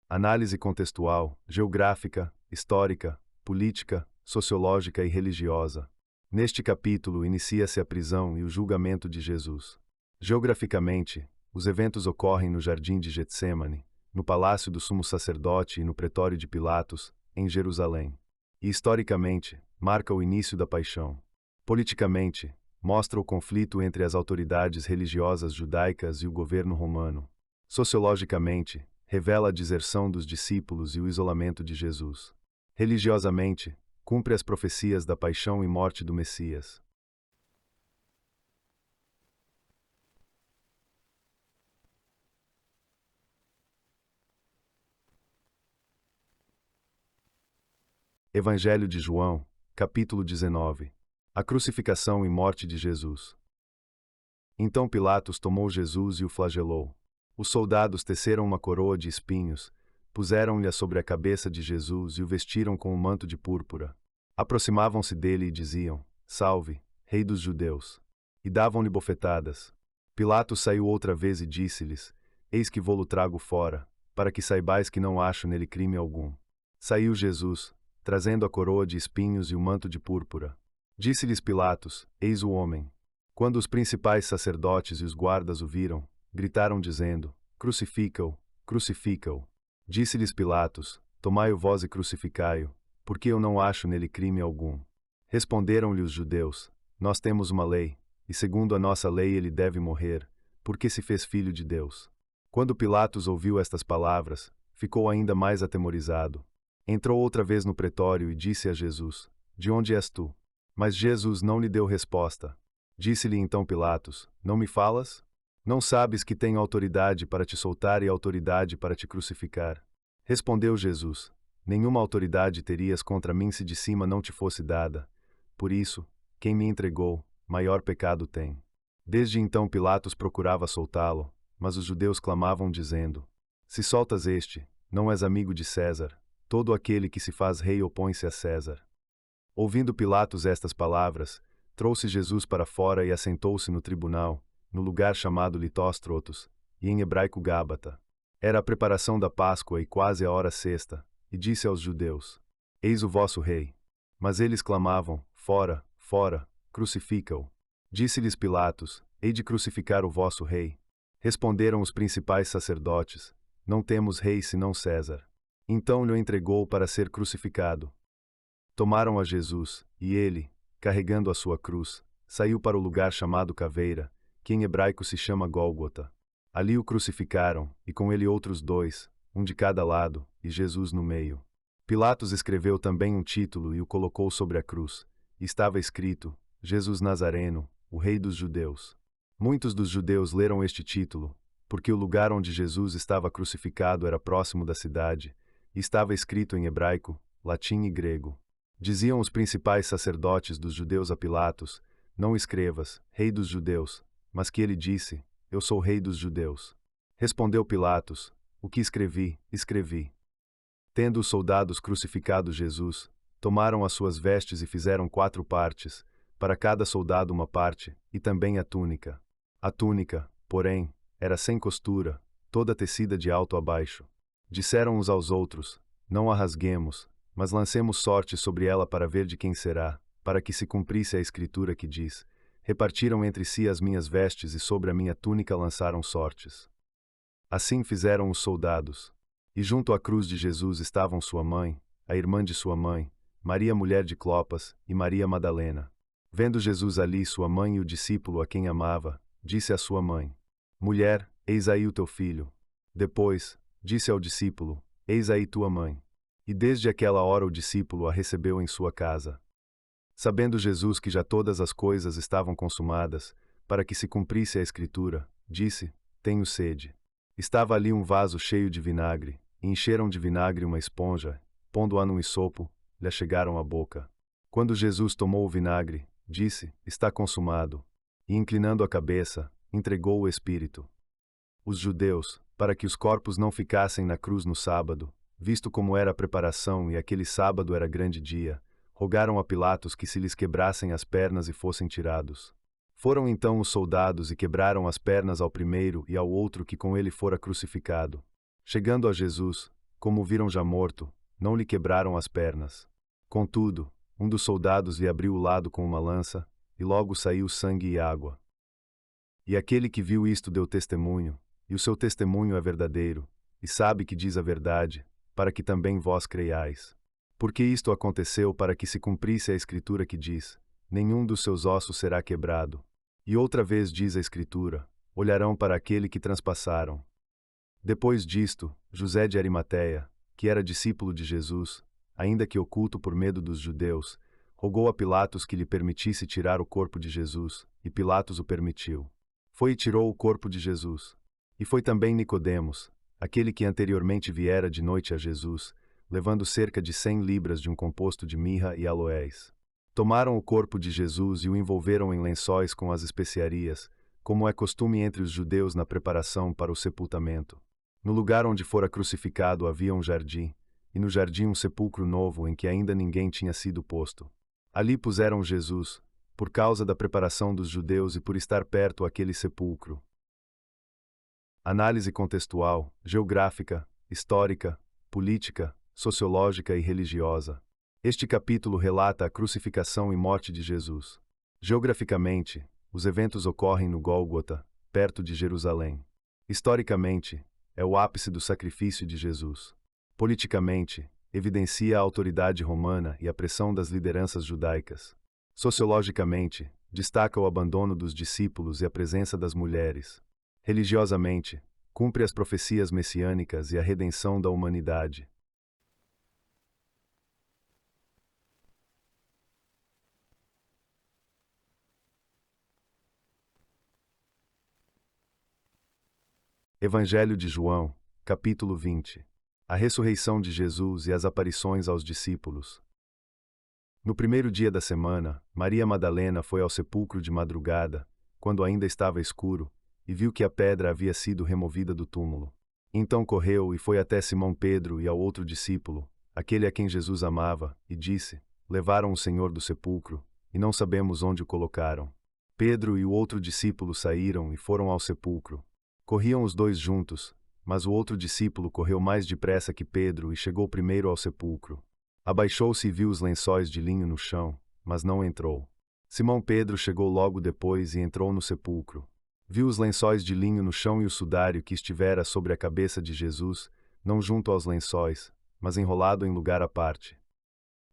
Análise contextual, geográfica, histórica, política, sociológica e religiosa. Neste capítulo inicia-se a prisão e o julgamento de Jesus. Geograficamente, os eventos ocorrem no jardim de Getsêmani, no palácio do sumo sacerdote e no pretório de Pilatos, em Jerusalém. E historicamente, marca o início da paixão. Politicamente, mostra o conflito entre as autoridades religiosas judaicas e o governo romano. Sociologicamente, revela a deserção dos discípulos e o isolamento de Jesus. Religiosamente, cumpre as profecias da paixão e morte do Messias. Evangelho de João, capítulo 19. A crucificação e morte de Jesus. Então Pilatos tomou Jesus e o flagelou. Os soldados teceram uma coroa de espinhos, puseram-lhe sobre a cabeça de Jesus e o vestiram com um manto de púrpura. Aproximavam-se dele e diziam: Salve, Rei dos Judeus! E davam-lhe bofetadas. Pilatos saiu outra vez e disse-lhes: Eis que vô-lo trago fora, para que saibais que não acho nele crime algum. Saiu Jesus, trazendo a coroa de espinhos e o manto de púrpura. Disse-lhes Pilatos: Eis o homem. Quando os principais sacerdotes e os guardas o viram, gritaram dizendo: Crucifica-o, crucifica-o. Disse-lhes Pilatos: Tomai-o vós e crucificai-o, porque eu não acho nele crime algum. Responderam-lhe os judeus: Nós temos uma lei, e segundo a nossa lei ele deve morrer, porque se fez filho de Deus. Quando Pilatos ouviu estas palavras, ficou ainda mais atemorizado. Entrou outra vez no pretório e disse a Jesus: De onde és tu? Mas Jesus não lhe deu resposta. Disse-lhe então Pilatos: Não me falas? Não sabes que tenho autoridade para te soltar e autoridade para te crucificar? Respondeu Jesus: Nenhuma autoridade terias contra mim se de cima não te fosse dada. Por isso, quem me entregou, maior pecado tem. Desde então Pilatos procurava soltá-lo, mas os judeus clamavam dizendo: Se soltas este, não és amigo de César. Todo aquele que se faz rei opõe-se a César. Ouvindo Pilatos estas palavras, trouxe Jesus para fora e assentou-se no tribunal, no lugar chamado Litóstrotos, e em hebraico Gábata. Era a preparação da Páscoa e quase a hora sexta, e disse aos judeus: Eis o vosso rei. Mas eles clamavam: Fora, fora, crucifica-o. Disse-lhes Pilatos: Hei de crucificar o vosso rei. Responderam os principais sacerdotes: Não temos rei senão César. Então lhe entregou para ser crucificado. Tomaram a Jesus, e ele, carregando a sua cruz, saiu para o lugar chamado Caveira, que em hebraico se chama Gólgota. Ali o crucificaram, e com ele outros dois, um de cada lado, e Jesus no meio. Pilatos escreveu também um título e o colocou sobre a cruz. E estava escrito: Jesus Nazareno, o Rei dos Judeus. Muitos dos judeus leram este título, porque o lugar onde Jesus estava crucificado era próximo da cidade, e estava escrito em hebraico, latim e grego. Diziam os principais sacerdotes dos judeus a Pilatos: Não escrevas, Rei dos Judeus, mas que ele disse: Eu sou Rei dos Judeus. Respondeu Pilatos: O que escrevi, escrevi. Tendo os soldados crucificado Jesus, tomaram as suas vestes e fizeram 4 partes, para cada soldado uma parte, e também a túnica. A túnica, porém, era sem costura, toda tecida de alto a baixo. Disseram uns aos outros: Não a rasguemos, mas lancemos sorte sobre ela para ver de quem será, para que se cumprisse a escritura que diz: Repartiram entre si as minhas vestes e sobre a minha túnica lançaram sortes. Assim fizeram os soldados. E junto à cruz de Jesus estavam sua mãe, a irmã de sua mãe, Maria mulher de Clopas, e Maria Madalena. Vendo Jesus ali sua mãe e o discípulo a quem amava, disse à sua mãe: Mulher, eis aí o teu filho. Depois, disse ao discípulo: Eis aí tua mãe. E desde aquela hora o discípulo a recebeu em sua casa. Sabendo Jesus que já todas as coisas estavam consumadas, para que se cumprisse a escritura, disse: Tenho sede. Estava ali um vaso cheio de vinagre, e encheram de vinagre uma esponja, pondo-a num isopo, lhe achegaram à boca. Quando Jesus tomou o vinagre, disse: Está consumado. E inclinando a cabeça, entregou o Espírito. Os judeus, para que os corpos não ficassem na cruz no sábado, visto como era a preparação e aquele sábado era grande dia, rogaram a Pilatos que se lhes quebrassem as pernas e fossem tirados. Foram então os soldados e quebraram as pernas ao primeiro e ao outro que com ele fora crucificado. Chegando a Jesus, como o viram já morto, não lhe quebraram as pernas. Contudo, um dos soldados lhe abriu o lado com uma lança, e logo saiu sangue e água. E aquele que viu isto deu testemunho, e o seu testemunho é verdadeiro, e sabe que diz a verdade, para que também vós creiais. Porque isto aconteceu para que se cumprisse a escritura que diz: Nenhum dos seus ossos será quebrado. E outra vez diz a escritura: Olharão para aquele que transpassaram. Depois disto, José de Arimateia, que era discípulo de Jesus, ainda que oculto por medo dos judeus, rogou a Pilatos que lhe permitisse tirar o corpo de Jesus, e Pilatos o permitiu. Foi e tirou o corpo de Jesus. E foi também Nicodemos, aquele que anteriormente viera de noite a Jesus, levando cerca de 100 libras de um composto de mirra e aloés. Tomaram o corpo de Jesus e o envolveram em lençóis com as especiarias, como é costume entre os judeus na preparação para o sepultamento. No lugar onde fora crucificado havia um jardim, e no jardim um sepulcro novo em que ainda ninguém tinha sido posto. Ali puseram Jesus, por causa da preparação dos judeus e por estar perto aquele sepulcro. Análise contextual, geográfica, histórica, política, sociológica e religiosa. Este capítulo relata a crucificação e morte de Jesus. Geograficamente, os eventos ocorrem no Gólgota, perto de Jerusalém. Historicamente, é o ápice do sacrifício de Jesus. Politicamente, evidencia a autoridade romana e a pressão das lideranças judaicas. Sociologicamente, destaca o abandono dos discípulos e a presença das mulheres. Religiosamente, cumpre as profecias messiânicas e a redenção da humanidade. Evangelho de João, capítulo 20. A ressurreição de Jesus e as aparições aos discípulos. No primeiro dia da semana, Maria Madalena foi ao sepulcro de madrugada, quando ainda estava escuro, e viu que a pedra havia sido removida do túmulo. Então correu e foi até Simão Pedro e ao outro discípulo, aquele a quem Jesus amava, e disse: Levaram o Senhor do sepulcro, e não sabemos onde o colocaram. Pedro e o outro discípulo saíram e foram ao sepulcro. Corriam os dois juntos, mas o outro discípulo correu mais depressa que Pedro e chegou primeiro ao sepulcro. Abaixou-se e viu os lençóis de linho no chão, mas não entrou. Simão Pedro chegou logo depois e entrou no sepulcro. Viu os lençóis de linho no chão e o sudário que estivera sobre a cabeça de Jesus, não junto aos lençóis, mas enrolado em lugar à parte.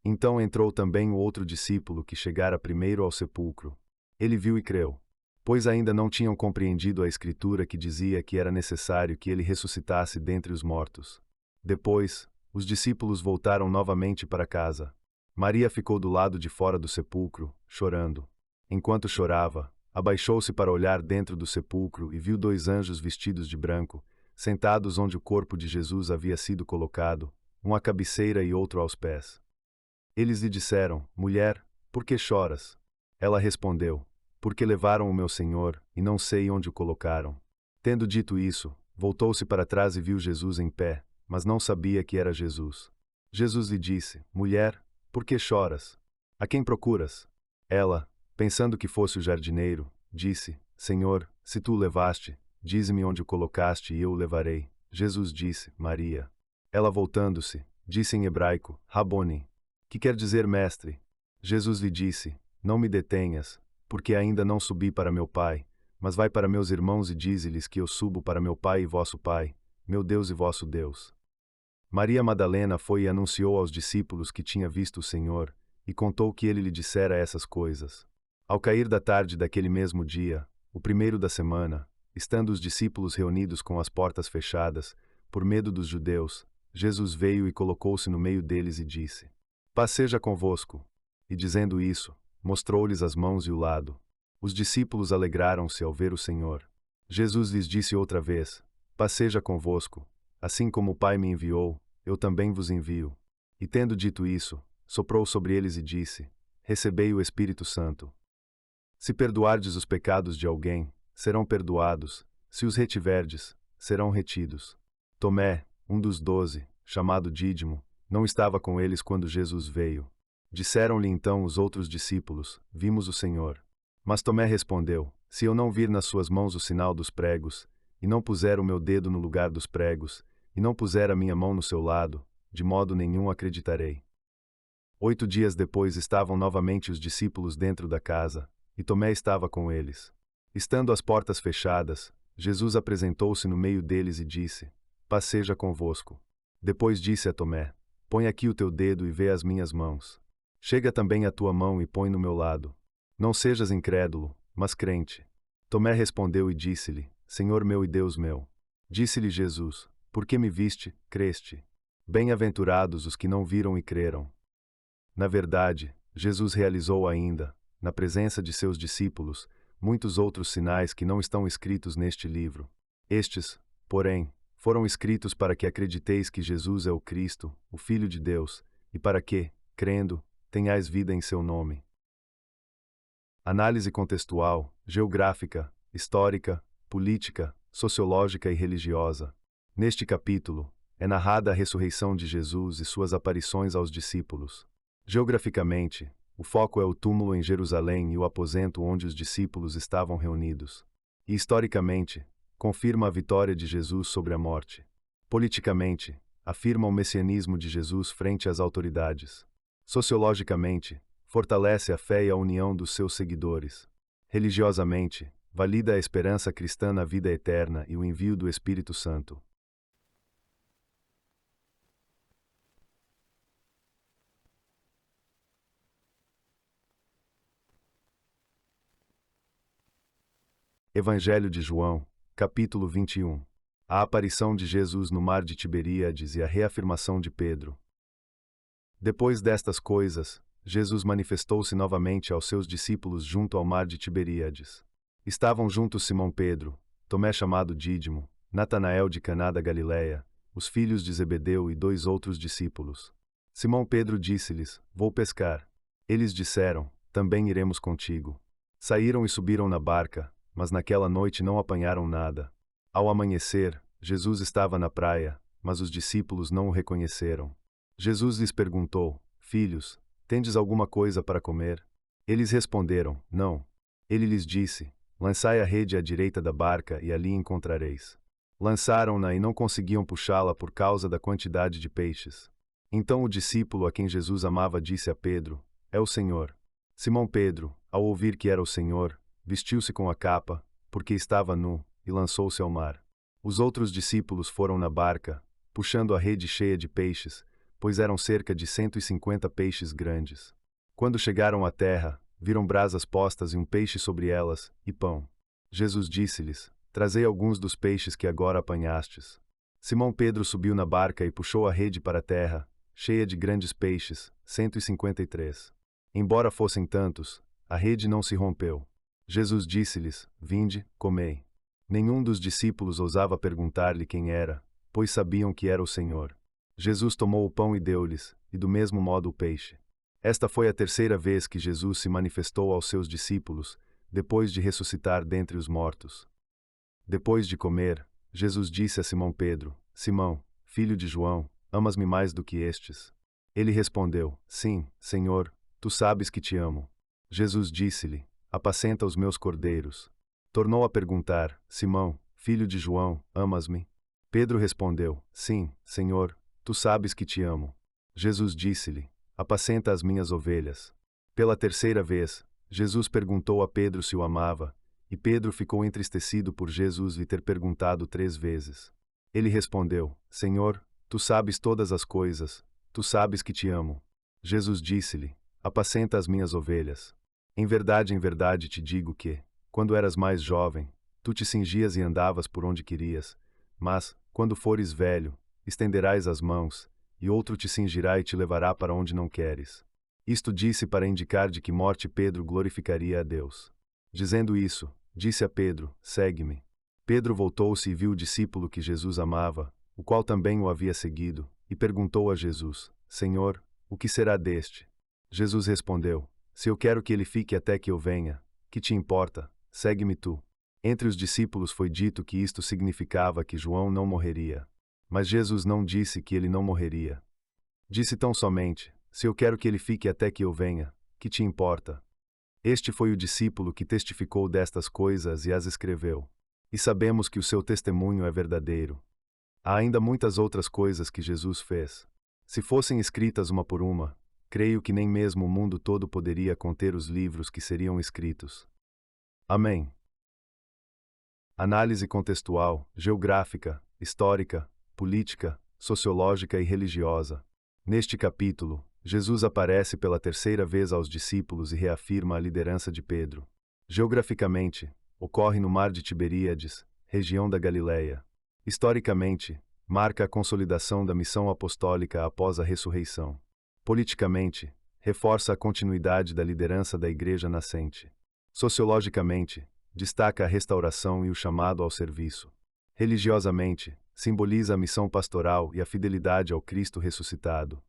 Então entrou também o outro discípulo que chegara primeiro ao sepulcro. Ele viu e creu, pois ainda não tinham compreendido a Escritura que dizia que era necessário que ele ressuscitasse dentre os mortos. Depois, os discípulos voltaram novamente para casa. Maria ficou do lado de fora do sepulcro, chorando. Enquanto chorava, abaixou-se para olhar dentro do sepulcro e viu dois anjos vestidos de branco, sentados onde o corpo de Jesus havia sido colocado, um à cabeceira e outro aos pés. Eles lhe disseram: Mulher, por que choras? Ela respondeu: Porque levaram o meu Senhor, e não sei onde o colocaram. Tendo dito isso, voltou-se para trás e viu Jesus em pé, mas não sabia que era Jesus. Jesus lhe disse: Mulher, por que choras? A quem procuras? Ela, pensando que fosse o jardineiro, disse: Senhor, se tu o levaste, dize-me onde o colocaste e eu o levarei. Jesus disse: Maria. Ela voltando-se, disse em hebraico: Raboni, que quer dizer mestre. Jesus lhe disse: Não me detenhas, porque ainda não subi para meu Pai, mas vai para meus irmãos e dize-lhes que eu subo para meu Pai e vosso Pai, meu Deus e vosso Deus. Maria Madalena foi e anunciou aos discípulos que tinha visto o Senhor, e contou que ele lhe dissera essas coisas. Ao cair da tarde daquele mesmo dia, o primeiro da semana, estando os discípulos reunidos com as portas fechadas, por medo dos judeus, Jesus veio e colocou-se no meio deles e disse: Paz seja convosco. E dizendo isso, mostrou-lhes as mãos e o lado. Os discípulos alegraram-se ao ver o Senhor. Jesus lhes disse outra vez: Paz seja convosco. Assim como o Pai me enviou, eu também vos envio. E tendo dito isso, soprou sobre eles e disse: Recebei o Espírito Santo. Se perdoardes os pecados de alguém, serão perdoados; se os retiverdes, serão retidos. Tomé, um dos 12, chamado Dídimo, não estava com eles quando Jesus veio. Disseram-lhe então os outros discípulos: Vimos o Senhor. Mas Tomé respondeu: Se eu não vir nas suas mãos o sinal dos pregos, e não puser o meu dedo no lugar dos pregos, e não puser a minha mão no seu lado, de modo nenhum acreditarei. 8 dias depois estavam novamente os discípulos dentro da casa, e Tomé estava com eles. Estando as portas fechadas, Jesus apresentou-se no meio deles e disse: Paz seja convosco. Depois disse a Tomé: Põe aqui o teu dedo e vê as minhas mãos. Chega também a tua mão e põe no meu lado. Não sejas incrédulo, mas crente. Tomé respondeu e disse-lhe: Senhor meu e Deus meu. Disse-lhe Jesus: Porque me viste, creste. Bem-aventurados os que não viram e creram. Na verdade, Jesus realizou ainda, na presença de seus discípulos, muitos outros sinais que não estão escritos neste livro. Estes, porém, foram escritos para que acrediteis que Jesus é o Cristo, o Filho de Deus, e para que, crendo, tenhais vida em seu nome. Análise contextual, geográfica, histórica, política, sociológica e religiosa. Neste capítulo, é narrada a ressurreição de Jesus e suas aparições aos discípulos. Geograficamente, o foco é o túmulo em Jerusalém e o aposento onde os discípulos estavam reunidos. E historicamente, confirma a vitória de Jesus sobre a morte. Politicamente, afirma o messianismo de Jesus frente às autoridades. Sociologicamente, fortalece a fé e a união dos seus seguidores. Religiosamente, valida a esperança cristã na vida eterna e o envio do Espírito Santo. Evangelho de João, capítulo 21. A aparição de Jesus no mar de Tiberíades e a reafirmação de Pedro. Depois destas coisas, Jesus manifestou-se novamente aos seus discípulos junto ao mar de Tiberíades. Estavam juntos Simão Pedro, Tomé chamado Dídimo, Natanael de Caná da Galileia, os filhos de Zebedeu e 2 outros discípulos. Simão Pedro disse-lhes: Vou pescar. Eles disseram: Também iremos contigo. Saíram e subiram na barca, mas naquela noite não apanharam nada. Ao amanhecer, Jesus estava na praia, mas os discípulos não o reconheceram. Jesus lhes perguntou: Filhos, tendes alguma coisa para comer? Eles responderam: Não. Ele lhes disse: Lançai a rede à direita da barca e ali encontrareis. Lançaram-na e não conseguiam puxá-la por causa da quantidade de peixes. Então o discípulo a quem Jesus amava disse a Pedro: É o Senhor. Simão Pedro, ao ouvir que era o Senhor, vestiu-se com a capa, porque estava nu, e lançou-se ao mar. Os outros discípulos foram na barca, puxando a rede cheia de peixes, pois eram cerca de 150 peixes grandes. Quando chegaram à terra, viram brasas postas e um peixe sobre elas, e pão. Jesus disse-lhes: Trazei alguns dos peixes que agora apanhastes. Simão Pedro subiu na barca e puxou a rede para a terra, cheia de grandes peixes, 153. Embora fossem tantos, a rede não se rompeu. Jesus disse-lhes: Vinde, comei. Nenhum dos discípulos ousava perguntar-lhe quem era, pois sabiam que era o Senhor. Jesus tomou o pão e deu-lhes, e do mesmo modo o peixe. Esta foi a terceira vez que Jesus se manifestou aos seus discípulos, depois de ressuscitar dentre os mortos. Depois de comer, Jesus disse a Simão Pedro: Simão, filho de João, amas-me mais do que estes? Ele respondeu: Sim, Senhor, tu sabes que te amo. Jesus disse-lhe: Apacenta os meus cordeiros. Tornou a perguntar: Simão, filho de João, amas-me? Pedro respondeu: Sim, Senhor, tu sabes que te amo. Jesus disse-lhe: Apacenta as minhas ovelhas. Pela terceira vez, Jesus perguntou a Pedro se o amava, e Pedro ficou entristecido por Jesus lhe ter perguntado 3 vezes. Ele respondeu: Senhor, tu sabes todas as coisas, tu sabes que te amo. Jesus disse-lhe: Apacenta as minhas ovelhas. Em verdade te digo que, quando eras mais jovem, tu te cingias e andavas por onde querias, mas, quando fores velho, estenderás as mãos, e outro te cingirá e te levará para onde não queres. Isto disse para indicar de que morte Pedro glorificaria a Deus. Dizendo isso, disse a Pedro: Segue-me. Pedro voltou-se e viu o discípulo que Jesus amava, o qual também o havia seguido, e perguntou a Jesus: Senhor, o que será deste? Jesus respondeu: Se eu quero que ele fique até que eu venha, que te importa? Segue-me tu. Entre os discípulos foi dito que isto significava que João não morreria. Mas Jesus não disse que ele não morreria. Disse tão somente: Se eu quero que ele fique até que eu venha, que te importa? Este foi o discípulo que testificou destas coisas e as escreveu. E sabemos que o seu testemunho é verdadeiro. Há ainda muitas outras coisas que Jesus fez. Se fossem escritas uma por uma, creio que nem mesmo o mundo todo poderia conter os livros que seriam escritos. Amém. Análise contextual, geográfica, histórica, política, sociológica e religiosa. Neste capítulo, Jesus aparece pela terceira vez aos discípulos e reafirma a liderança de Pedro. Geograficamente, ocorre no Mar de Tiberíades, região da Galileia. Historicamente, marca a consolidação da missão apostólica após a ressurreição. Politicamente, reforça a continuidade da liderança da Igreja nascente. Sociologicamente, destaca a restauração e o chamado ao serviço. Religiosamente, simboliza a missão pastoral e a fidelidade ao Cristo ressuscitado.